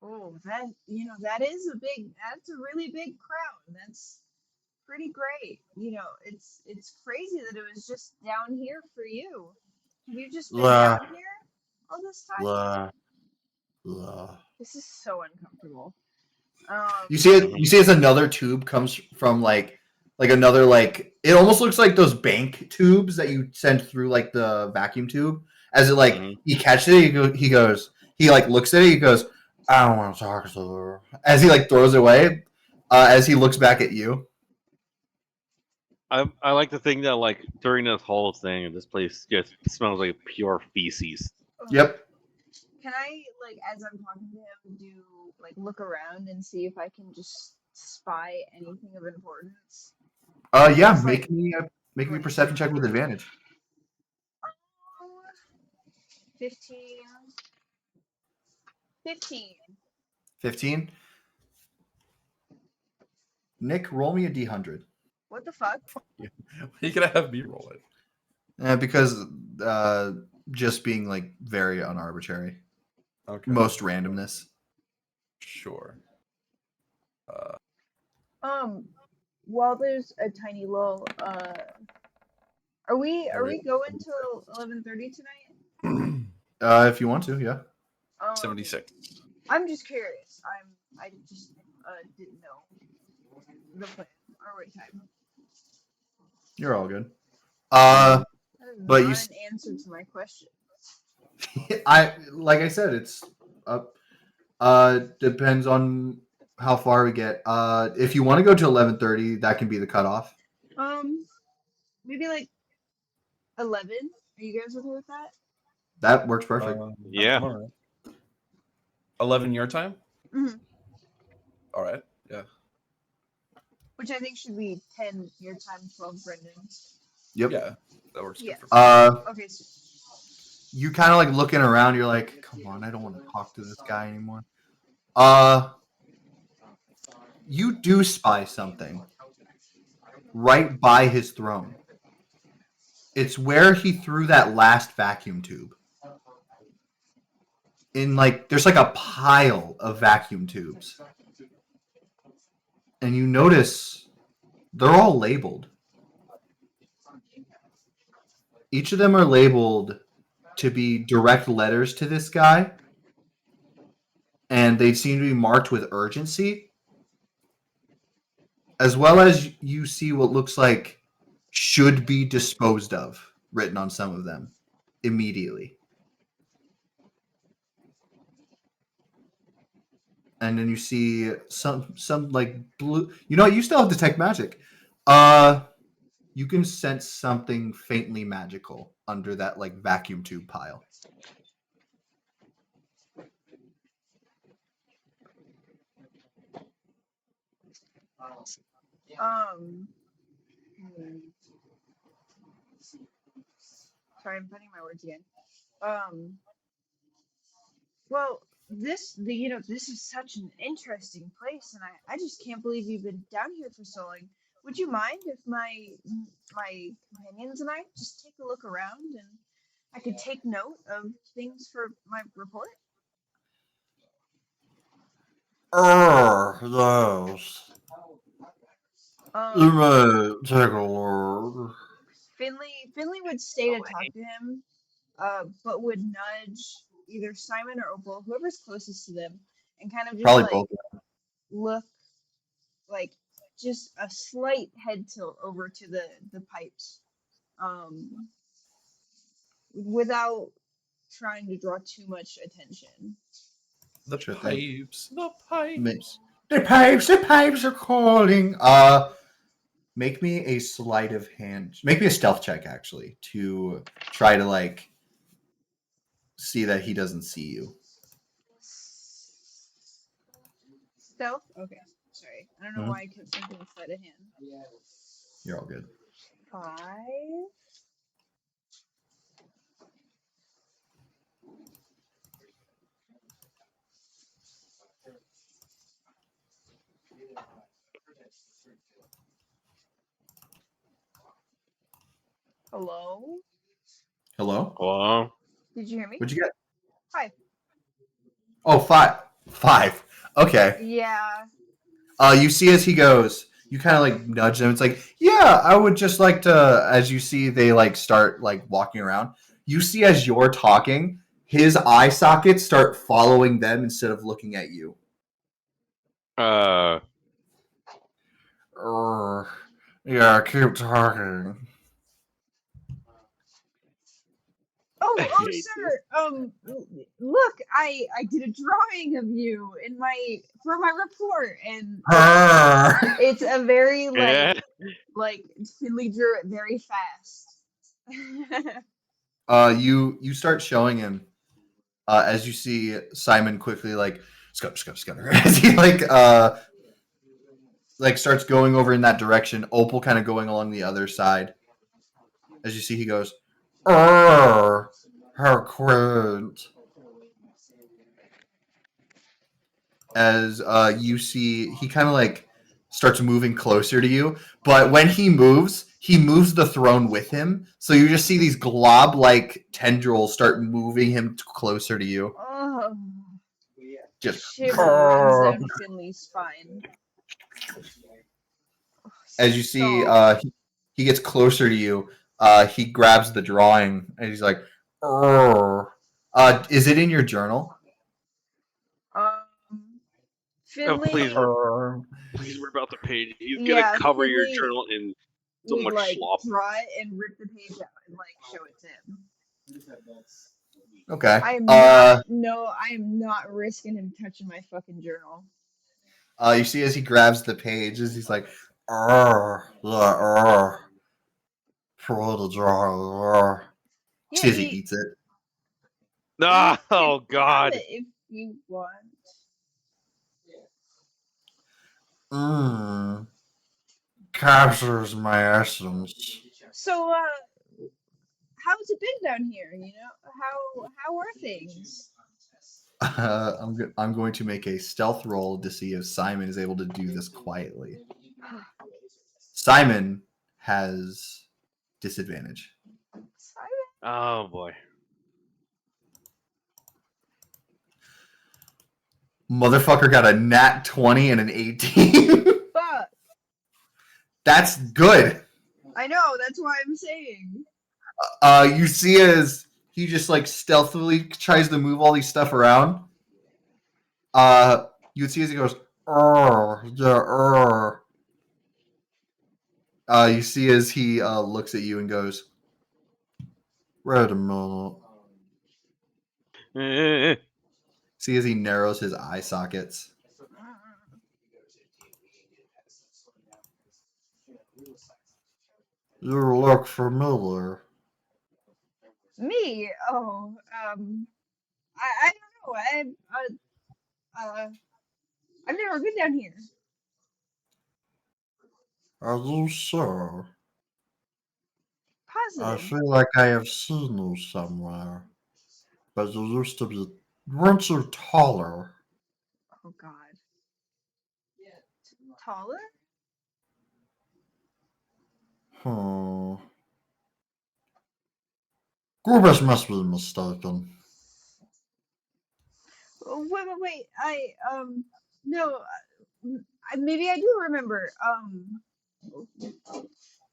Oh, that's a really big crown. That's pretty great. It's crazy that it was just down here for you. Have you just been down here all this time? This is so uncomfortable. You see as another tube comes from like another like it almost looks like those bank tubes that you send through like the vacuum tube. As it like he catches it, he goes he like looks at it, he goes, I don't want to talk to her. As he like throws it away, as he looks back at you. I like to think that like during this whole thing, this place just smells like pure feces. Yep. Can I like as I'm talking to him do like look around and see if I can just spy anything of importance? Yeah, Just, make me a perception check with advantage. 15. 15. Nick, roll me a D100. What the fuck? You gonna have me roll it? Because just being like very unarbitrary. Okay. Most randomness. Sure. While there's a tiny lull, are we going till 11:30 tonight? If you want to, yeah. 76. I'm just curious. didn't know the plan or what time. You're all good. That is But not you an answer to my question. like I said, it's up. Depends on how far we get. If you want to go to 11:30, that can be the cutoff. Maybe like 11. Are you guys okay with that? That works perfect. Yeah. All right. 11 your time? Mhm. All right. Yeah. Which I think should be 10 your time, 12 Brendan. Yep. Yeah. That works Yeah. good for me. Okay, so You kind of like looking around. You're like, come on, I don't want to talk to this guy anymore. You do spy something right by his throne. It's where he threw that last vacuum tube. There's like a pile of vacuum tubes. And you notice they're all labeled. Each of them are labeled to be direct letters to this guy. And they seem to be marked with urgency. As well as you see what looks like should be disposed of written on some of them immediately. And then you see some like blue. You know what? You still have detect magic. You can sense something faintly magical under that like vacuum tube pile. hmm. Sorry, I'm finding my words again. Well, this is such an interesting place, and I just can't believe you've been down here for so long. Would you mind if my companions and I just take a look around and I could take note of things for my report? Yes. You Um, may take a look. Finley would stay to talk to him, but would nudge either Simon or Opal, whoever's closest to them, and kind of just Probably like both. look like just a slight head tilt over to the pipes, without trying to draw too much attention. The Sure thing. pipes. The pipes. The pipes are calling. Make me a sleight of hand. Make me a stealth check actually to try to like see that he doesn't see you. Stealth? Okay, sorry. I don't know why I kept thinking sleight of hand. You're all good. 5. Hello? Hello? Well, Did you hear me? What'd you get? 5. Oh, 5. 5. Okay. Yeah. You see as he goes, you kind of like nudge them. It's like, yeah, I would just like to. As you see, they like start like walking around. You see as you're talking, his eye sockets start following them instead of looking at you. Yeah, keep talking. Oh, sir. Look, I did a drawing of you for my report, and it's a very yeah. like Finley drew it very fast. You start showing him as you see Simon quickly like scutter as he like starts going over in that direction. Opal kind of going along the other side. As you see, he goes, her quint. As you see, he kind of like starts moving closer to you. But when he moves the throne with him. So you just see these glob-like tendrils start moving him closer to you. Oh, Just shiver runs down Finley's spine. as you see, Stop. he gets closer to you. He grabs the drawing and he's like, "Is it in your journal?" Finley please, please rip out the page. He's gonna Yeah, cover your Finley journal in so would much like slop. draw it and rip the page out and like show it to him. Okay. I am not risking him touching my fucking journal. You see as he grabs the page, as he's like, for the draw. See as he eats it. Ah, you oh can God. have it if you want. Captures my essence. So, how's it been down here? You know, how are things? I'm going to make a stealth roll to see if Simon is able to do this quietly. Simon has disadvantage. Oh boy. Motherfucker got a nat 20 and an 18. Fuck. That's good. I know. That's why I'm saying. You see as he just like stealthily tries to move all these stuff around. You see as he goes, you see as he looks at you and goes, wait a minute. See as he narrows his eye sockets. You look familiar. Me? Oh, I don't know. I've never been down here. Are you sure? I Positive. feel like I have seen you somewhere. But you used to be... Weren't you taller? Oh God. Taller? Grubus must be mistaken. Wait. No. Maybe I do remember.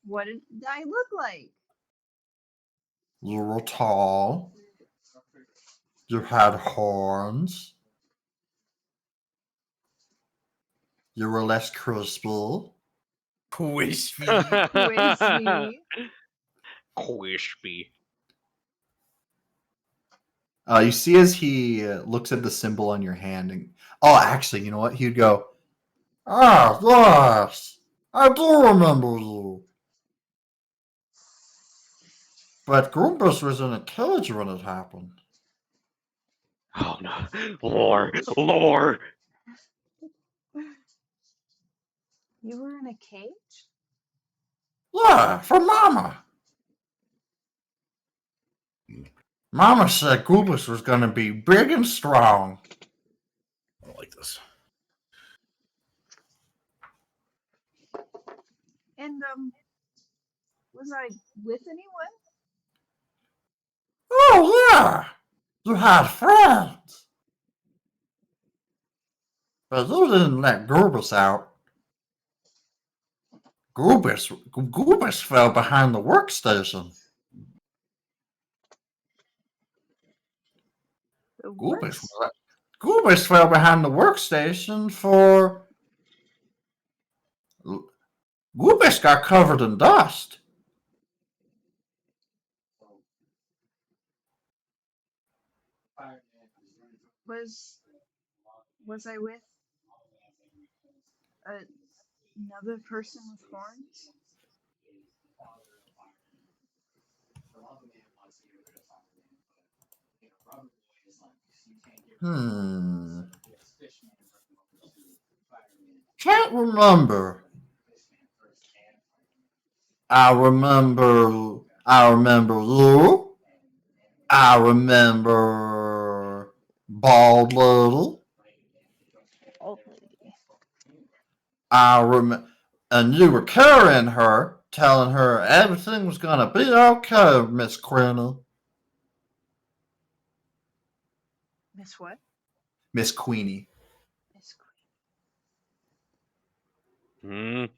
What did I look like? You were tall. You had horns. You were less crispy. Crispy. Crispy. Crispy. You see as he looks at the symbol on your hand and... Oh, actually, you know what? He'd go, yes, I do remember you. But Grumpus was in a cage when it happened. Oh no. Lore. You were in a cage? Yeah, for Mama. Mama said Grumpus was going to be big and strong. I don't like this. And was I with anyone? Oh, yeah. You had friends. But you didn't let Grumpus out. Grumpus fell behind the workstation. Grumpus fell behind the workstation for... Grumpus got covered in dust. Was I with another person with horns? Can't remember. I remember you. I remember Bald Little. And you were carrying her, telling her everything was gonna be okay, Miss Queenie. Miss what? Miss Queenie. Miss Queen.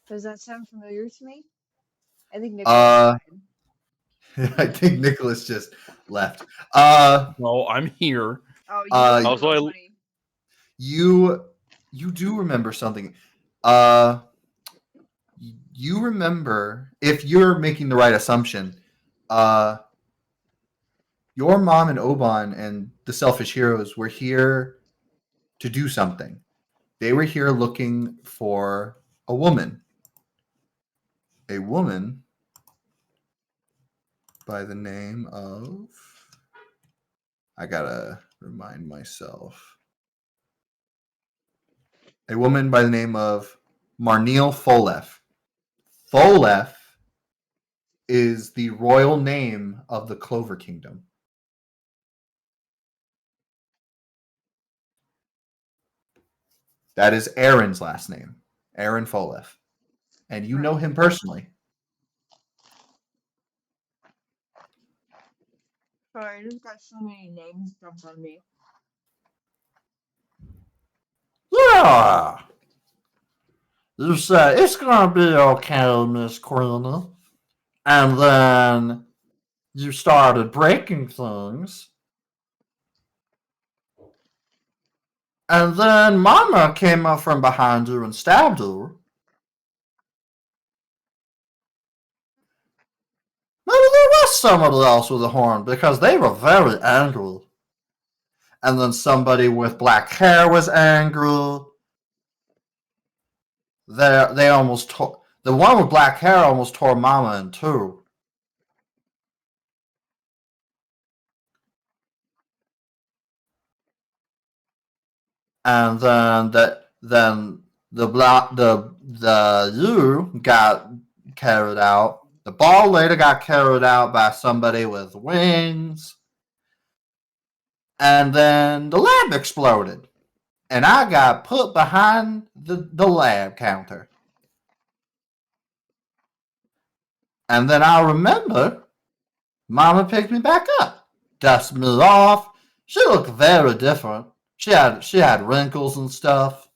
Does that sound familiar to me? I think Nicholas died. I think Nicholas just left. No, I'm here. Oh, you You do remember something. You remember, if you're making the right assumption, your mom and Oban and the Selfish Heroes were here to do something. They were here looking for a woman. A woman by the name of... I gotta remind myself. A woman by the name of Marneal Folef. Folef is the royal name of the Clover Kingdom. That is Aaron's last name, Aaron Folef. And you know him personally. Sorry, I just got so many names dumped on me. Yeah! You said, it's gonna be okay, Miss Queenie. And then you started breaking things. And then Mama came up from behind you and stabbed you. Maybe there was somebody else with a horn because they were very angry. And then somebody with black hair was angry. They almost tore... The one with black hair almost tore Mama in two. And then you got carried out. The ball later got carried out by somebody with wings. And then the lab exploded. And I got put behind the lab counter. And then I remember Mama picked me back up, dusted me off. She looked very different. She had wrinkles and stuff.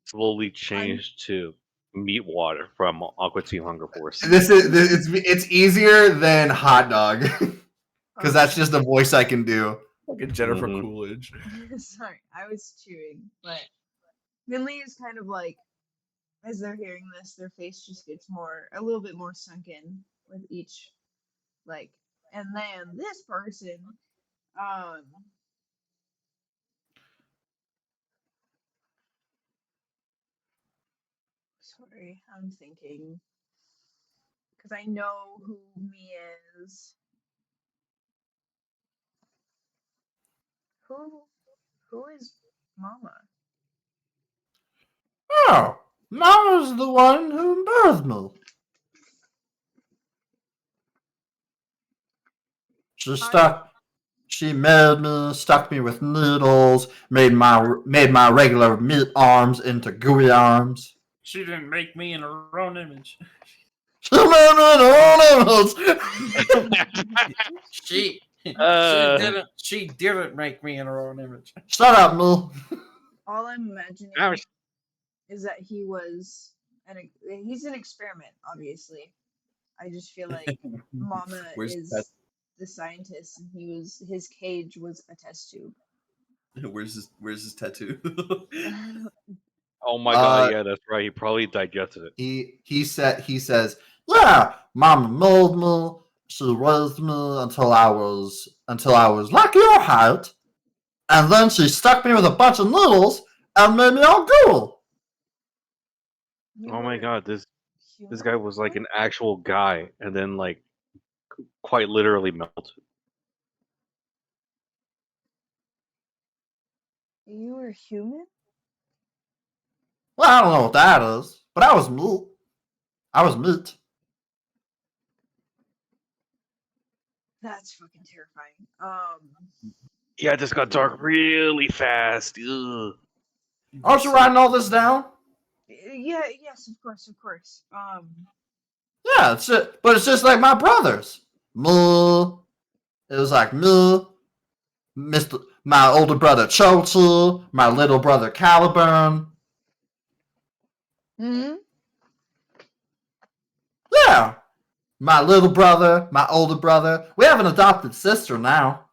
Slowly changed to meat water from Aqua Teen Hunger Force. It's easier than hot dog because that's just the voice I can do. Fucking Jennifer Mhm. Coolidge. Sorry, I was chewing, but Finley is kind of like, as they're hearing this, their face just gets a little bit more sunken with each, like, and then this person, sorry, I'm thinking, because I know who me is. Who is Mama? Oh, Mama's the one who birthed me. She made me, stuck me with needles, made my regular meat arms into gooey arms. She didn't make me in her own image. She made me in her own image. She didn't make me in her own image. Shut up, Moo. All I'm imagining is that he's an experiment, obviously. I just feel like Mama is the scientist, and his cage was a test tube. Where's his tattoo? Oh my god, yeah, that's right. He probably digested it. He says, yeah, Mama molded me. She raised me until I was like your height, and then she stuck me with a bunch of needles and made me all cool. Oh my god, this guy was like an actual guy, and then like quite literally melted. You were human? Well, I don't know what that is, but I was meat. I was meat. That's fucking terrifying. Yeah, this got dark really fast. Ugh. Aren't you writing all this down? Yeah, yes, of course. Yeah, but it's just like my brothers. Me. It was like me, my older brother Chochi, my little brother Caliburn. Hmm. Yeah, my little brother, my older brother. We have an adopted sister now.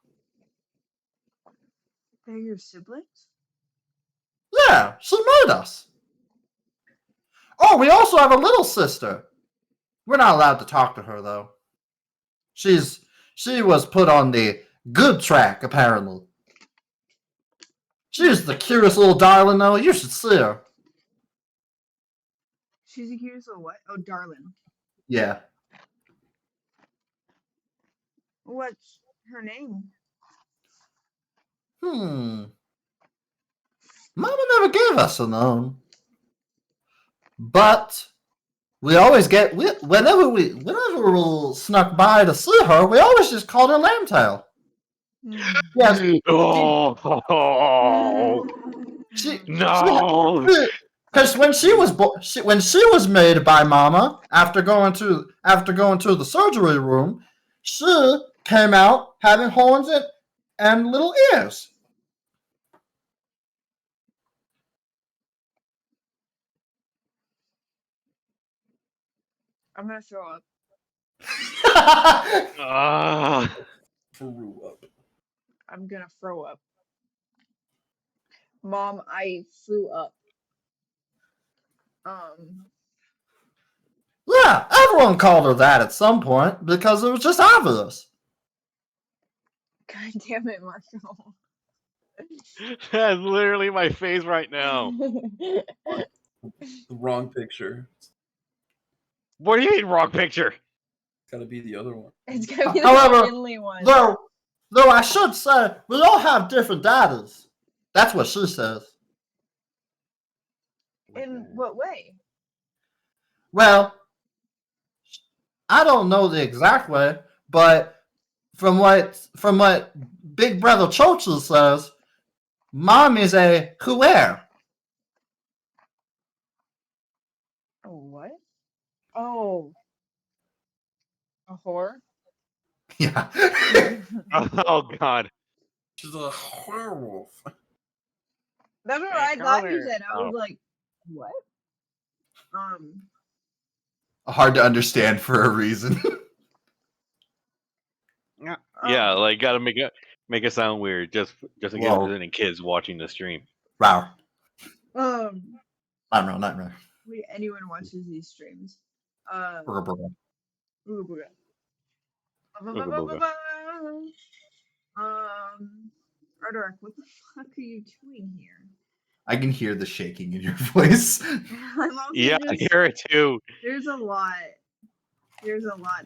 They're your siblings? Yeah, she made us. Oh, we also have a little sister. We're not allowed to talk to her though. She was put on the good track, apparently. She's the cutest little darling though. You should see her. She's the cutest little what? Oh, darling. Yeah. What's her name? Mama never gave us a name. But we always get whenever we snuck by to see her, we always just called her Lambtail. Yes. Oh, She, no. Because when she was made by Mama after going to the surgery room, she came out having horns and little ears. I'm gonna throw up. Threw up. I'm gonna throw up. Mom, I threw up. Yeah, everyone called her that at some point because it was just obvious. God damn it, Marco. That's literally my face right now. The wrong picture. What do you mean, wrong picture? It's gotta be the other one. It's gonna be the However, Finley one. Though I should say, we all have different daddies. That's what she says. In what way? Well, I don't know the exact way, but from what Big Brother Churchill says, Mom is a whoever. Oh, what? Oh. A whore? Yeah. Oh God. She's a werewolf. That's what Hey, I thought you Connor. said. I was Oh. like, what? Hard to understand for a reason. Yeah, like gotta make it sound weird just in case Whoa. there's any kids watching the stream. Wow. Nightmare. Wait, anyone watches these streams. Booga booga. Ooga booga. Booga booga. Ardorak, what the fuck are you doing here? I can hear the shaking in your voice. I'm also Yeah, I just- hear it too. There's a lot. There was a lot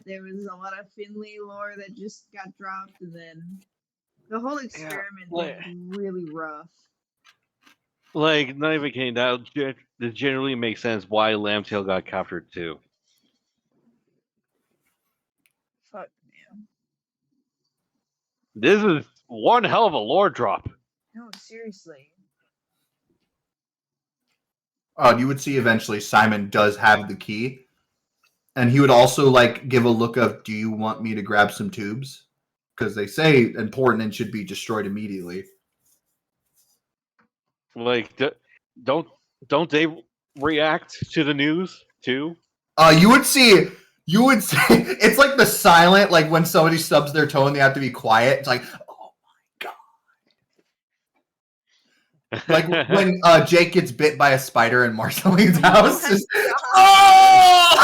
of Finley lore that just got dropped, and then the whole experiment like- was really rough. Like, not even kidding. That generally makes sense why Lambtail got captured too. Fuck, man. This is one hell of a lore drop. No, seriously. You would see eventually Simon does have the key. And he would also like give a look of, do you want me to grab some tubes? Because they say important and should be destroyed immediately. Like, don't they react to the news too? You would see it's like the silent, like when somebody stubs their toe and they have to be quiet. It's like, oh my god. Like when Jake gets bit by a spider in Marceline's house. Just, oh!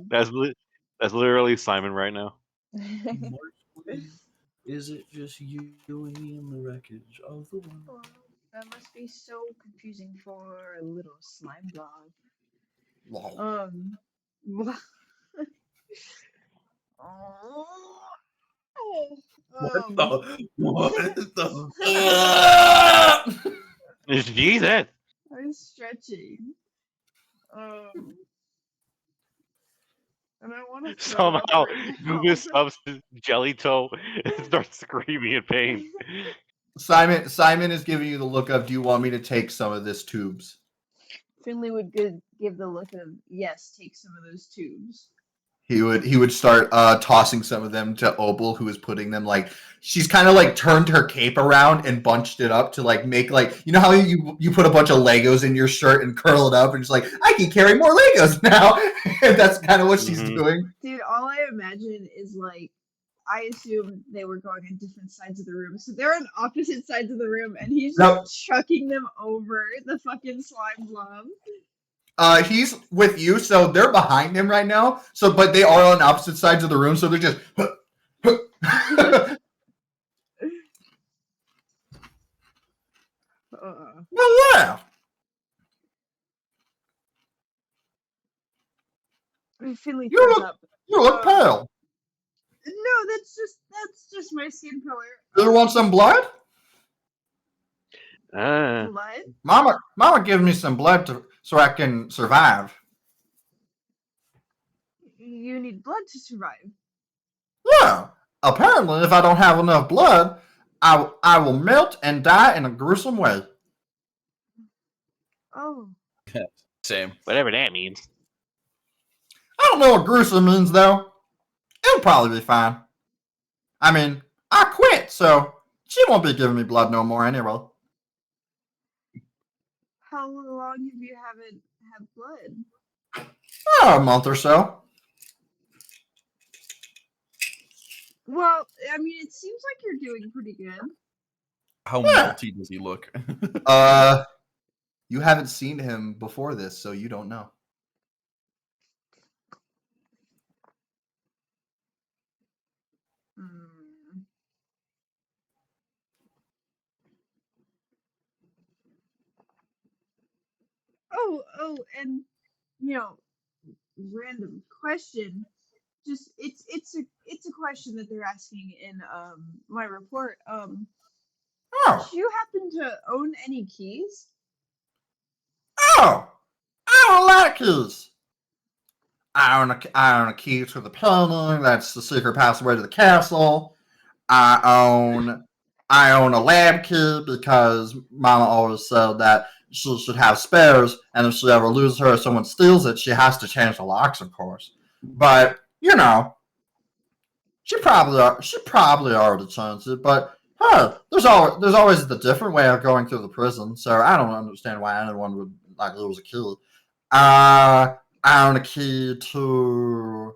That's literally Simon right now. Is it just you and me in the wreckage of the world? That must be so confusing for a little slime blob. Lol. What the? It's Jesus. I'm stretching. And I want to Somehow, Google subs his jelly toe and starts screaming in pain. Simon is giving you the look of, do you want me to take some of this tubes? Finley would give the look of, yes, take some of those tubes. He would start tossing some of them to Opal, who was putting them like she's kind of like turned her cape around and bunched it up to like make like you know how you put a bunch of Legos in your shirt and curl it up and just like I can carry more Legos now. And that's kind of what she's doing. Dude, all I imagine is like I assume they were going on different sides of the room, so they're on opposite sides of the room, and he's just chucking them over the fucking slime blob. He's with you, so they're behind him right now. So, but they are on opposite sides of the room, so they're just. Well, yeah. Finley You throws look- up. You look pale. No, that's just my skin color. Do you want some blood? Blood? Mama, give me some blood so I can survive. You need blood to survive. Yeah. Apparently, if I don't have enough blood, I will melt and die in a gruesome way. Oh. Same. Whatever that means. I don't know what gruesome means though. It'll probably be fine. I mean, I quit, so she won't be giving me blood no more anyway. How long have you haven't had blood? Oh, a month or so. Well, I mean, it seems like you're doing pretty good. How Yeah. melty does he look? You haven't seen him before this, so you don't know. Hmm. Oh, and you know, random question. Just it's a question that they're asking in my report. Oh, Do you happen to own any keys? oh, I don't like keys. I own a key to the painting. That's the secret password to the castle. I own a lab key because Mama always said that she should have spares, and if she ever loses her or someone steals it, she has to change the locks, of course. But you know, she probably already changed it. But hey, there's always the different way of going through the prison. So I don't understand why anyone would like lose a key. I own a key to.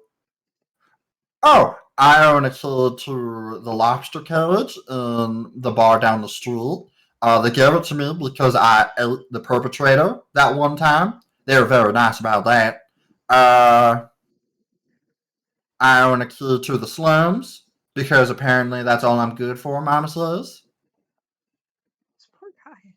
Oh, I own a key to the lobster cage in the bar down the street. They gave it to me because I ate the perpetrator that one time. They were very nice about that. I own a key to the slums because apparently that's all I'm good for, Mama says. This poor guy.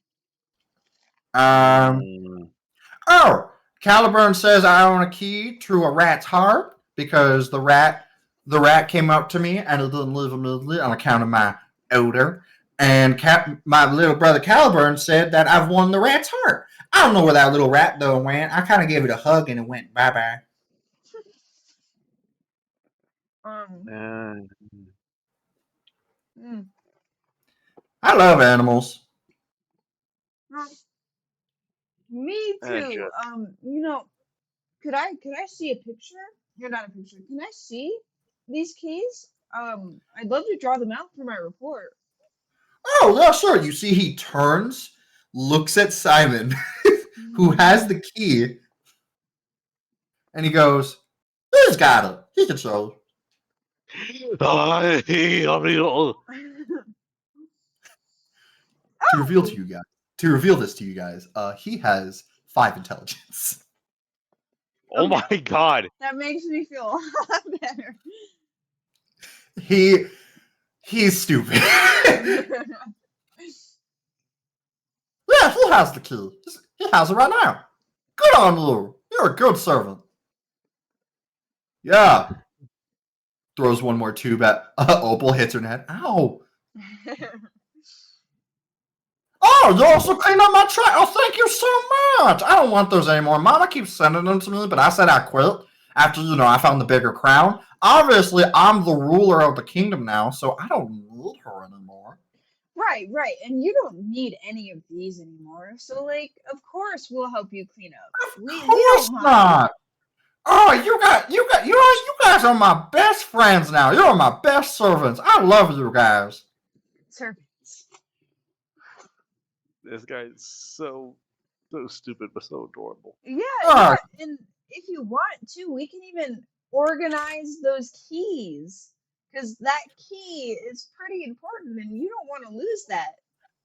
Oh, Caliburn says I own a key to a rat's heart because the rat came up to me and it didn't leave immediately on account of my odor. And my little brother Caliburn said that I've won the rat's heart. I don't know where that little rat though went. I kind of gave it a hug and it went bye bye. I love animals. Me too. Sure. You know, could I see a picture? You're not a picture. Can I see these keys? I'd love to draw them out for my report. Oh, yeah, sure. You see, he turns, looks at Simon, who has the key, and he goes, "He's got it. He can show." To reveal this to you guys, he has 5 intelligence. Oh my god. That makes me feel a lot better. He's stupid. Yeah, he has the key. He has it right now. Good on you. You're a good servant. Yeah. Throws one more tube at Opal, hits her in the head. Ow. Oh, you also cleaned up my trash. Oh, thank you so much. I don't want those anymore. Mama keeps sending them to me, but I said I quit after, I found the bigger crown. Obviously, I'm the ruler of the kingdom now, so I don't need her anymore. Right, and you don't need any of these anymore. So, like, of course we'll help you clean up. Of course not. Oh, you guys are my best friends now. You're my best servants. I love you guys. Servants. This guy is so stupid but so adorable. Yeah, Ah. yeah, and if you want to, we can even organize those keys. Because that key is pretty important and you don't want to lose that.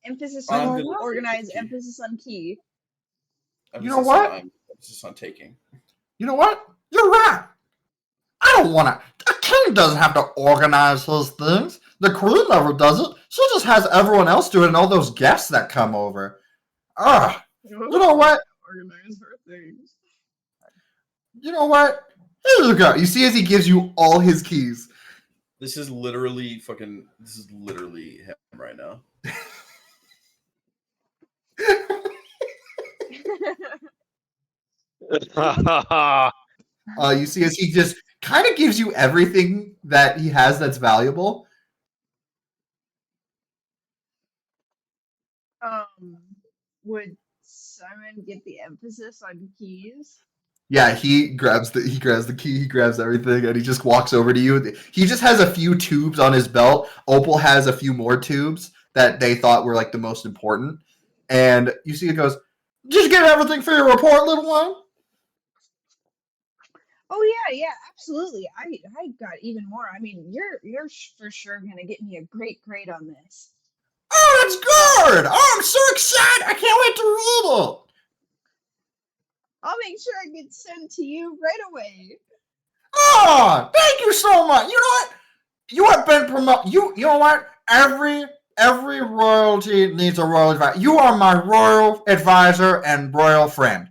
Emphasis I'm on gonna organize, take the key. emphasis on key. You know what? Emphasis on taking. You know what? You're right. I don't want to. A king doesn't have to organize his things. The queen never does it. She just has everyone else do it and all those guests that come over. Ugh. You know what? Organize her things. You know what? Here you go. You see as he gives you all his keys. This is literally him right now. You see as he just kind of gives you everything that he has that's valuable. Would Simon get the emphasis on keys? Yeah, he grabs the key, he grabs everything, and he just walks over to you. He just has a few tubes on his belt. Opal has a few more tubes that they thought were like the most important. And you see it goes, "Did you get everything for your report, little one?" Oh yeah, absolutely. I got even more. I mean, you're for sure gonna get me a great grade on this. Oh, that's good! Oh, I'm so excited! I can't wait to read it. I'll make sure it gets sent to you right away. Oh, thank you so much. You know what? You have been promoted. You know what? Every royalty needs a royal advisor. You are my royal advisor and royal friend.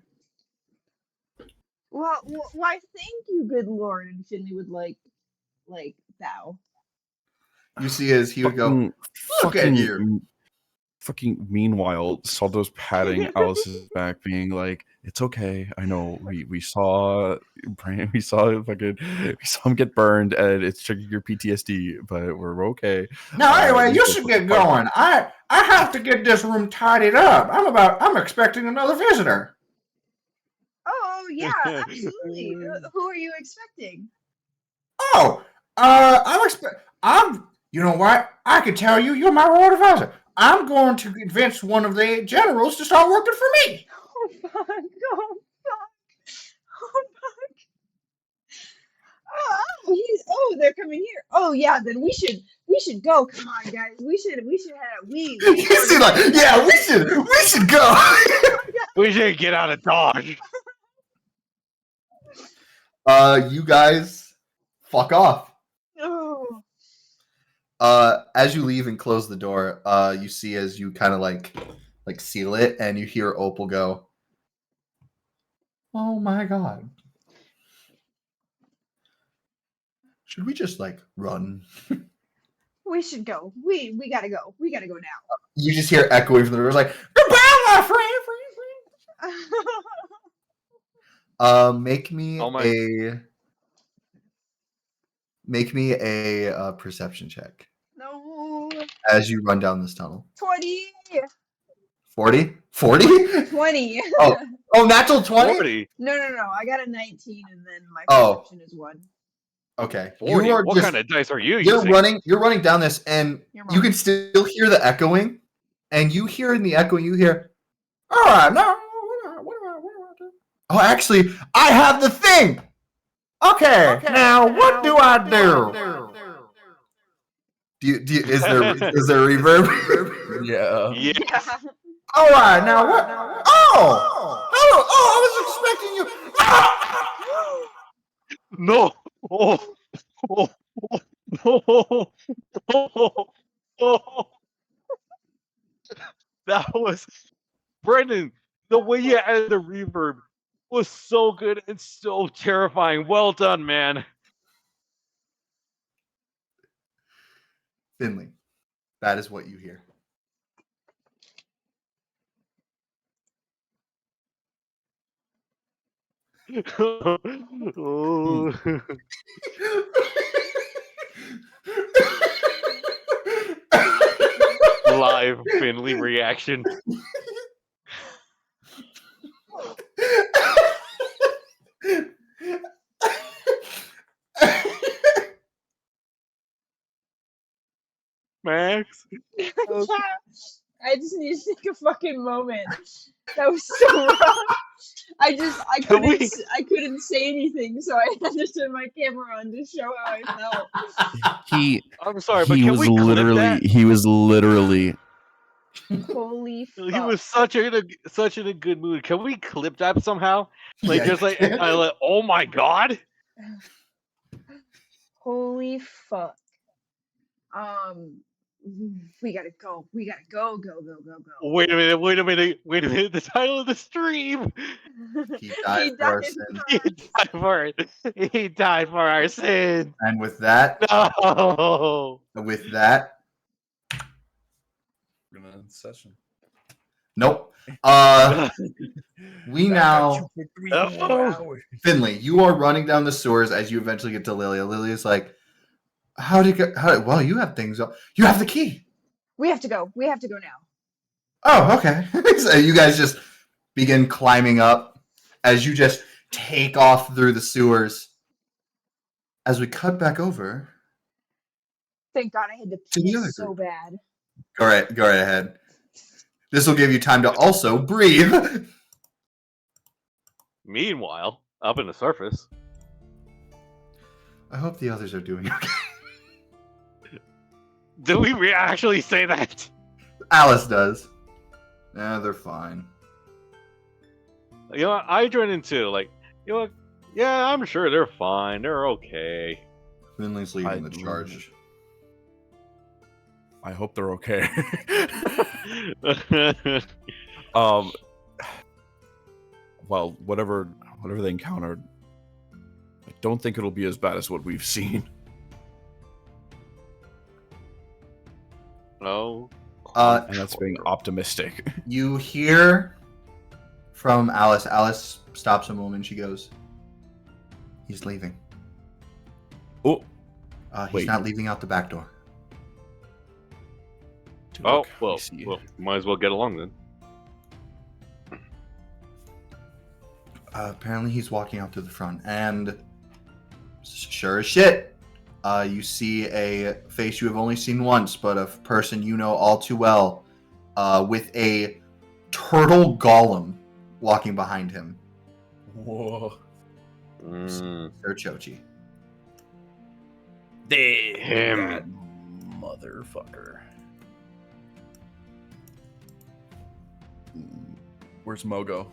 Well, why? Thank you, good lord. And Finley would like bow. You see, as he would go, "Look at you." Fucking meanwhile, Saldo's patting Alice's back, being like, "It's okay. I know we saw him get burned, and it's triggering your PTSD, but we're okay." Now, anyway, we you just should looked get apart. going. I have to get this room tidied up. I'm expecting another visitor. Oh yeah, absolutely. Who are you expecting? Oh, you know what? I could tell you, you're my royal advisor. I'm going to convince one of the generals to start working for me. Oh fuck! Oh fuck! Oh fuck! Oh, they're coming here. Oh yeah, then we should go. Come on, guys. We should have You see, like, yeah, we should go. We should get out of Dodge. You guys, fuck off. Oh. As you leave and close the door, you see as you kind of like seal it, and you hear Opal go, "Oh my god. Should we just like run?" We should go. We gotta go. We gotta go now. You just hear echoing from the door, like, "Goodbye, my friend." Make me a perception check No. as you run down this tunnel. 20. 40? 40? 20. Oh, natural 20? 40. No. I got a 19, and then my Oh. perception is 1. Okay. 40. You are What just, kind of dice are you you're using? running down this, and Your you mom. can still hear the echoing, and you hear in the echoing, you hear, "All right, now, what do I do?" Oh, actually, I have the thing. Okay, now what do I do? Is there reverb? Yeah. Yes. All right, now what? Oh, I was expecting you. No. Oh. That was Brendan. The way you added the reverb was so good and so terrifying. Well done, man. Finley, that is what you hear. Oh. Live Finley reaction. Max. I just need to take a fucking moment. That was so wrong. I couldn't say anything, so I had to turn my camera on to show how I felt. I'm sorry, but He can was we clip literally that? he was literally Holy fuck. He was such in a good mood. Can we clip that somehow? Like Yeah, just you like can. I like, oh my god. Holy fuck. We gotta go. We gotta go. Go. Wait a minute. The title of the stream. He died for our sins. He died for it. He died for our sins. And with that, No. with that, We're gonna end session. nope. We now, Finley, you are running down the sewers as you eventually get to Lilia. Lilia's like, well, you have things. You have the key. We have to go. We have to go now. Oh, okay. So you guys just begin climbing up as you just take off through the sewers. As we cut back over, Thank God I had to To the pee other so bad. go right ahead. This will give you time to also breathe. Meanwhile, up in the surface. I hope the others are doing okay. Did we actually say that? Alice does. Yeah, they're fine. You know what? I joined in too. Like, you know what? Yeah, I'm sure they're fine. They're okay. Finley's leading the charge. I hope they're okay. Well, whatever they encountered, I don't think it'll be as bad as what we've seen. Oh. And that's being optimistic. You hear from Alice. Alice stops a moment. She goes, "He's leaving. Oh, He's wait. not leaving out the back door." Oh, Look, well, I see. might as well get along then. Apparently, he's walking out to the front, and sure as shit, you see a face you have only seen once, but a person you know all too well, with a turtle golem walking behind him. Whoa. Mm. Sir Chochi. Him. That motherfucker. Where's Mogo?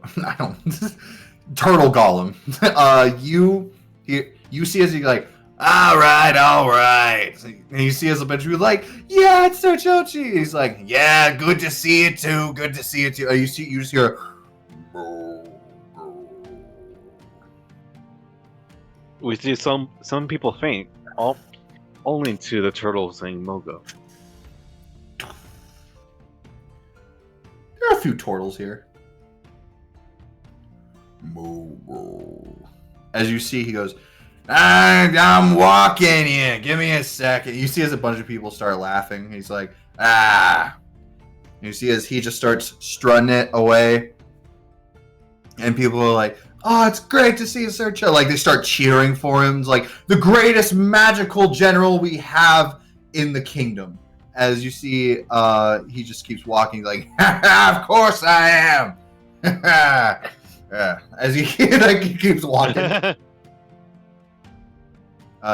I don't. Turtle golem. You see as he like, all right. And you see as a bunch of people like, yeah, it's Sir Chochi. He's like, yeah, good to see you too. Good to see you too. You just hear. We see some people faint, only to the turtle saying Mogo. There are a few turtles here. As you see, he goes, I'm walking here. Give me a second. You see as a bunch of people start laughing. He's like, ah. You see as he just starts strutting it away. And people are like, oh, it's great to see you, Sir Cho. Like, they start cheering for him. It's like, the greatest magical general we have in the kingdom. As you see, he just keeps walking like, of course I am. Yeah. As he keeps walking.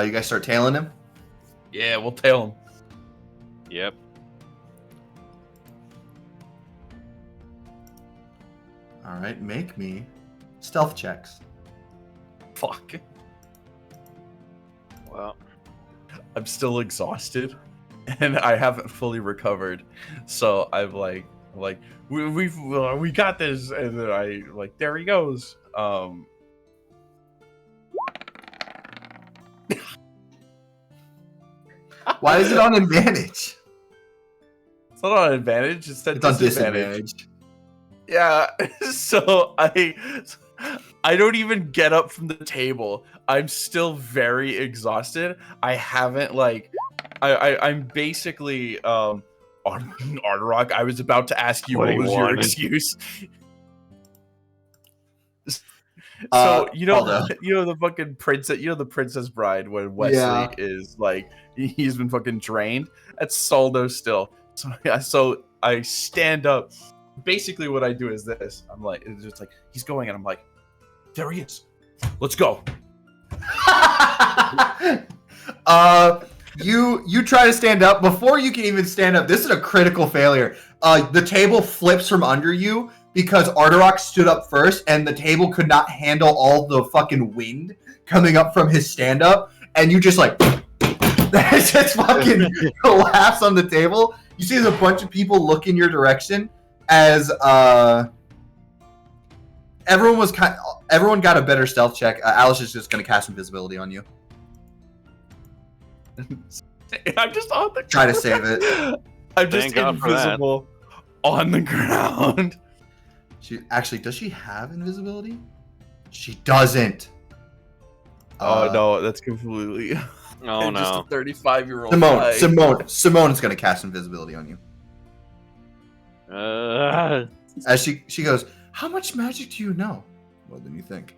You guys start tailing him? Yeah, we'll tail him. Yep. All right, make me stealth checks. Fuck. Well, I'm still exhausted, and I haven't fully recovered. So I'm like we got this, and then I like there he goes. Why is it on advantage? It's not on advantage. It's It's on disadvantage. Yeah. So I don't even get up from the table. I'm still very exhausted. I haven't I'm basically Arterock, I was about to ask you what was your 21. excuse. So you know, Aldo. you know the fucking princess, you know the Princess Bride when Wesley Yeah. is like he's been fucking drained. That's Saldo still. So I stand up. Basically, what I do is this. I'm like, it's just like he's going, and I'm like, there he is. Let's go. You try to stand up before you can even stand up. This is a critical failure. The table flips from under you because Arturok stood up first, and the table could not handle all the fucking wind coming up from his stand up, and you just like just fucking collapse on the table. You see, there's a bunch of people look in your direction as everyone got a better stealth check. Alice is just gonna cast invisibility on you. I'm just on the Try to save it. I'm just Thank God for that. invisible on the ground. Does she have invisibility? She doesn't. Oh no, that's completely. Oh just no. a 35-year-old. Simone's gonna cast invisibility on you. As she goes, how much magic do you know? More than you think.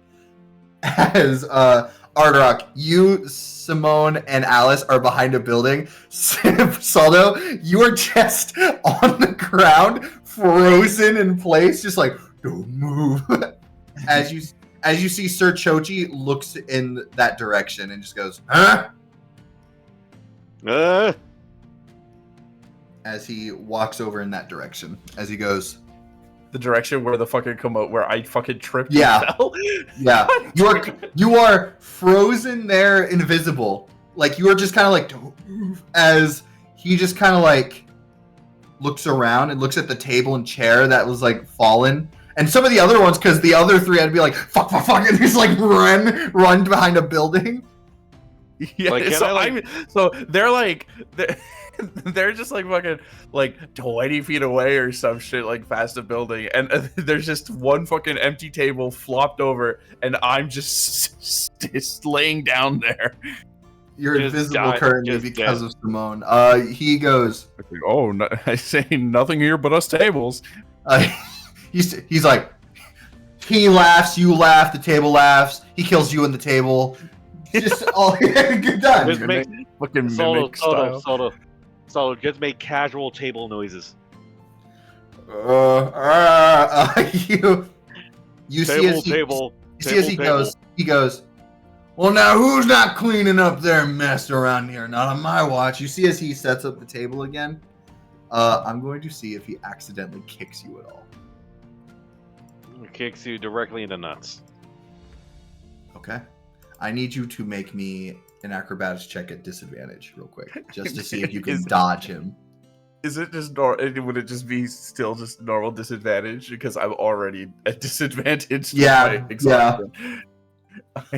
As Arturok, you, Simone, and Alice are behind a building. Saldo, you are just on the ground, frozen in place, just like, don't move. As you see Sir Chochi looks in that direction and just goes, huh? As he walks over in that direction. As he goes, The direction where the fucking where I fucking tripped. Yeah. And fell. yeah, you are frozen there, invisible. Like you are just kind of like, don't move. As he just kind of like looks around and looks at the table and chair that was like fallen. And some of the other ones, because the other three had to be like, fuck, and just like run behind a building. Yeah, Like, so they're like they're just like fucking like 20 feet away or some shit, like past a building, and there's just one fucking empty table flopped over, and I'm just laying down there. You're Just invisible die- currently just because dead. of Simone. He goes, Oh, no, I say nothing here but us tables. he's like, he laughs, you laugh, the table laughs, he kills you in the table. Just all good done. Just make Fucking mimic Solo, style. just make casual table noises. You see as he Table. goes, well, now who's not cleaning up their mess around here? Not on my watch. You see as he sets up the table again. I'm going to see if he accidentally kicks you at all. Kicks you directly in the nuts. Okay. I need you to make me an acrobatics check at disadvantage real quick, just to see if you can dodge him. Is it just would it just be still just normal disadvantage because I'm already at disadvantage? Yeah, yeah.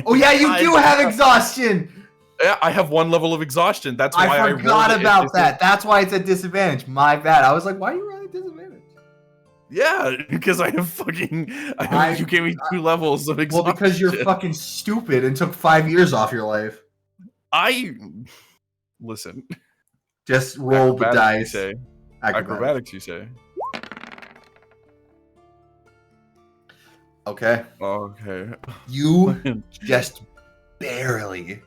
Oh yeah, you do have exhaustion. Yeah, I have one level of exhaustion. That's why I forgot about that. That's why it's at disadvantage. My bad. I was like, why are you running disadvantage? Yeah, because I have fucking. You gave me 2 levels of Well, exhaustion. because you're fucking stupid and took 5 years off your life. Listen. Just roll the dice. You say. Acrobatics, you say. Okay. Okay. You just barely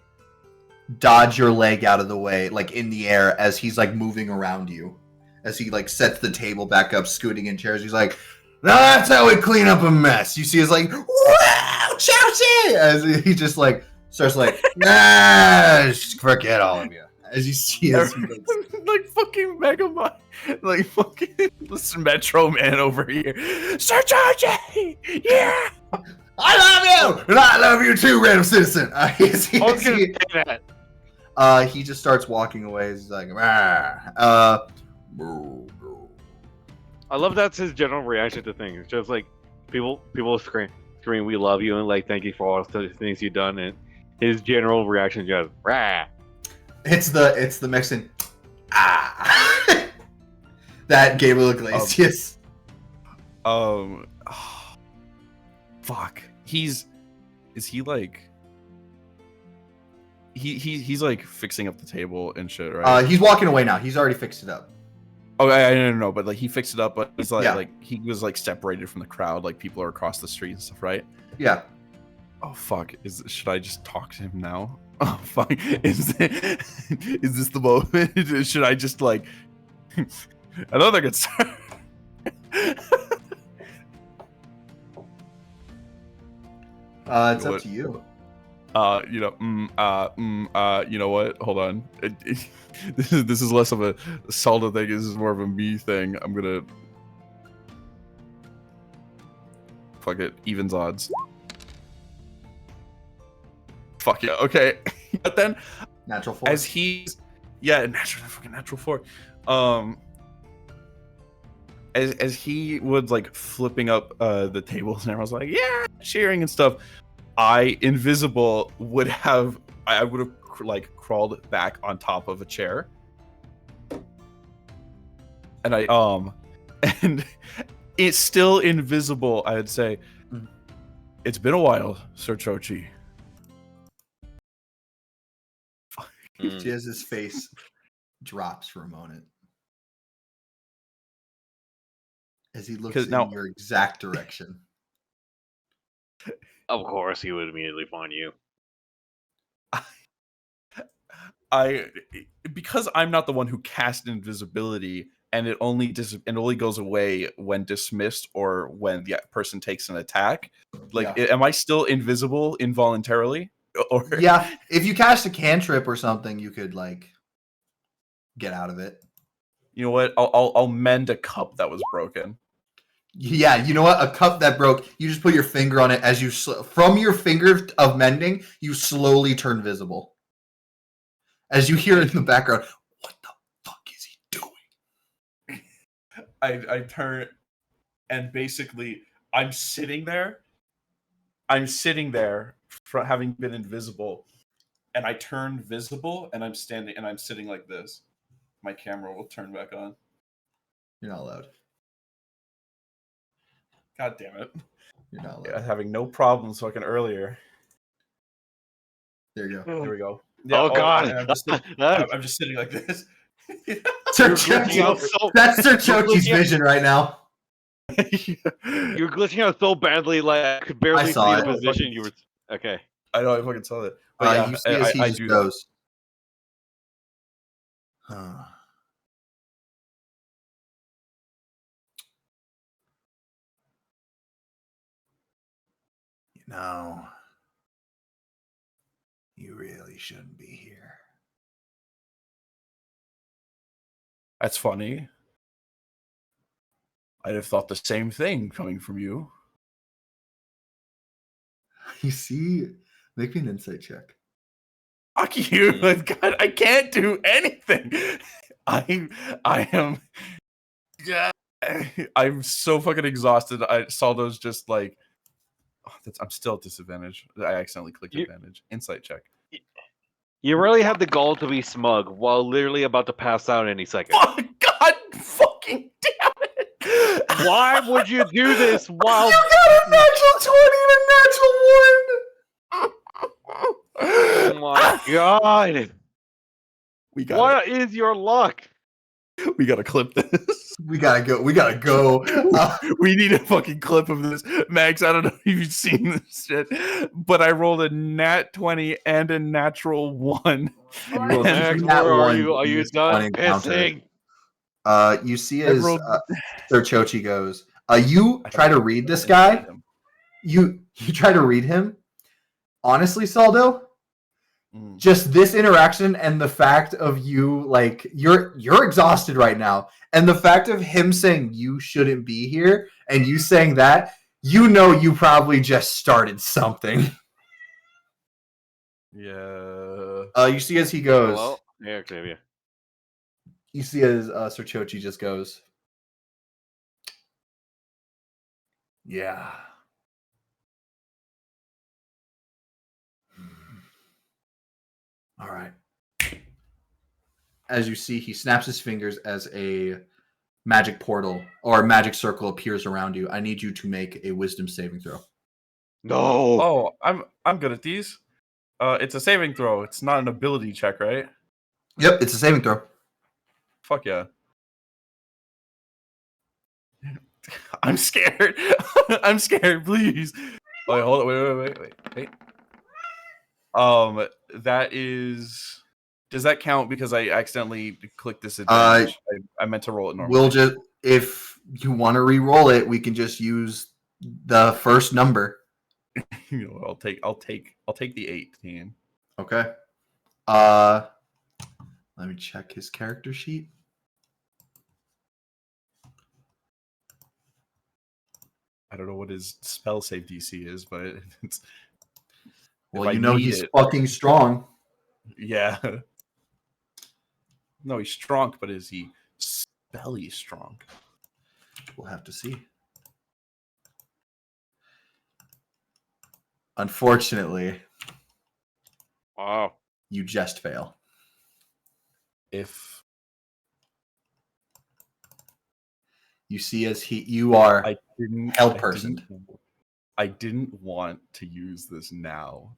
dodge your leg out of the way, like in the air, as he's like moving around you. As he like sets the table back up, scooting in chairs. He's like, now that's how we clean up a mess. You see his like, wow, Chelsea! As he just like starts like, nah, just forget all of you. As you see his like fucking Megamind, like fucking listen, Metro Man over here. Sir Georgie! Yeah! I love you! And I love you too, random citizen. I was gonna say that. He just starts walking away. He's like, ah. I love that's his general reaction to things. Just like people scream, "We love you," and like, "Thank you for all the things you've done." And his general reaction is just, "Rah." It's the Mexican. Ah. That Gabriel Iglesias. Fuck. Is he like? He's like fixing up the table and shit, right? He's walking away now. He's already fixed it up. Oh, I don't know, but like he fixed it up, but he's like, Yeah. like he was like separated from the crowd, like people are across the street and stuff, right? Yeah. Oh fuck! Should I just talk to him now? Oh fuck! Is this the moment? Should I just like? Another good start. It's up What? to you. You know what? Hold on. This is less of a Salda thing. This is more of a me thing. I'm gonna fuck it. Evens odds. Fuck yeah. Okay. But then, Natural 4. as he's natural 4. As he was like flipping up the tables and I was like, yeah, cheering and stuff. I would have like crawled back on top of a chair. And and it's still invisible, I'd say. It's been a while, Sir Chochi. Jazz's face drops for a moment as he looks in your exact direction. Of course, he would immediately find you. Because I'm not the one who cast invisibility, and it only goes away when dismissed or when the person takes an attack. Like, am I still invisible involuntarily? Or yeah, if you cast a cantrip or something, you could like get out of it. You know what? I'll mend a cup that was broken. Yeah, you know what? A cup that broke. You just put your finger on it as you from your finger of mending, you slowly turn visible. As you hear in the background, what the fuck is he doing? I turn, and basically I'm sitting there. I'm sitting there for having been invisible, and I turn visible, and I'm standing, and I'm sitting like this. My camera will turn back on. You're not allowed. God damn it! You're not allowed. Yeah, having no problems fucking earlier. There you go. There we go. Yeah, oh god! I'm just sitting like this. Sir Chochi, that's Sir Chochi's vision right now. You're glitching out so badly, like I could barely see the position you were. Okay. I know, I fucking saw that. But yeah, you see as he just goes. You know, you really shouldn't be here. That's funny. I'd have thought the same thing coming from you. You see, make me an insight check. Fuck you! God, I can't do anything. I am. Yeah, I'm so fucking exhausted. Saldo's just like, I'm still at disadvantage. I accidentally clicked advantage. Insight check. You really had the goal to be smug while literally about to pass out any second. God fucking damn it! Why would you do this while you got a natural 20 and a natural 1? Oh my god! What is your luck? We gotta clip this. We gotta go. We gotta go. We need a fucking clip of this. Max, I don't know if you've seen this shit, but I rolled a nat 20 and a natural 1. Max, where are you? Are you done pissing? You see as Sir Chochi goes, you try to read this guy. You try to read him. Honestly, Saldo, just this interaction and the fact of you, like, you're exhausted right now, and the fact of him saying you shouldn't be here and you saying that, you know you probably just started something. Yeah. You see as he goes. Hello? Yeah, Octavia. You see as Sir Chochi just goes. Yeah. All right. As you see, he snaps his fingers as a magic portal or a magic circle appears around you. I need you to make a wisdom saving throw. No. Oh, I'm good at these. It's a saving throw. It's not an ability check, right? Yep, it's a saving throw. Fuck yeah. I'm scared. I'm scared, please. Wait, hold on. Wait. That is. Does that count because I accidentally clicked disadvantage? I meant to roll it normally. We'll just, if you want to re-roll it, we can just use the first number. You know, I'll take the 18. Okay. Let me check his character sheet. I don't know what his spell save DC is, but it's. Well, you know he's fucking strong. Yeah. No, he's strong, but is he spelly strong? We'll have to see. Unfortunately, Wow. you just fail. If You see, as you are I didn't held person. I didn't want to use this now,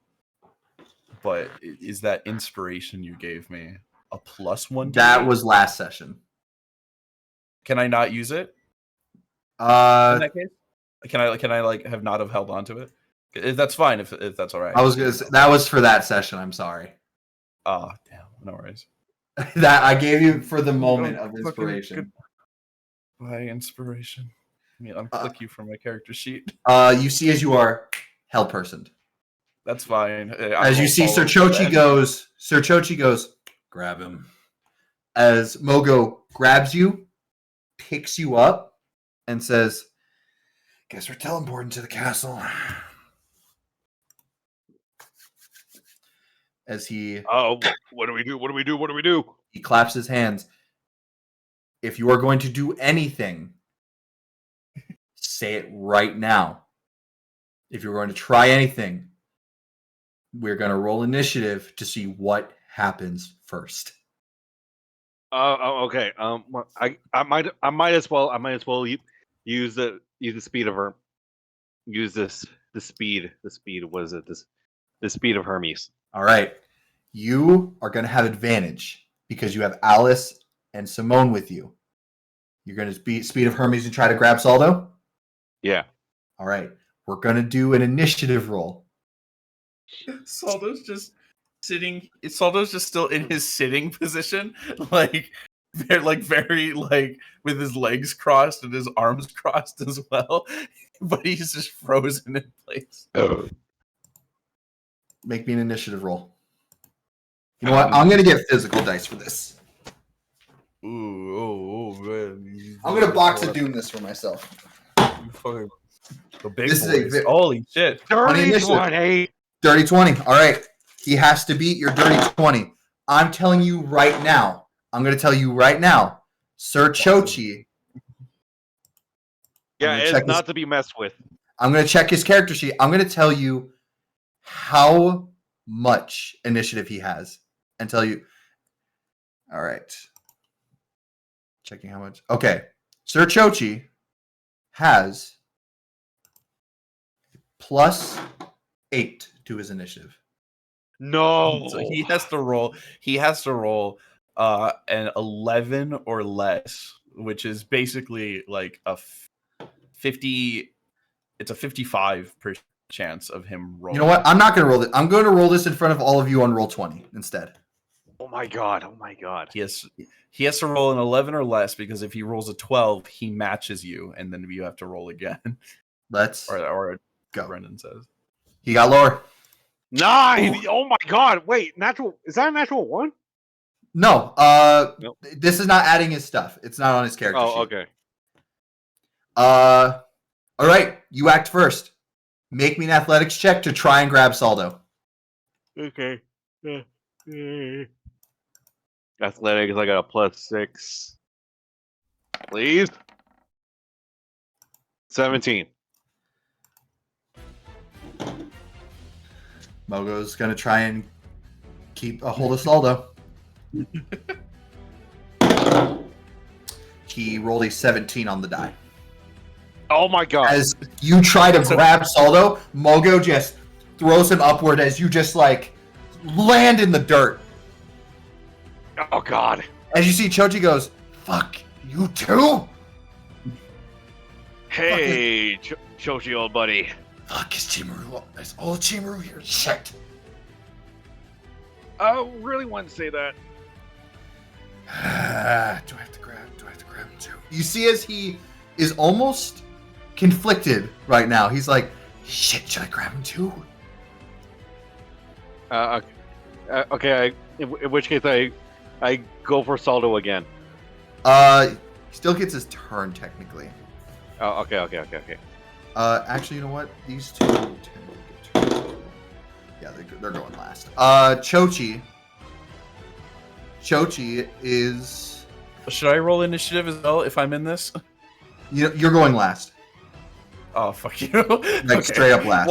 but is that inspiration you gave me a +1? That was last session. Can I not use it in that case? Can I like have not have held on to it? That's fine if that's all right. I was gonna say, that was for that session. I'm sorry. Oh damn, no worries. That I gave you for the moment of inspiration. By inspiration. I mean, unclick you from my character sheet. You see, as you are held personed. That's fine. As you see, Sir Chochi goes, grab him. As Mogo grabs you, picks you up, and says, "Guess we're teleporting to the castle." As he Oh, what do we do? What do we do? What do we do? he claps his hands. If you are going to do anything, say it right now. If you're going to try anything, we're going to roll initiative to see what happens first. Okay. I might as well use the speed of her. Use the speed. Was it the speed of Hermes? All right. You are going to have advantage because you have Alice and Simone with you. You're going to beat speed of Hermes and try to grab Saldo? Yeah. All right. We're going to do an initiative roll. Saldo's just sitting. Saldo's just still in his sitting position, like very with his legs crossed and his arms crossed as well, but he's just frozen in place. Make me an initiative roll. You know what? I'm going to get physical dice for this. Ooh, man. I'm going to box of doom this for myself. The big This is boys. Holy shit. Dirty initiative. 20. Dirty 20. All right. He has to beat your dirty 20. I'm telling you right now. I'm going to tell you right now. Sir Chochi. Yeah, gonna it's check not to be messed with. I'm going to check his character sheet. I'm going to tell you how much initiative he has and tell you. All right. Checking how much. Okay. Sir Chochi has +8 to his initiative. No. So he has to roll. He has to roll an 11 or less, which is basically like a 50. It's a 55% chance of him rolling. You know what? I'm not going to roll this. I'm going to roll this in front of all of you on roll 20 instead. Oh my god. Oh my god. He has to roll an 11 or less because if he rolls a 12, he matches you, and then you have to roll again. Let's or go. Brendan says. He got lower. 9. Ooh. Oh my god. Wait, natural. Is that a natural 1? No. Nope. This is not adding his stuff. It's not on his character sheet. Oh, okay. All right. You act first. Make me an athletics check to try and grab Saldo. Okay. Athletics, I got a +6. Please. 17. Mogo's going to try and keep a hold of Saldo. He rolled a 17 on the die. Oh my god. As you try to grab Saldo, Mogo just throws him upward as you just like land in the dirt. Oh god. As you see, Chochi goes, "Fuck you too." Hey, Chochi, old buddy. Fuck, is Chimaru? Is all Chimaru here? Shit. I really want to say that. Do I have to grab him too? You see, as he is almost conflicted right now, he's like, "Shit, should I grab him too?" Okay. In which case, I go for Saldo again. He still gets his turn technically. Oh, okay. Actually, you know what? These two tend to get turns. Yeah, they're going last. Chochi is. Should I roll initiative as well if I'm in this? You're going last. Oh, fuck you. Like straight up last.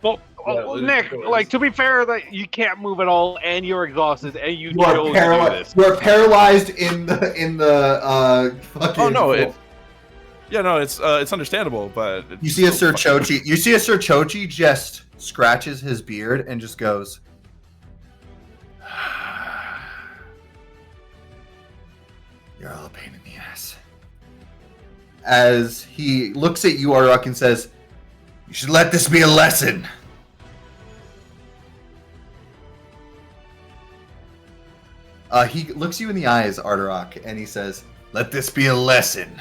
Well, Yeah, Nick, like, to be fair, that you can't move at all, and you're exhausted, and you You are chose to do paralyzed. this. You are paralyzed in the fucking. Oh no, it's understandable, but You see a Sir Chochi. You see a Sir Chochi just scratches his beard and just goes. You're all a pain in the ass. As he looks at you, Aruk, and says, "You should let this be a lesson." He looks you in the eyes, Arturok, and he says, "Let this be a lesson.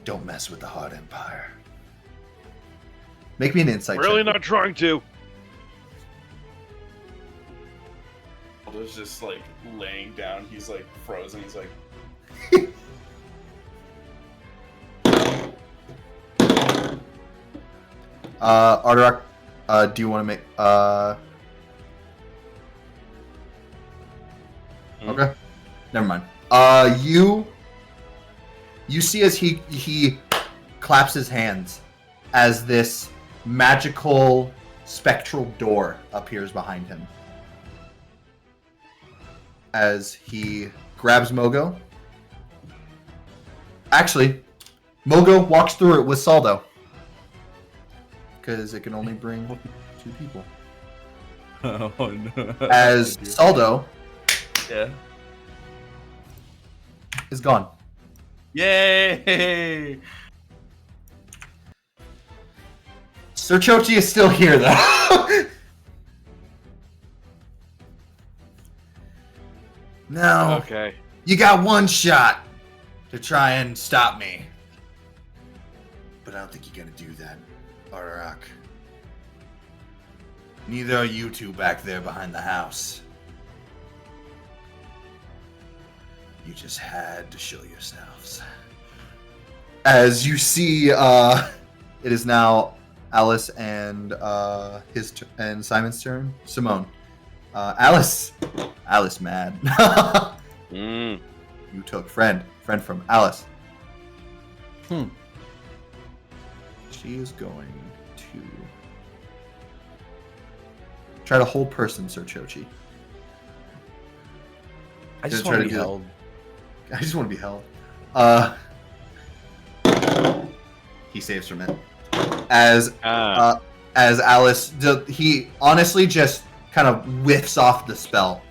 Don't mess with the Hard Empire." Make me an insight Really check. not trying to. Aldo's just like laying down. He's like frozen. He's like, Arturok, do you want to make Okay. Never mind. You see as he claps his hands as this magical spectral door appears behind him. As he grabs Mogo. Actually, Mogo walks through it with Saldo. Because it can only bring 2 people. oh no. As Saldo Yeah. is gone. Yay! Sir Chochi is still here, though. No. Okay. You got one shot to try and stop me. But I don't think you're gonna do that, Arturok. Neither are you two back there behind the house. You just had to show yourselves. As you see, it is now Alice and and Simon's turn. Simone. Alice mad. Mm. You took friend from Alice. She is going to try to hold person, Sir Chochi. I just Gonna want try to to be do held. I just want to be held. He saves from it. As Alice, he honestly just kind of whiffs off the spell.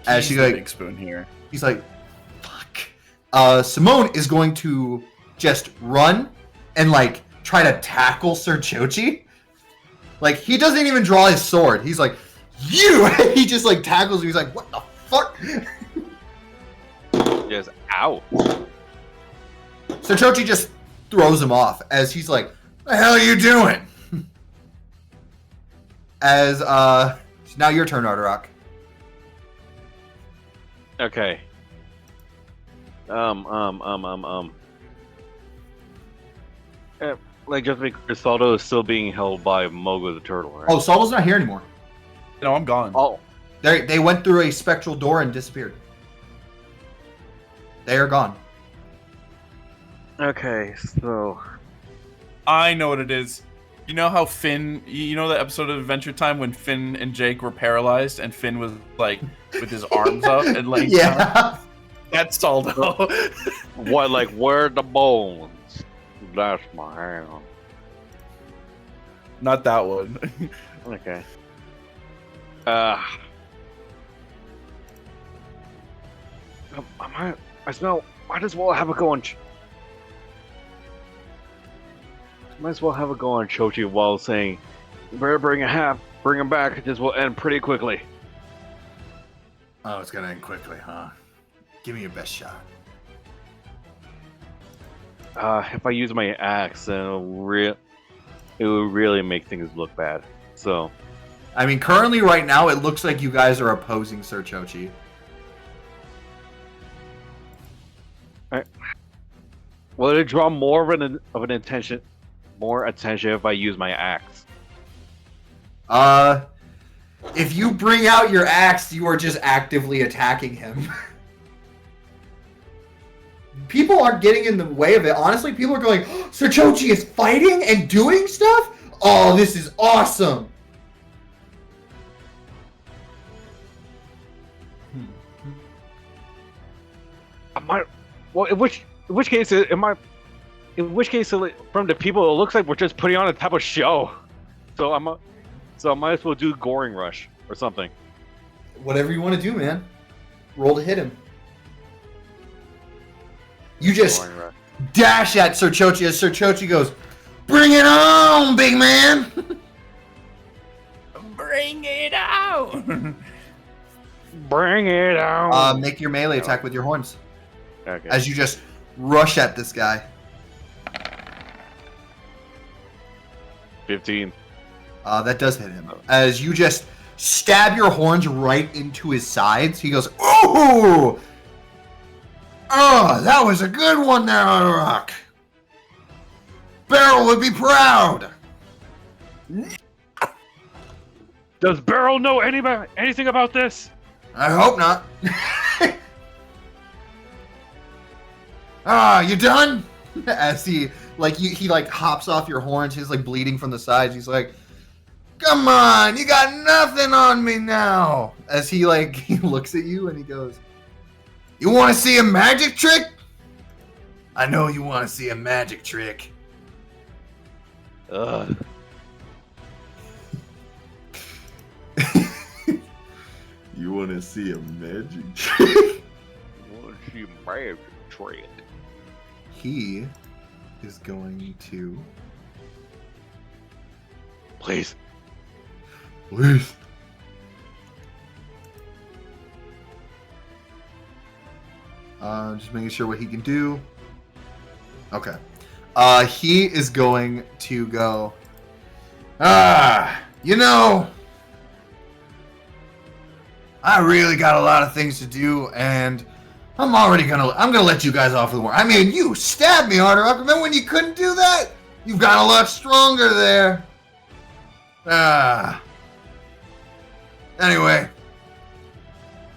As she He's the like, big spoon here. he's like, fuck. Simone is going to just run and like try to tackle Sir Chochi. Like he doesn't even draw his sword. He's like, you. He just like tackles him. He's like, what the fuck? Just ow. So Chochi just throws him off as he's like, "The hell are you doing?" As it's now your turn, Arturok. Okay. Like just because Saldo is still being held by Mogo the turtle, right? Oh, Saldo's not here anymore. No, I'm gone. Oh. They went through a spectral door and disappeared. They are gone. Okay, so I know what it is. You know how Finn, you know the episode of Adventure Time when Finn and Jake were paralyzed and Finn was like with his arms up and laying down? Yeah. That's Saldo. what? Like where are the bones? That's my hand. Not that one. Okay. I smell. Might as well have a go and. Might as well have a go on Chochi while saying, "Better bring him back. This will end pretty quickly." Oh, it's gonna end quickly, huh? Give me your best shot. If I use my axe, then it will really make things look bad. So, I mean, currently, right now, it looks like you guys are opposing Sir Chochi. will it draw more of an attention if I use my axe? If you bring out your axe, you are just actively attacking him. People aren't getting in the way of it. Honestly, people are going, oh, Sir Chochi is fighting and doing stuff? Oh, this is awesome. Well, in which case, from the people, it looks like we're just putting on a type of show. So I might as well do Goring Rush or something. Whatever you want to do, man. Roll to hit him. You just Goring Rush. dash at Sir Chochi as Sir Chochi goes, bring it on, big man! Bring it out! Bring it out! Make your melee attack with your horns. Okay. As you just rush at this guy. 15. That does hit him. As you just stab your horns right into his sides, he goes, ooh! Oh, that was a good one there, Rock. Beryl would be proud. Does Beryl know anything about this? I hope not. You done? As he hops off your horns, he's like bleeding from the sides. He's like, come on, you got nothing on me now. As he looks at you and he goes, you want to see a magic trick? I know you want to see a magic trick. Ugh. You want to see a magic trick? Magic trick. He is going to... Please. Please. Just making sure what he can do. Okay. He is going to go... you know... I really got a lot of things to do, and I'm gonna let you guys off the warrant. I mean, you stabbed me, Arterock. Remember when you couldn't do that? You've got a lot stronger there. Anyway,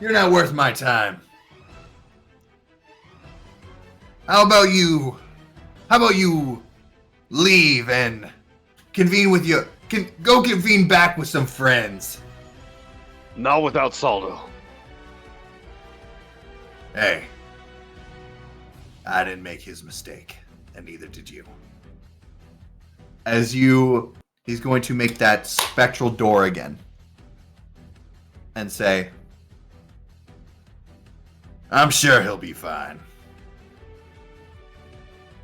you're not worth my time. How about you leave and go convene back with some friends? Not without Saldo. Hey, I didn't make his mistake, and neither did you. He's going to make that spectral door again. And say, I'm sure he'll be fine.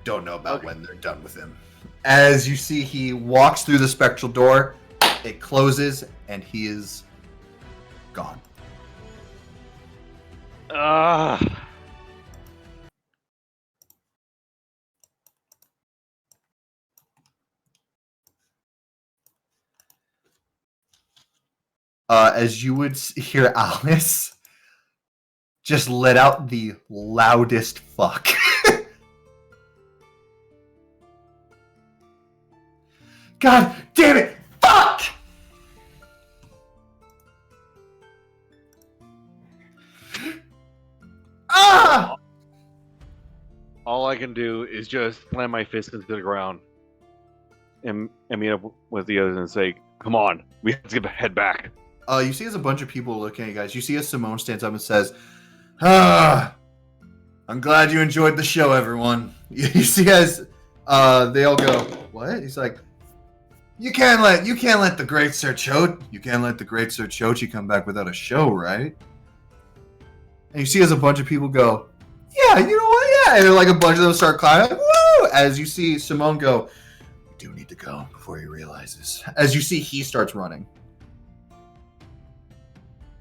Don't know about when they're done with him. As you see, he walks through the spectral door, it closes, and he is gone. As you would hear Alice just let out the loudest fuck. God damn it! Fuck! Ah! All I can do is just slam my fist into the ground and meet up with the others and say, come on, we have to head back. You see as a bunch of people looking at you guys, you see as Simone stands up and says, I'm glad you enjoyed the show, everyone. You see as they all go, what? He's like, you can't let the great Sir Chochi come back without a show, right? And you see as a bunch of people go, yeah, you know what? Yeah. And a bunch of them start clapping. Woo! As you see Simone go, do need to go before he realizes. As you see, he starts running.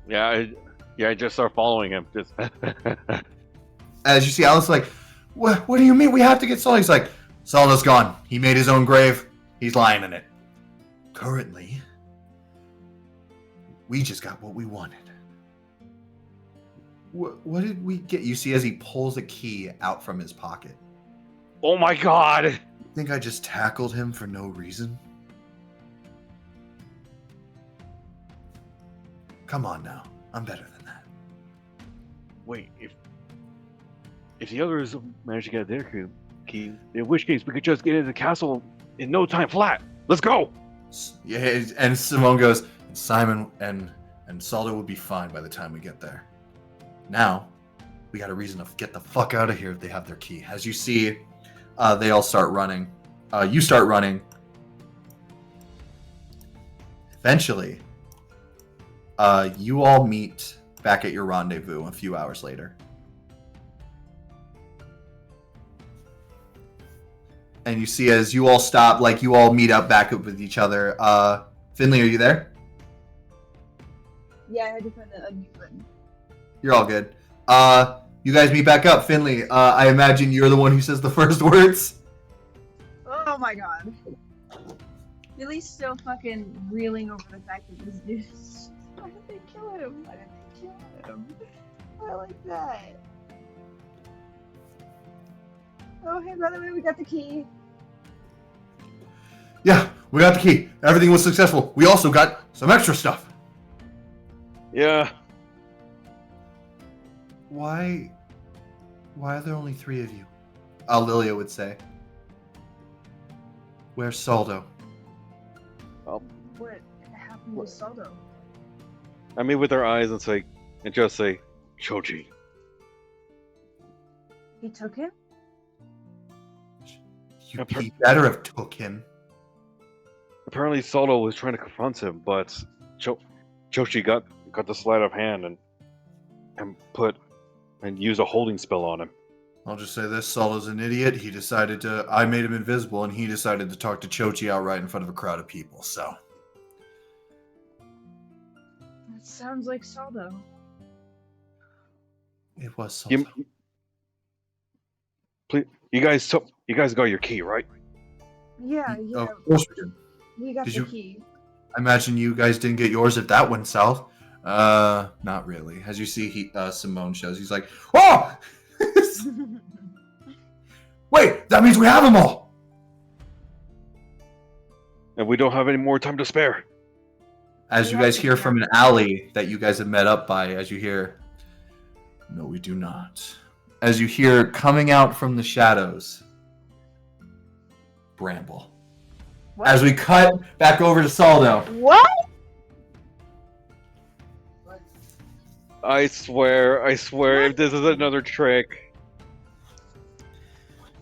Yeah, I just start following him. Just As you see, Alice like, what do you mean we have to get Saldo? He's like, Saldo's gone. He made his own grave. He's lying in it. Currently, we just got what we wanted. What did we get? You see as he pulls a key out from his pocket. oh my god! Think I just tackled him for no reason? Come on now. I'm better than that. Wait, if the others manage to get their key, in which case we could just get into the castle in no time flat. Let's go! Yeah, and Simone goes, Simon and Saldo will be fine by the time we get there. Now, we got a reason to get the fuck out of here if they have their key. As you see, they all start running. You start running. Eventually, you all meet back at your rendezvous a few hours later. And you see as you all stop, like you all meet up back up with each other. Finley, are you there? Yeah, I had to find the unmute button. You're all good. You guys meet back up. Finley, I imagine you're the one who says the first words. Oh my god. Billy's still fucking reeling over the fact that this dude is... Why did they kill him? Why did they kill him? I like that. Oh, hey, by the way, we got the key. Yeah, we got the key. Everything was successful. We also got some extra stuff. Yeah. Why are there only 3 of you? Lilia would say. Where's Saldo? What happened with Saldo? I mean, with our eyes and just say, Choji. He took him? He better have took him. Apparently, Saldo was trying to confront him, but Choji got the sleight of hand and used a holding spell on him. I'll just say this, Saldo's an idiot. I made him invisible, and he decided to talk to Choji outright in front of a crowd of people, so. That sounds like Saldo. It was Saldo. Please, you guys got your key, right? Yeah, yeah. Of course we did. We got Did the you- key. I imagine you guys didn't get yours if that went south. Not really. As you see, Simone shows. He's like, oh! Wait, that means we have them all! And we don't have any more time to spare. As you guys hear from an alley that you guys have met up by, as you hear, no, we do not. As you hear coming out from the shadows, Bramble. What? As we cut back over to Saldo. What? I swear, if this is another trick.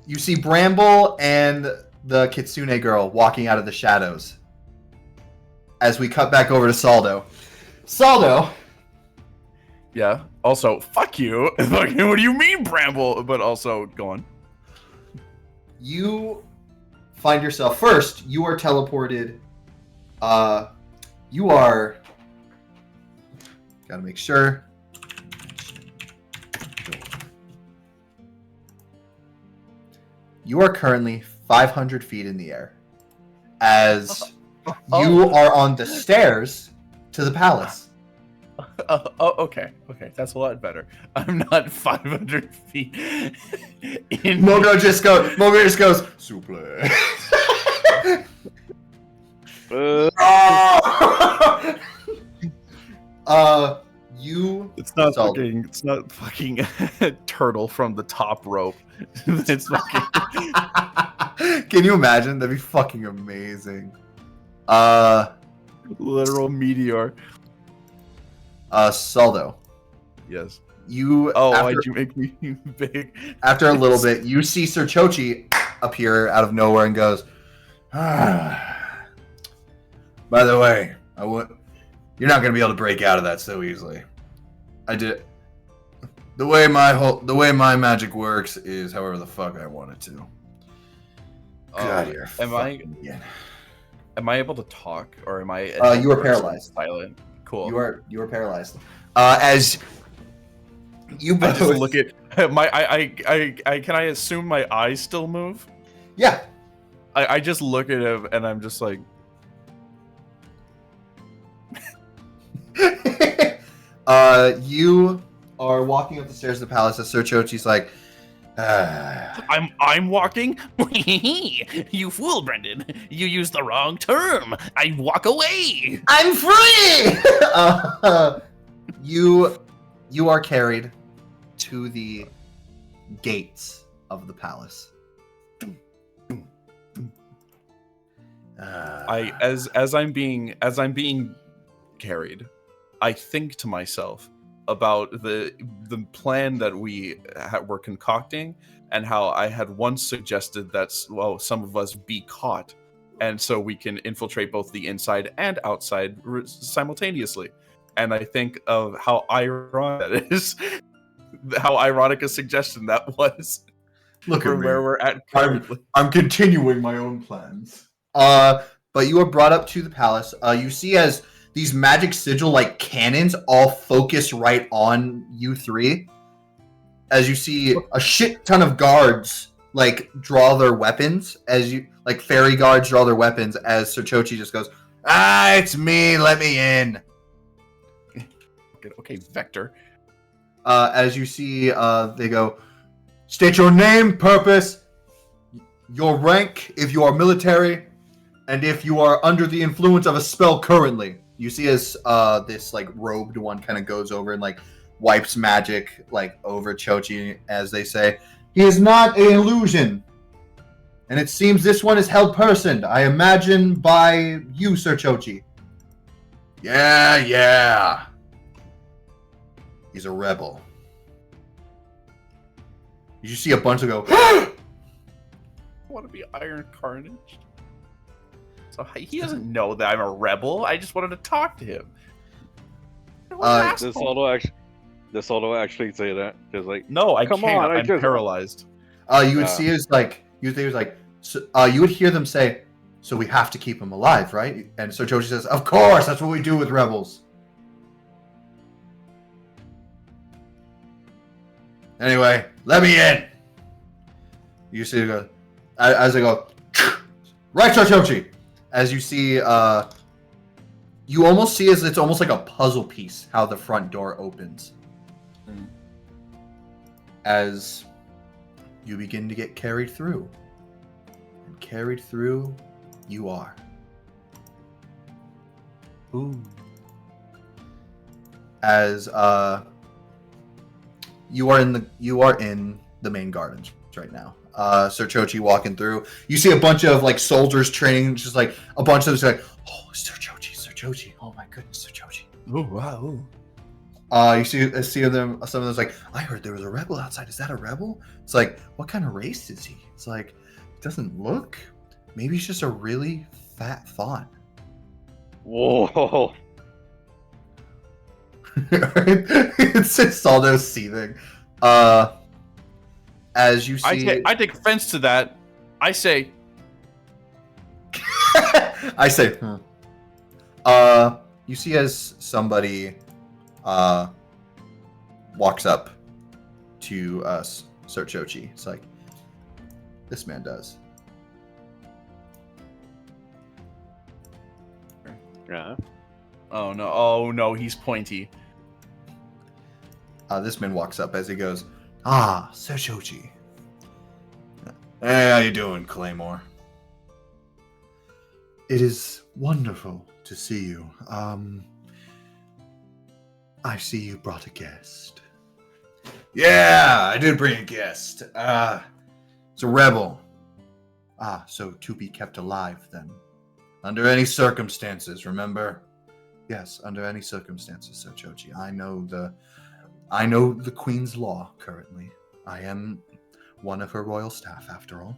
You see Bramble and the Kitsune girl walking out of the shadows. As we cut back over to Saldo. Saldo! Yeah. Also, fuck you. What do you mean, Bramble? But also, go on. You find yourself first. You are teleported. You are. Gotta make sure. You are currently 500 feet in the air, as you are on the stairs to the palace. Okay. That's a lot better. I'm not 500 feet in. Mogo just goes. Souple. You. It's not Saldo. fucking. It's not fucking turtle from the top rope. It's fucking. Can you imagine? That'd be fucking amazing. Literal meteor. Saldo. Yes. You. Oh, after, why'd you make me big? after a little bit, you see Sir Chochi appear out of nowhere and goes, by the way, you're not gonna be able to break out of that so easily. I did. The way my magic works is however the fuck I want it to. God, you're am I fucking again. am I able to talk, or am I? You are or paralyzed. Silent. Cool. You are paralyzed. As you I both just look at my. I can I assume my eyes still move? Yeah. I just look at him and I'm just like, You are walking up the stairs of the palace as Sir Chochi's like, I'm walking. You fool, Brendan. You used the wrong term. I walk away. I'm free! You are carried to the gates of the palace. as I'm being carried, I think to myself about the plan that we were concocting, and how I had once suggested that some of us be caught, and so we can infiltrate both the inside and outside simultaneously. And I think of how ironic that is, how ironic a suggestion that was. Look for at me. where we're at currently. I'm continuing my own plans. But you are brought up to the palace. You see as these magic sigil like cannons all focus right on you three. As you see a shit ton of guards like draw their weapons, as you like fairy guards draw their weapons, as Sir Chochi just goes, it's me, let me in. Okay, Vector. As you see, they go, state your name, purpose, your rank, if you are military, and if you are under the influence of a spell currently. You see as this like robed one kind of goes over and like wipes magic like over Chochi as they say, he is not an illusion. And it seems this one is held personed, I imagine, by you, Sir Chochi. Yeah. He's a rebel. You see a bunch of go, I want to be Iron Carnage. So he doesn't know that I'm a rebel. I just wanted to talk to him. Does Aldo actually say that? Just like, no, I come can't. on, I'm paralyzed. you would see is like you would hear them say, so we have to keep him alive, right? And Sir Chochi says, of course, that's what we do with rebels. Anyway, let me in. You see, as they go, right, Sir Chochi. As you see, you almost see as it's almost like a puzzle piece how the front door opens. As you begin to get carried through. And carried through, you are. Ooh. As you are in the main gardens right now. Sir Chochi walking through. You see a bunch of like soldiers training, just like a bunch of them like, oh, Sir Chochi, oh my goodness, Sir Chochi. Ooh, wow. You see them. Some of them's like, I heard there was a rebel outside. Is that a rebel? It's like, what kind of race is he? It's like, it doesn't look. Maybe he's just a really fat fawn. whoa. It's just all those seething. As you see, I take offense to that. I say, I say, you see as somebody walks up to us, Sir Chochi. It's like, this man does. Yeah. oh no, he's pointy. This man walks up as he goes, Sir Chochi. Hey, how you doing, Claymore? It is wonderful to see you. I see you brought a guest. Yeah, I did bring a guest. It's a rebel. So to be kept alive, then. Under any circumstances, remember? Yes, under any circumstances, Sir Chochi. I know the Queen's law currently. I am one of her royal staff, after all.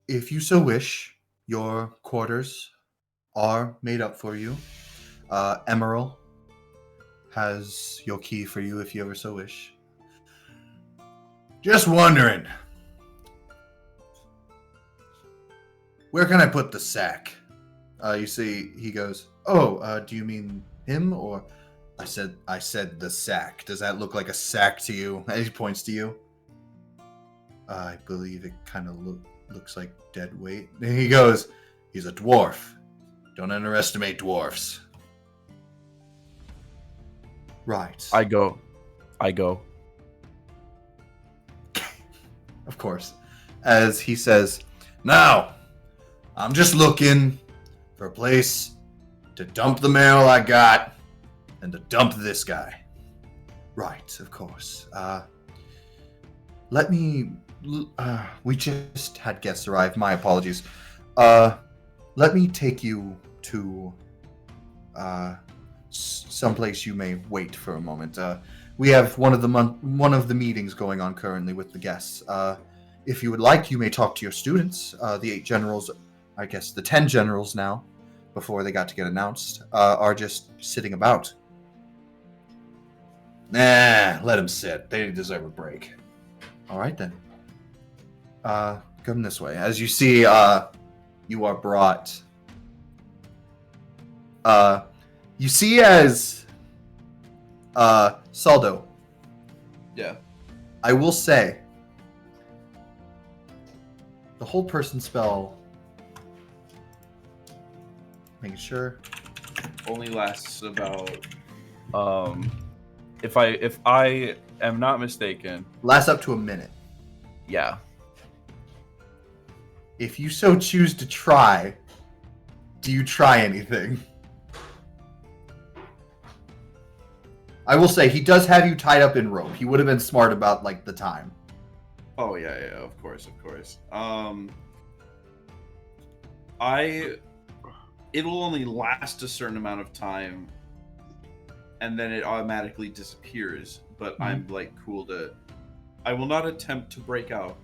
If you so wish, your quarters are made up for you. Emerald has your key for you if you ever so wish. Just wondering, Where can I put the sack? You see, he goes, oh, do you mean him or? I said the sack. Does that look like a sack to you? And he points to you. I believe it kind of looks like dead weight. And he goes, he's a dwarf. Don't underestimate dwarfs. Right. I go. Of course. As he says, now, I'm just looking for a place to dump the mail I got and to dump this guy. Right, of course. Let me... we just had guests arrive. My apologies. Let me take you to someplace you may wait for a moment. We have one of the meetings going on currently with the guests. If you would like, you may talk to your students. The 8 generals, I guess the 10 generals now, before they got to get announced, are just sitting about. Nah, let them sit. They deserve a break. All right, then. Come this way. As you see, you are brought... you see as... Saldo. Yeah. I will say, the hold person spell... Making sure. Only lasts about if I am not mistaken. Lasts up to a minute. Yeah. If you so choose to try, do you try anything? I will say, he does have you tied up in rope. He would have been smart about, like, the time. Oh yeah, of course. It'll only last a certain amount of time, and then it automatically disappears. But I'm like cool to. I will not attempt to break out.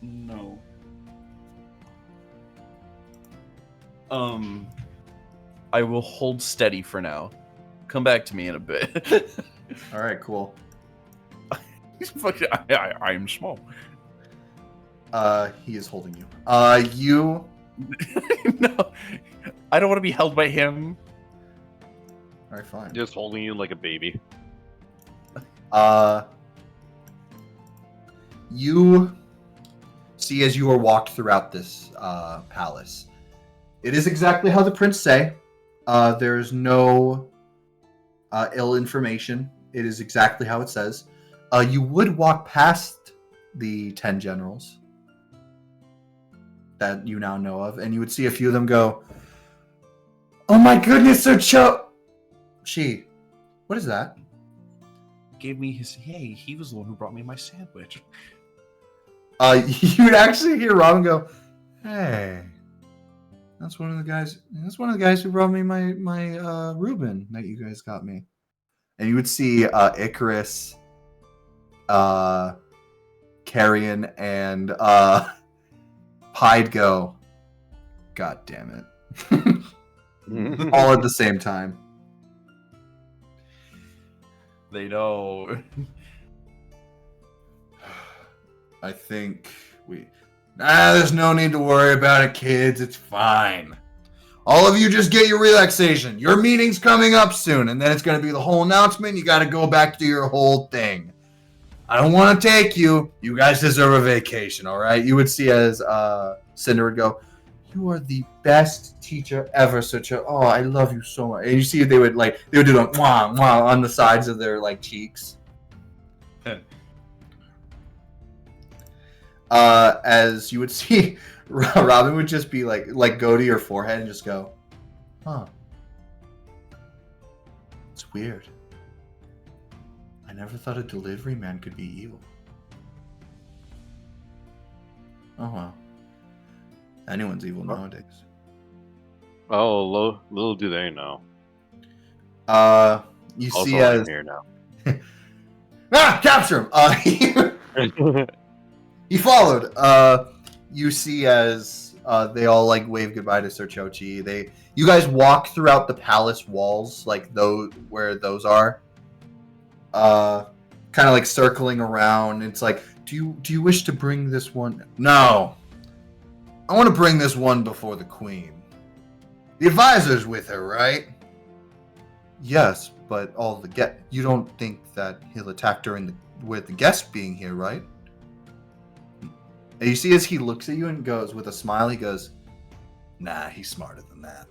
No. I will hold steady for now. Come back to me in a bit. All right, cool. He's fucking. I am small. He is holding you. You. No, I don't want to be held by him. All right, fine. Just holding you like a baby. You see as you are walked throughout this palace. It is exactly how the prince say. There's no ill information. It is exactly how it says. You would walk past the 10 generals that you now know of, and you would see a few of them go, "Oh my goodness, Sir Chi, what is that?" Gave me his. Hey, he was the one who brought me my sandwich. You would actually hear Robin go, "Hey, that's one of the guys. That's one of the guys who brought me my Reuben that you guys got me." And you would see Icarus, Carrion, and Pied go, "God damn it!" All at the same time. They know. I think there's no need to worry about it, kids. It's fine. All of you just get your relaxation. Your meeting's coming up soon, and then it's going to be the whole announcement. You got to go back to your whole thing. I don't want to take you. You guys deserve a vacation, all right? You would see as Cinder would go, "You are the best teacher ever, Sucha. Oh, I love you so much." And you see they would do the mwah, mwah on the sides of their cheeks. As you would see, Robin would just be like go to your forehead and just go, "Huh. It's weird. I never thought a delivery man could be evil. Oh well. Anyone's evil nowadays." Oh, little do they know. You Also, see I'm as here now. capture him. He followed. You see as they all wave goodbye to Sir Chochi. You guys walk throughout the palace walls, those where those are. Kind of circling around. It's do you wish to bring this one? No. I want to bring this one before the queen. The advisor's with her, right? Yes, but all the you don't think that he'll attack during with the guests being here, right? And you see as he looks at you and goes with a smile, he goes, "Nah, he's smarter than that."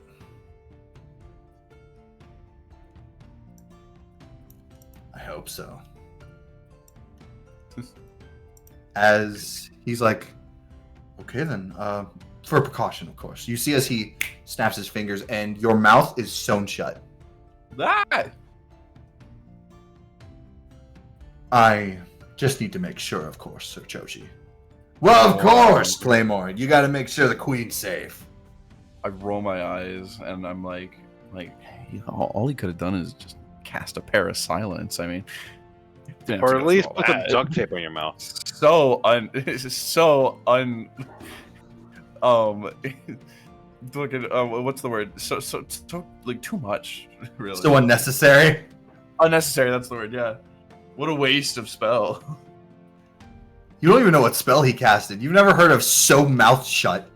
I hope so. As he's like, okay then, for precaution, of course. You see as he snaps his fingers and your mouth is sewn shut. Ah! I just need to make sure, of course, Sir Chochi. Well, of course, Claymore. You gotta make sure the queen's safe. I roll my eyes and I'm like, all he could have done is just cast a pair of silence. I mean, didn't have Or to at go least through put all some that. duct tape on your mouth. This is so looking, what's the word? So like too much, really. So unnecessary. Unnecessary. That's the word. Yeah. What a waste of spell. You don't even know what spell he casted. You've never heard of sew mouth shut.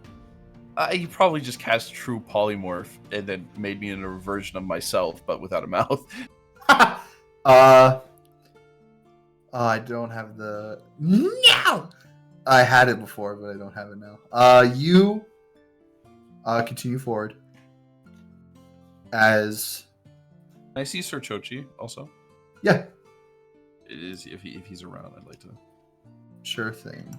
He probably just cast True Polymorph and then made me into a version of myself, but without a mouth. I don't have the. No! I had it before, but I don't have it now. You continue forward as. Can I see Sir Chochi also? Yeah, It is if he's around. I'd like to. sure thing.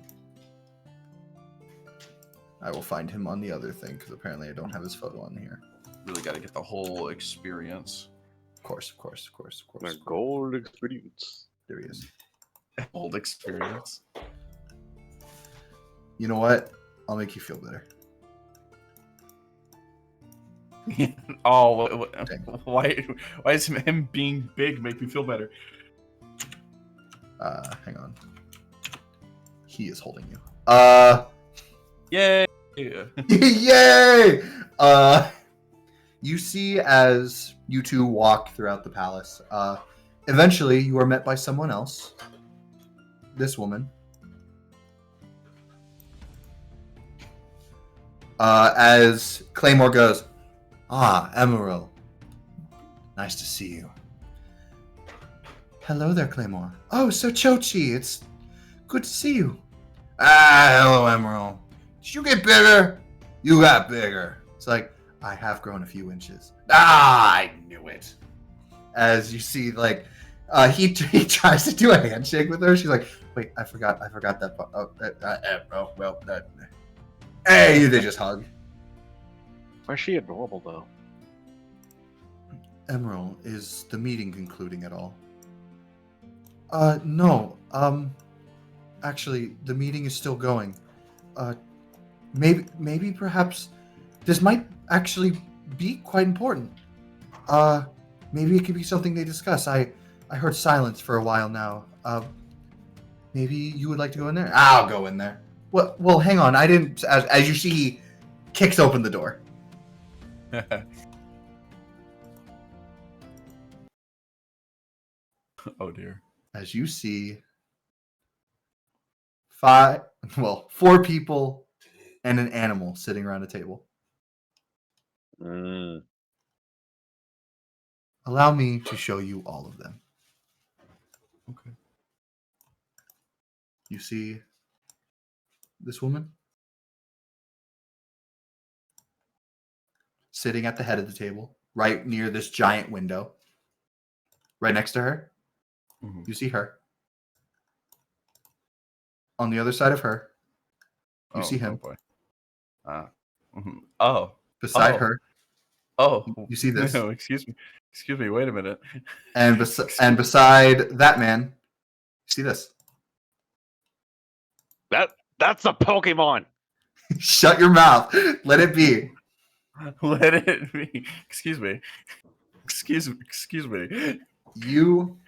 I will find him on the other thing because apparently I don't have his photo on here. Really got to get the whole experience. Of course. The gold experience. There he is. Old experience. You know what? I'll make you feel better. Oh, why is him being big make me feel better? Hang on. He is holding you. Yay! Yay! You see as you two walk throughout the palace. Eventually, you are met by someone else. This woman. As Claymore goes, Emerald. Nice to see you. Hello there, Claymore. Oh, so Chochi, it's good to see you. Hello, Emerald. Did you get bigger? You got bigger. It's like, I have grown a few inches. I knew it. As you see, like, he tries to do a handshake with her. She's like, wait, I forgot that part. Hey, they just hug. Why is she adorable, though? Emerald, is the meeting concluding at all? No. Actually, the meeting is still going. Maybe perhaps this might actually be quite important. Maybe it could be something they discuss. I heard silence for a while now. Maybe you would like to go in there? I'll go in there. Well, hang on. I didn't. As you see, he kicks open the door. Oh dear. As you see, 4 people and an animal sitting around a table. Allow me to show you all of them. Okay. You see this woman sitting at the head of the table, right near this giant window. Right next to her, you see her. On the other side of her, you see him. Oh boy. Oh. Beside her, Oh. you see this. No, excuse me. Excuse me. Wait a minute. And beside that man, you see this. That's a Pokemon. Shut your mouth. Let it be. Let it be. Excuse me. Excuse me. You,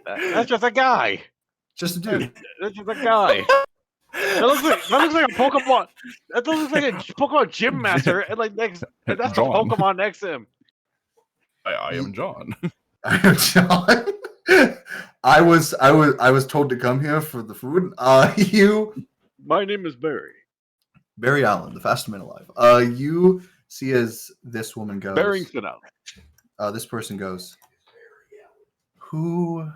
That's just a guy. just a dude. That's just a guy. That looks like a Pokemon. That looks like a Pokemon gym master, and that's the John. Pokemon next to him. I am John. I am John. I was told to come here for the food. You, My name is Barry. Barry Allen, the fastest man alive. You see as this woman goes. Barrington out. This person goes. Who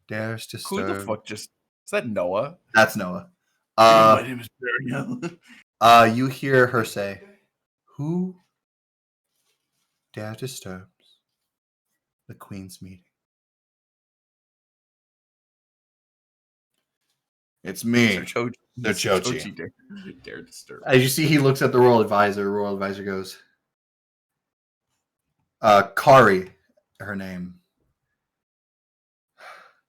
dares Who disturb? the fuck just is that Noah? That's Noah. My name is Barry Allen. You hear her say, "Who dare disturbs the Queen's meeting?" It's me. Sir Chochi. Dare disturb. As you see, he looks at the royal advisor. Royal advisor goes, Kari, her name.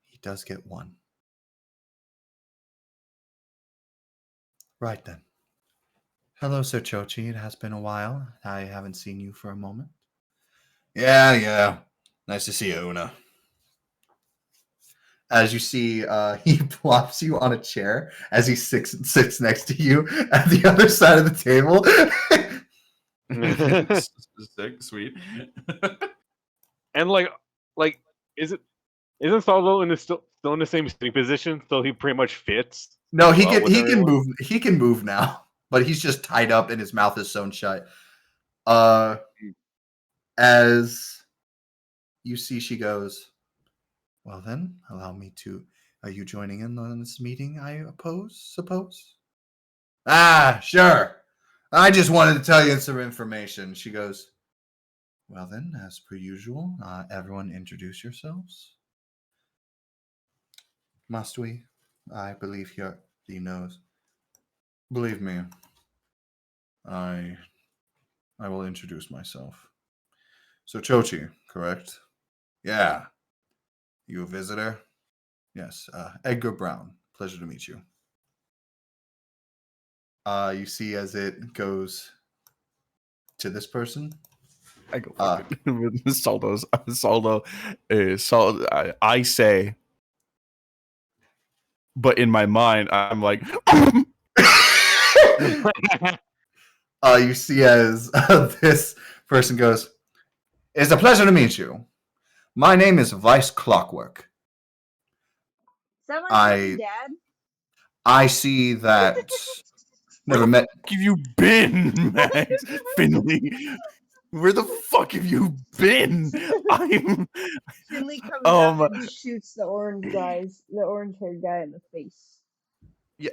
He does get one. Right then. Hello, Sir Chochi. It has been a while. I haven't seen you for a moment. Yeah. Nice to see you, Una. As you see, he plops you on a chair as he sits next to you at the other side of the table. Sick, sweet. And isn't Saldo still in the same sitting position? So he pretty much fits. No, he well with can everyone? move. He can move now, but he's just tied up and his mouth is sewn shut. As you see, she goes, "Well then, allow me to. Are you joining in on this meeting? I suppose. Ah, sure. I just wanted to tell you some information." She goes, "Well then, as per usual, everyone introduce yourselves. Must we? I believe he knows. Believe me, I will introduce myself. So Chochi, correct? Yeah. You a visitor? Yes. Edgar Brown. Pleasure to meet you." You see as it goes to this person. I go with Saldo. I say, but in my mind, I'm like, You see as this person goes, "It's a pleasure to meet you. My name is Vice Clockwork. Someone I- Dad. I see that never met." "Where have you been, Max Finley? Where the fuck have you been? I'm Finley comes Um, up and shoots the orange-haired guy in the face. yeah,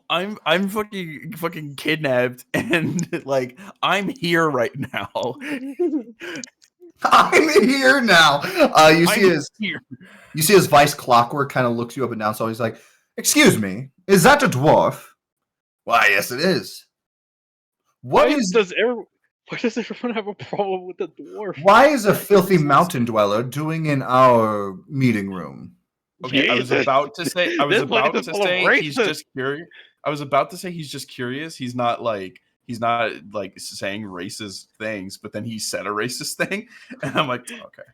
I'm fucking kidnapped, and like I'm here right now. I'm here now. You see here. you see his Vice Clockwork kind of looks you up and down. So he's like, "Excuse me, is that a dwarf?" "Why, yes, it is." Why does everyone have a problem with the dwarf? Why is a filthy mountain dweller doing in our meeting room? Okay, I was Jesus. about to say This place is full of he's racists. just curious. I was about to say he's just curious. He's not like saying racist things, but then he said a racist thing, and I'm like, okay.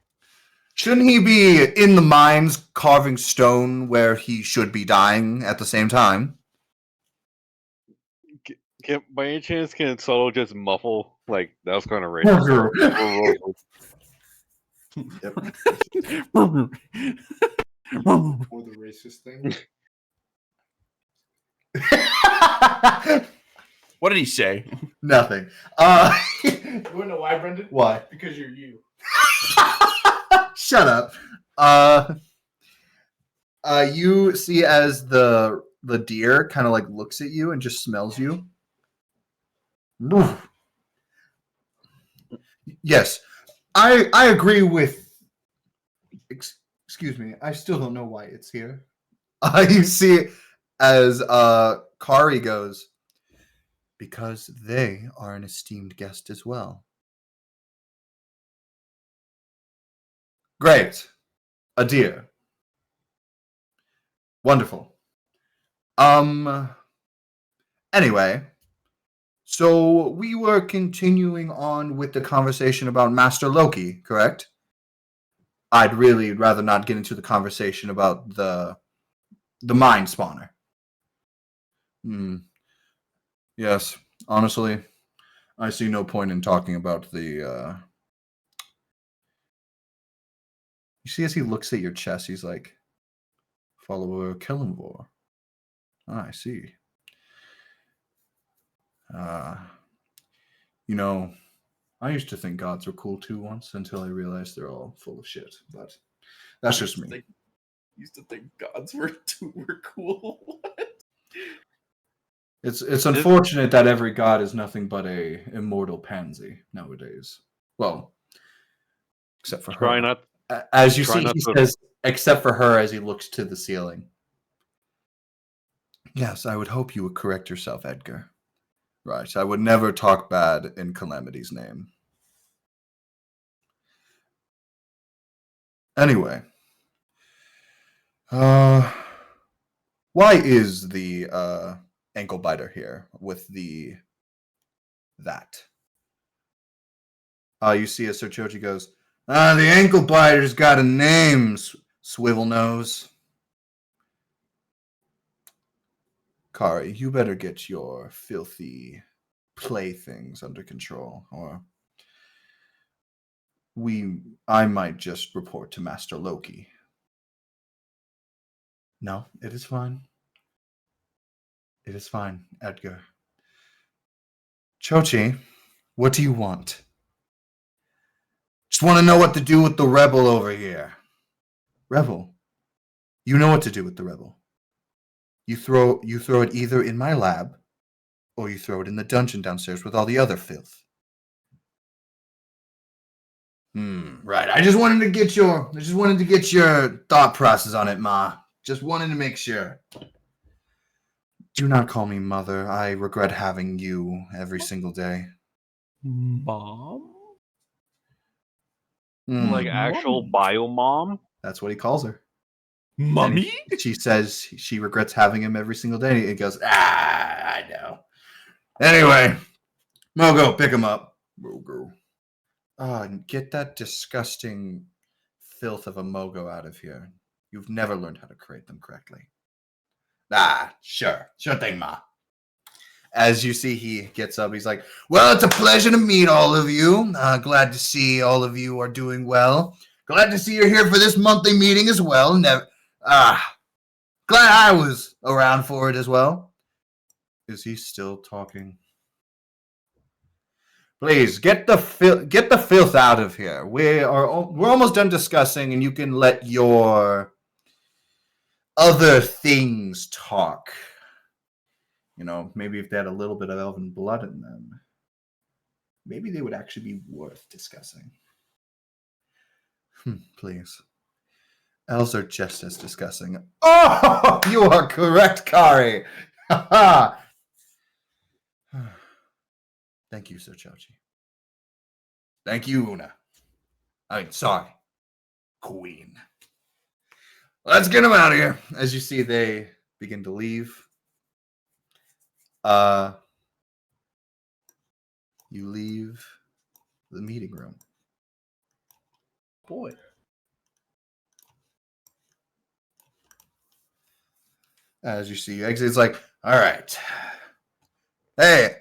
Shouldn't he be in the mines carving stone where he should be dying at the same time? By any chance, can Solo just muffle like that was kind of racist? For the racist thing. What did he say? Nothing. You want to know why, Brendan? Why? Because you're you. Shut up. You see as the deer kind of like looks at you and just smells you. Oof. Yes, I agree with. Excuse me. I still don't know why it's here. You see as Kari goes, because they are an esteemed guest as well. Great. A deer. Wonderful. Anyway, so we were continuing on with the conversation about Master Loki, correct? I'd really rather not get into the conversation about the Mind Spawner. Yes, honestly, I see no point in talking about the. You see, as he looks at your chest, he's like, "Follower Kellenvor." Ah, I see. Uh, you know, I used to think gods were cool too once until I realized they're all full of shit. But that's just me. Used to think gods were cool. It's unfortunate that every god is nothing but a immortal pansy nowadays. Well, except for Try her. not. As you try see, not he to- says, except for her, as he looks to the ceiling. Yes, I would hope you would correct yourself, Edgar. Right, I would never talk bad in Calamity's name. Anyway, why is the ankle biter here with that? You see as Sir Choji goes, the ankle biter's got a name, Swivel Nose. Kari, you better get your filthy playthings under control, or I might just report to Master Loki. No, it is fine. It is fine, Edgar. Chochi, what do you want? Just want to know what to do with the rebel over here. Rebel? You know what to do with the rebel. You throw it either in my lab, or you throw it in the dungeon downstairs with all the other filth. Right. I just wanted to get your thought process on it, Ma. Just wanted to make sure. Do not call me mother. I regret having you every single day. Mom? Like actual bio mom? That's what he calls her. Mummy? She says she regrets having him every single day. He goes, I know. Anyway, Mogo, pick him up. Mogo. And get that disgusting filth of a Mogo out of here. You've never learned how to create them correctly. Sure thing, Ma. As you see, he gets up. He's like, well, it's a pleasure to meet all of you. Glad to see all of you are doing well. Glad to see you're here for this monthly meeting as well. Glad I was around for it as well. Is he still talking? Please get the filth out of here. We're almost done discussing, and you can let your other things talk. You know, maybe if they had a little bit of elven blood in them, maybe they would actually be worth discussing. Please. Elves are just as disgusting. Oh, you are correct, Kari. Thank you, Sir Chochi. Thank you, Una. Sorry, Queen. Let's get them out of here. As you see, they begin to leave. You leave the meeting room. Boy. As you see, you exit. It's like, all right. Hey,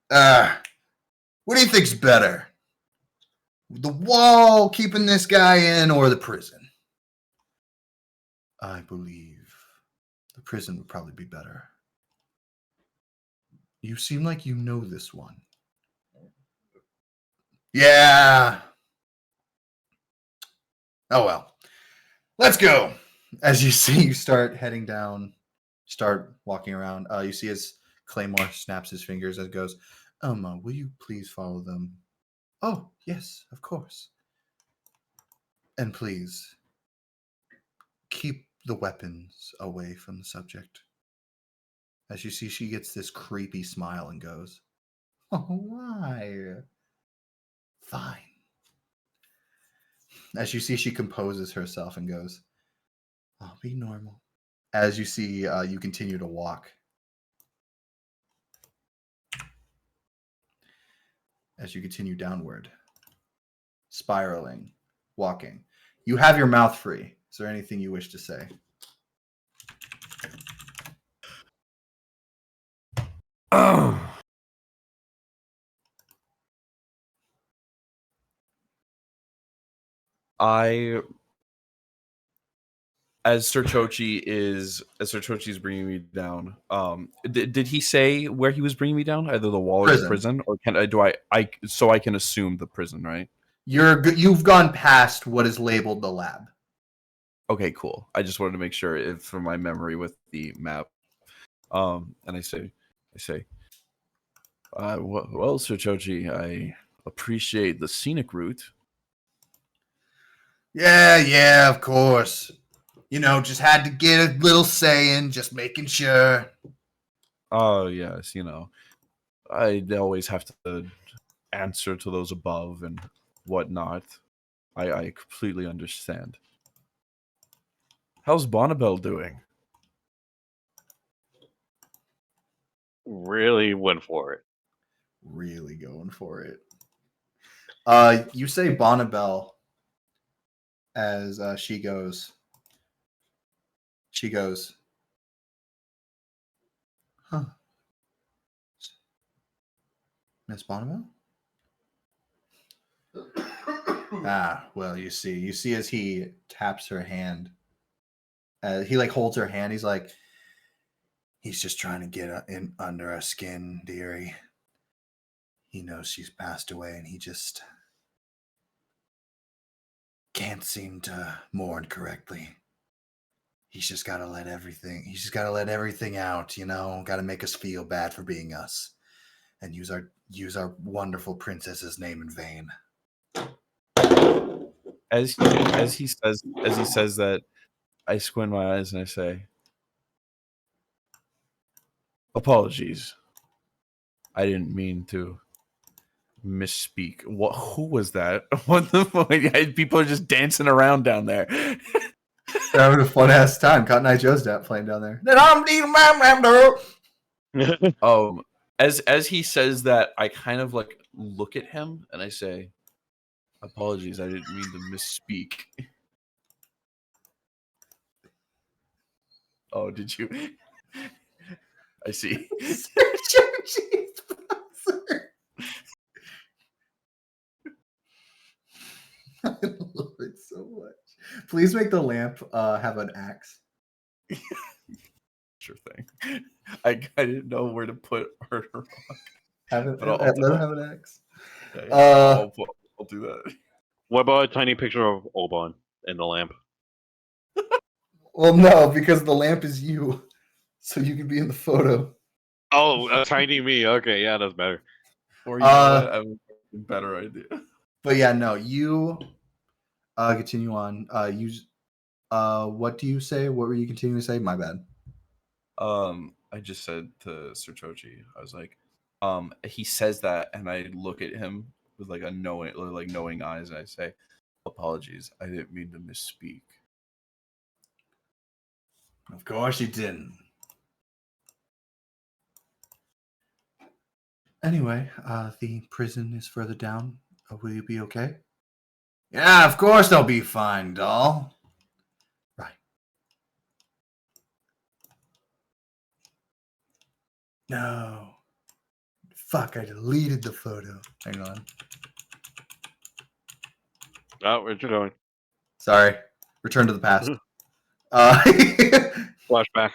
what do you think's better? The wall keeping this guy in, or the prison? I believe the prison would probably be better. You seem like you know this one. Yeah. Oh well. Let's go. As you see, you start heading down, start walking around. You see as Claymore snaps his fingers and goes, will you please follow them? Oh, yes, of course. And please, keep the weapons away from the subject. As you see, she gets this creepy smile and goes, oh, why? Fine. As you see, she composes herself and goes, I'll be normal. As you see, you continue to walk. As you continue downward, spiraling, walking. You have your mouth free. Is there anything you wish to say? I as Sir Chochi is bringing me down, did he say where he was bringing me down? Either the wall or the prison, or do I so I can assume the prison, right? You've gone past what is labeled the lab. Okay, cool. I just wanted to make sure if from my memory with the map. And I say, well, Sir Chochi, I appreciate the scenic route. Yeah, of course. Just had to get a little say in, just making sure. Oh, yes, I always have to answer to those above and whatnot. I completely understand. How's Bonnabelle doing? Really went for it. Really going for it. You say Bonnabelle as she goes, huh? Miss Bonnabelle? Well, you see as he taps her hand, he like holds her hand. He's like, he's just trying to get in under our skin, dearie. He knows she's passed away, and he just can't seem to mourn correctly. He's just got to let everything. He's just got to let everything out, Got to make us feel bad for being us, and use our wonderful princess's name in vain. As he says that, I squint my eyes and I say, apologies. I didn't mean to misspeak. Who was that? What the fuck? People are just dancing around down there. They're having a fun ass time. Cotton Eye Joe's playing down there. As he says that, I kind of like look at him and I say, apologies, I didn't mean to misspeak. Oh, did you? I see. I love it so much. Please make the lamp have an axe. Sure thing. I didn't know where to put Arthur Rock. Let him have an axe. Yeah, I'll do that. What about a tiny picture of Oban in the lamp? Well, no, because the lamp is you, so you can be in the photo. Oh, a tiny me. Okay, yeah, that's better. Or I have a better idea. But yeah, no, you continue on. What do you say? What were you continuing to say? My bad. I just said to Sir Chochi, I was like, he says that, and I look at him with like knowing eyes, and I say, apologies, I didn't mean to misspeak. Of course you didn't. Anyway, the prison is further down. Will you be okay? Yeah, of course I'll be fine, doll. Right. No. Fuck, I deleted the photo. Hang on. Oh, where'd you going? Sorry. Return to the past. Flashback.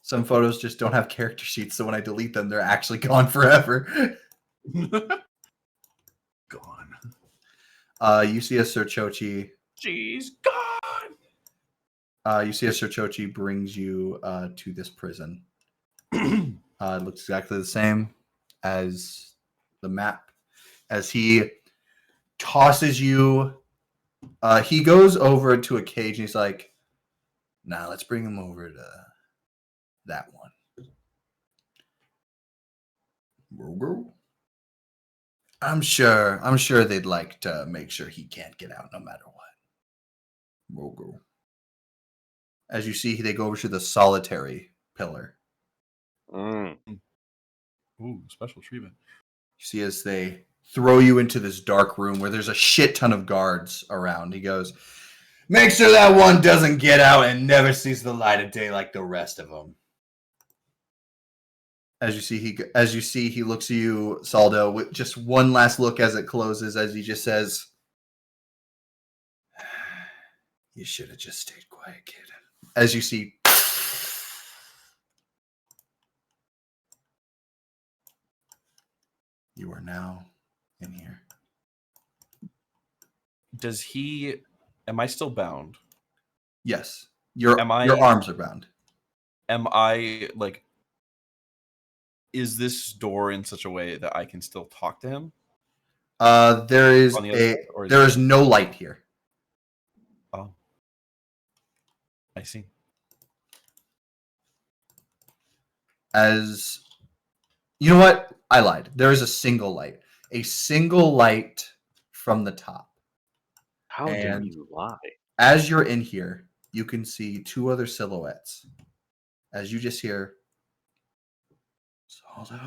Some photos just don't have character sheets, so when I delete them, they're actually gone forever. Gone. You see a Sir Chochi. She's gone. You see a Sir Chochi brings you to this prison. It looks exactly the same as the map. As he tosses you, he goes over to a cage and he's like, "Nah, let's bring him over to that one." I'm sure they'd like to make sure he can't get out no matter what. As you see, they go over to the solitary pillar. Ooh, special treatment. You see as they throw you into this dark room where there's a shit ton of guards around. He goes, "Make sure that one doesn't get out and never sees the light of day like the rest of them." As you see, he looks at you, Saldo, with just one last look as it closes, as he just says, You should have just stayed quiet, kid. As you see, you are now in here. Does he? Am I still bound? Yes, your Am I- your arms are bound. Am I like? Is this door in such a way that I can still talk to him? There is On the other side, or is there it- is no light here. Oh, I see. As you know what? I lied. There is a single light. A single light from the top. How dare And- you lie? As you're in here, you can see two other silhouettes. As you just hear Saldo.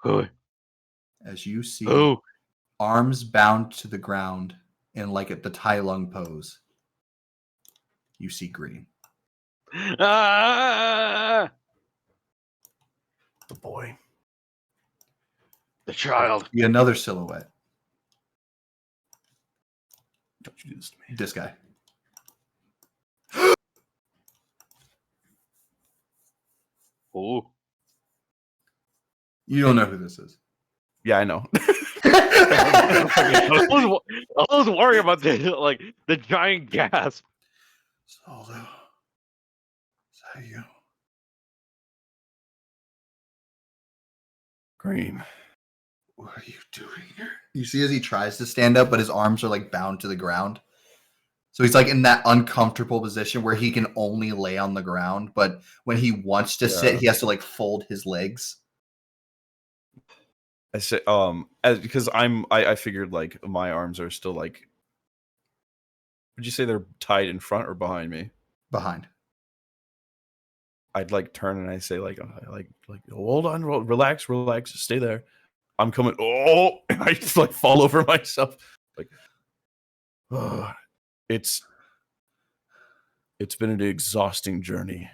Who? As you see Who? arms bound to the ground in like at the Tai Lung pose. You see green. Ah! The boy. The child. See another silhouette. Don't you do this to me? This guy. Who? You don't know who this is. Yeah, I know. I was worried about the giant gasp. Saldo. Is that you? Green. What are you doing here? You see as he tries to stand up, but his arms are like bound to the ground. So he's like in that uncomfortable position where he can only lay on the ground, but when he wants to sit, Yeah. he has to like fold his legs. I said, because I figured like my arms are still like. Would you say they're tied in front or behind me? Behind. I'd like turn and I say like hold on, relax, stay there. I'm coming. Oh, and I just like fall over myself. Like, it's been an exhausting journey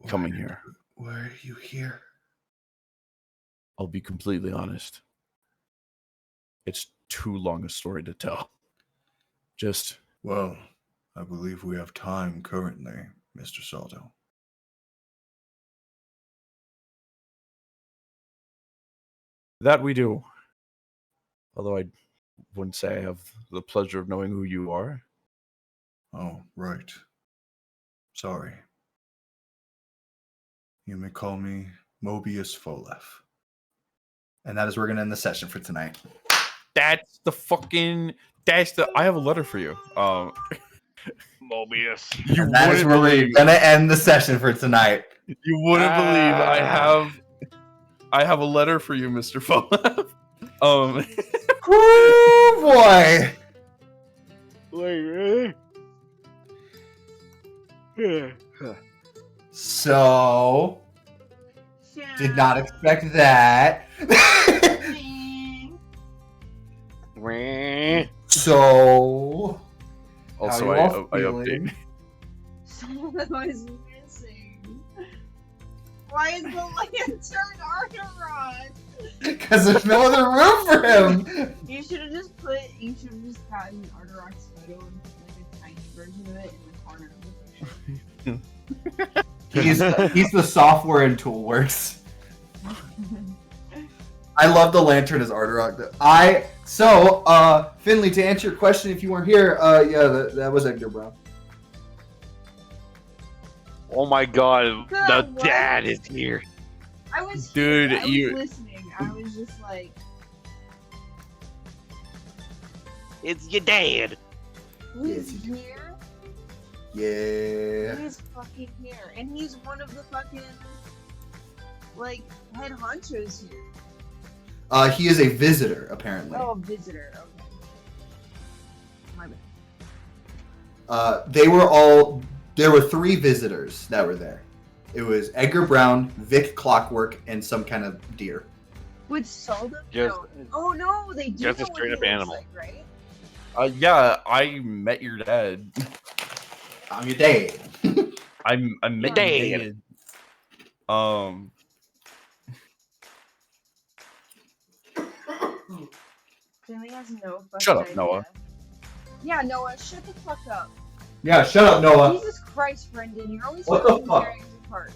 coming here. Why are you here? I'll be completely honest. It's too long a story to tell. Just Well, I believe we have time currently, Mr. Saldo. that we do. Although I wouldn't say I have the pleasure of knowing who you are. Oh, right. Sorry. You may call me Mobius Folef. And that is where we're gonna end the session for tonight. I have a letter for you. Mobius. You And that is wouldn't where we're believe, gonna end the session for tonight. you wouldn't believe Ah. I have a letter for you, Mr. Folef. Woo boy! Wait, really? So did not expect that. So also, How I you all update. feeling? What is missing? Why is the lantern Arteron? because there's no other room for him. You should have just gotten Arteron's photo and put like a tiny version of it in the corner of the picture. He's the software in Toolworks. I love the lantern as Arterock. Finley, to answer your question, if you weren't here, that was Edgar Brown. Oh my god, God, the what? dad is here. I was Dude, here. I you- was listening. I was just like, It's your dad. he's Yes. here. Yeah. He's fucking here, and he's one of the fucking like head honchos here. He is a visitor, apparently. Oh, visitor. Okay. My bad. There were 3 visitors that were there. It was Edgar Brown, Vic Clockwork, and some kind of deer. Would Saldo? Just- No. Oh no, they do just a know what straight he up looks animal. like, right? Yeah, I met your dad. I'm your dad. I met Dad. your dad. Finley has no fucking Shut up, idea. Noah. Yeah, Noah, shut the fuck up. Yeah, shut up, Noah. Jesus Christ, Brendan, you're always What the fucking fuck? tearing us apart.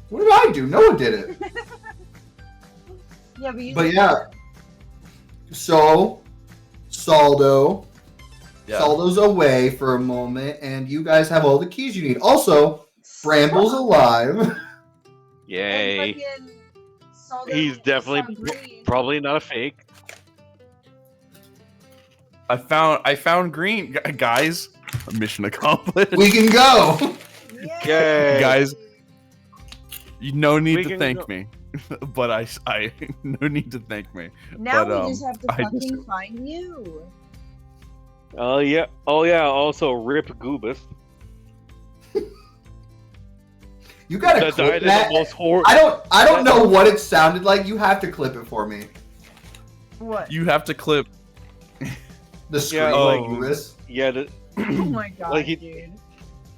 What did I do? Noah did it. Yeah, but you. But yeah. So, Saldo. Yeah. Saldo's away for a moment, and you guys have all the keys you need. Also, Bramble's alive. Yay. And fucking Saldo He's definitely saw green. probably not a fake. I found green, guys. Mission accomplished. We can go. Yay. Guys, you no need We to can thank go- me, but I no need to thank me. Now But, we just have to I fucking just- find you. Oh yeah. Oh yeah. Also, Rip Goobus. You gotta That clip died in the that. most horrible. I don't know what it sounded like. You have to clip it for me. What? You have to clip. The scream Yeah, like like- this. Yeah. Oh my god, Like he- dude.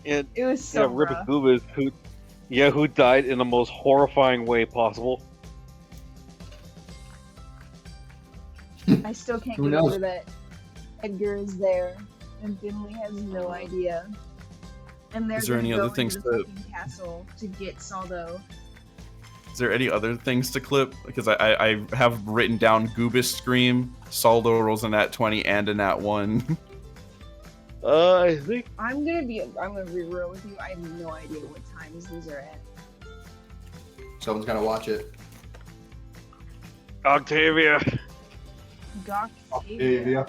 And It was so Rip rough. Goobus who died in the most horrifying way possible. I still can't Who get knows? over that Edgar is there and Finley has no idea. And they're Is there gonna any go other things into the to- fucking castle to get Saldo. Is there any other things to clip? Because I have written down Goobus scream, Saldo rolls a nat 20 and a nat 1. I think. I'm gonna be real with you. I have no idea what times these are at. Someone's gonna watch it. Octavia. Octavia.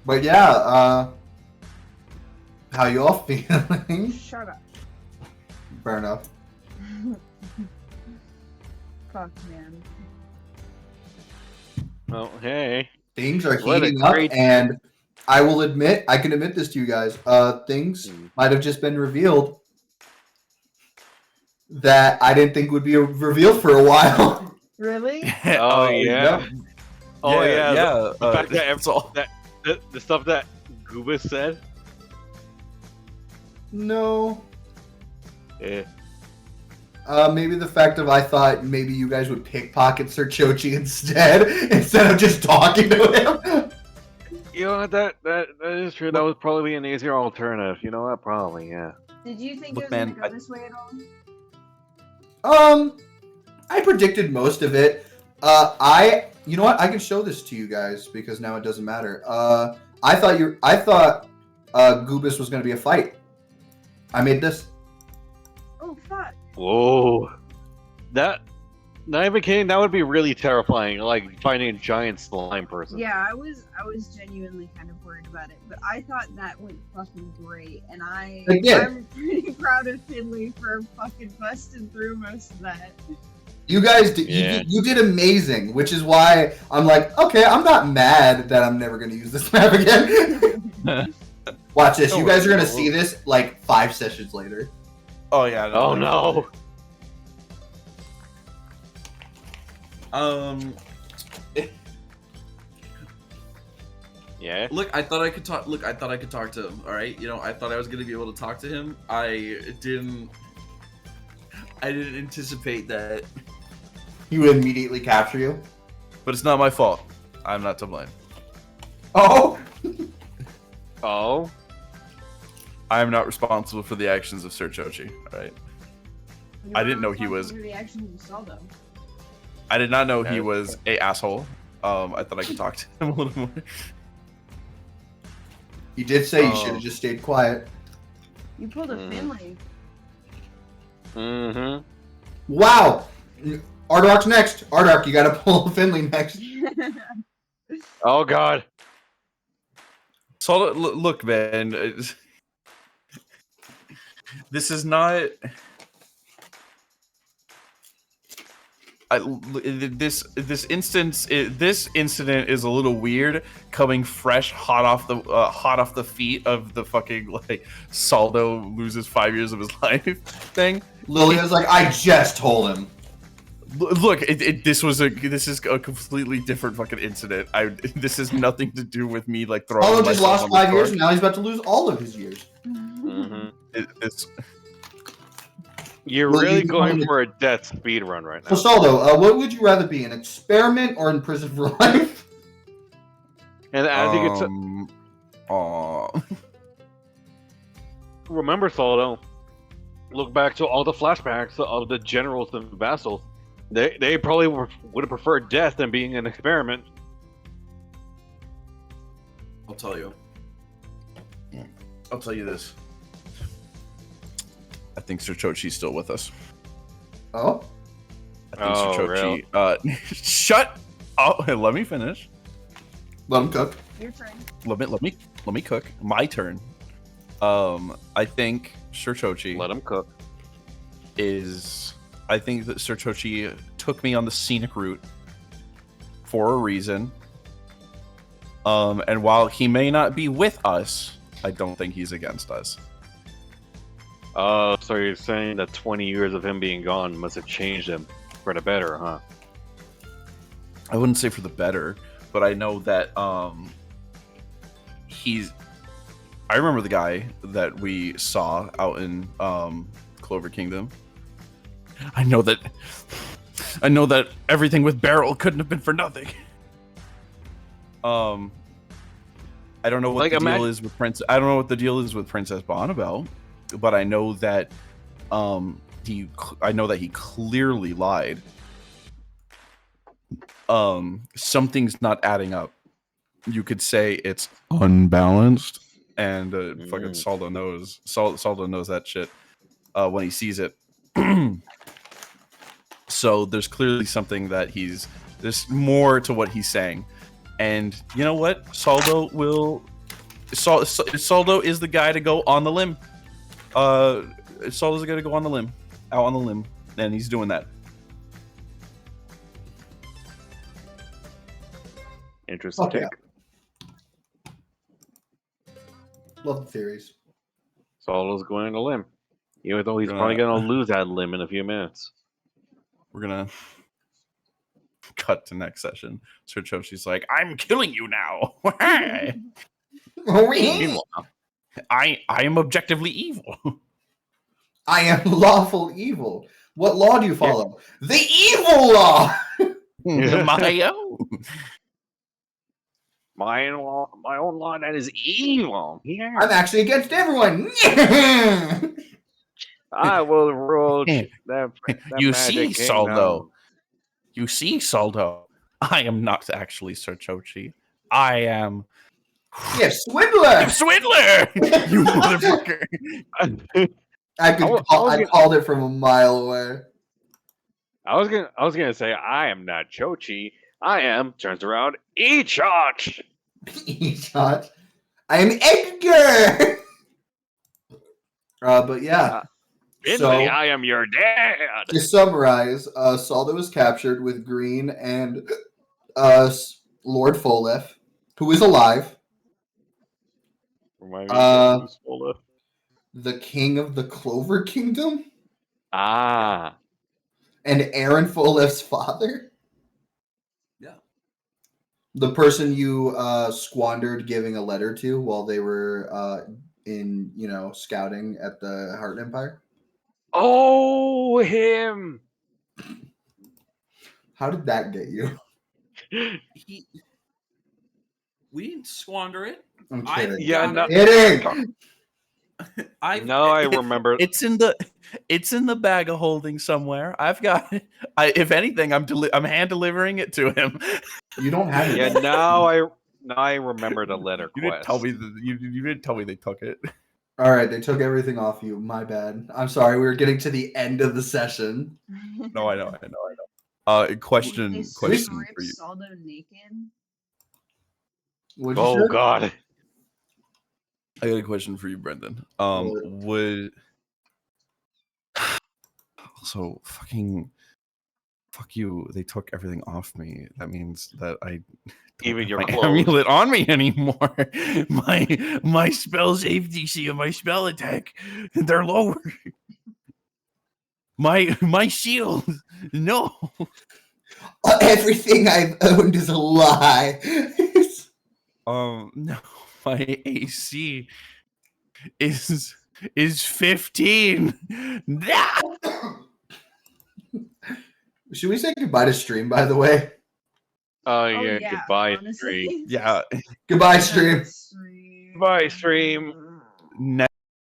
But yeah, how you all feeling? Shut up. Fair enough. Fuck, man. Oh hey. Things are What a heating up, great- and I will admit, I can admit this to you guys. Things might have just been revealed that I didn't think would be revealed for a while. Really? Oh yeah. Oh yeah. yeah. The fact that it's all. the stuff that Goobus said. No. Yeah. Maybe the fact of I thought maybe you guys would pickpocket Sir Chochi instead of just talking to him. You know what, that is true. That would probably be an easier alternative. You know what? Probably, yeah. Did you think Look, it was man, gonna go this way at all? I predicted most of it. You know what? I can show this to you guys because now it doesn't matter. I thought Goobus was gonna be a fight. I made this. Oh fuck. Whoa. Not even kidding. That would be really terrifying. Like finding a giant slime person. Yeah, I was genuinely kind of worried about it, but I thought that went fucking great, and It did. I'm pretty proud of Finley for fucking busting through most of that. You guys did, Yeah. you did amazing, which is why I'm like, okay, I'm not mad that I'm never gonna use this map again. Watch this. You guys are gonna see this like 5 sessions later. Oh yeah. Oh no. Yeah. Look, I thought I could talk. Look, I thought I could talk to him. All right, you know, I thought I was gonna be able to talk to him. I didn't anticipate that. He would immediately capture you. But it's not my fault. I'm not to blame. Oh, Oh. I am not responsible for the actions of Sir Chochi. All right. I didn't know he was- The actions of Saldo. I did not know he Okay. was a asshole. I thought I could talk to him a little more. you did say you Oh. should have just stayed quiet. You pulled a Mm. Finley. Mm-hmm. Wow. Ardark's next. Ardark, you gotta pull Finley next. Oh god. So look, man. This is not. This incident is a little weird, coming fresh, hot off the feet of the fucking like Saldo loses 5 years of his life thing. Lilia's like, I just told him. Look, this is a completely different fucking incident. This has nothing to do with me like throwing. Paulo just myself lost on the 5 years, card. and now he's about to lose all of his years. Mm-hmm. It's You're Well, really you going wanted- for a death speed run right So now. Saldo, what would you rather be, an experiment or in prison for life? And as you get Aw. remember, Saldo, look back to all the flashbacks of the generals and vassals. They probably would have preferred death than being an experiment. I'll tell you. I'll tell you this. I think Sir Chochi's still with us. Oh, I think Oh, Sir really? Chochi. Shut up! Let me finish. let him cook. Your turn. Let me cook. My turn. I think Sir Chochi Let them cook. is. I think that Sir Chochi took me on the scenic route for a reason. And while he may not be with us, I don't think he's against us. Oh, so you're saying that 20 years of him being gone must have changed him for the better, huh? I wouldn't say for the better, but I know that he's. I remember the guy that we saw out in Clover Kingdom. I know that everything with Beryl couldn't have been for nothing. I don't know what Like, the deal imagine- is with Princess. I don't know what the deal is with Princess Bonnibel, but I know that I know that he clearly lied. Something's not adding up. You could say it's unbalanced, and fucking Saldo knows. Saldo knows that shit when he sees it. So there's clearly something that there's more to what he's saying, and you know what? Saldo is the guy to go on the limb. Saldo's the guy to go on the limb, out on the limb, and he's doing that. Interesting. Okay. take. Love the theories. Solo's going on a limb. Even though he's Gonna- probably going to lose that limb in a few minutes. We're gonna cut to next session. Sir Chochi's like, "I'm killing you now. Meanwhile, I am objectively evil." I am lawful evil. What law do you follow? The evil law. My own. my own law that is evil. Yeah. I'm actually against everyone. I will rule Yeah. that You see, magic kingdom. Saldo. You see, Saldo. I am not actually Sir Chochi. I am Yes, swindler. Swindler. You motherfucker. I called it from a mile away. I was gonna say I am not Chochi. I am turns around Echot. Echot. I am Edgar. But yeah. Finley, I am your dad. To summarize, Saldo was captured with Green and Lord Folef, who is alive. Remind me again, who's Folef? The king of the Clover Kingdom, Ah, and Aaron Folef's father. Yeah. The person you squandered giving a letter to while they were in, scouting at the Heart Empire. oh, him. How did that get you? We didn't squander it. I'm I- kidding. Yeah, no, Kidding. I remember. It's in the bag of holding somewhere. I've got it. If anything, I'm hand delivering it to him. You don't have it. Yeah, now I remember the letter You quest. didn't tell me you didn't tell me they took it. All right, they took everything off you. My bad. I'm sorry. We were getting to the end of the session. No, I know. Question They for you. Saldo naked. What'd you Oh say? God. I got a question for you, Brendan. What? Would so fuck you? They took everything off me. That means that I don't Even have your my clothes. amulet on me anymore. My spell save DC and my spell attack, they're lower. My shield, no. Everything I've owned is a lie. No, my AC is 15. Should we say goodbye to stream, by the way? Oh Oh, yeah, yeah, goodbye honestly. stream. Yeah. Goodbye, stream. Goodbye stream. Next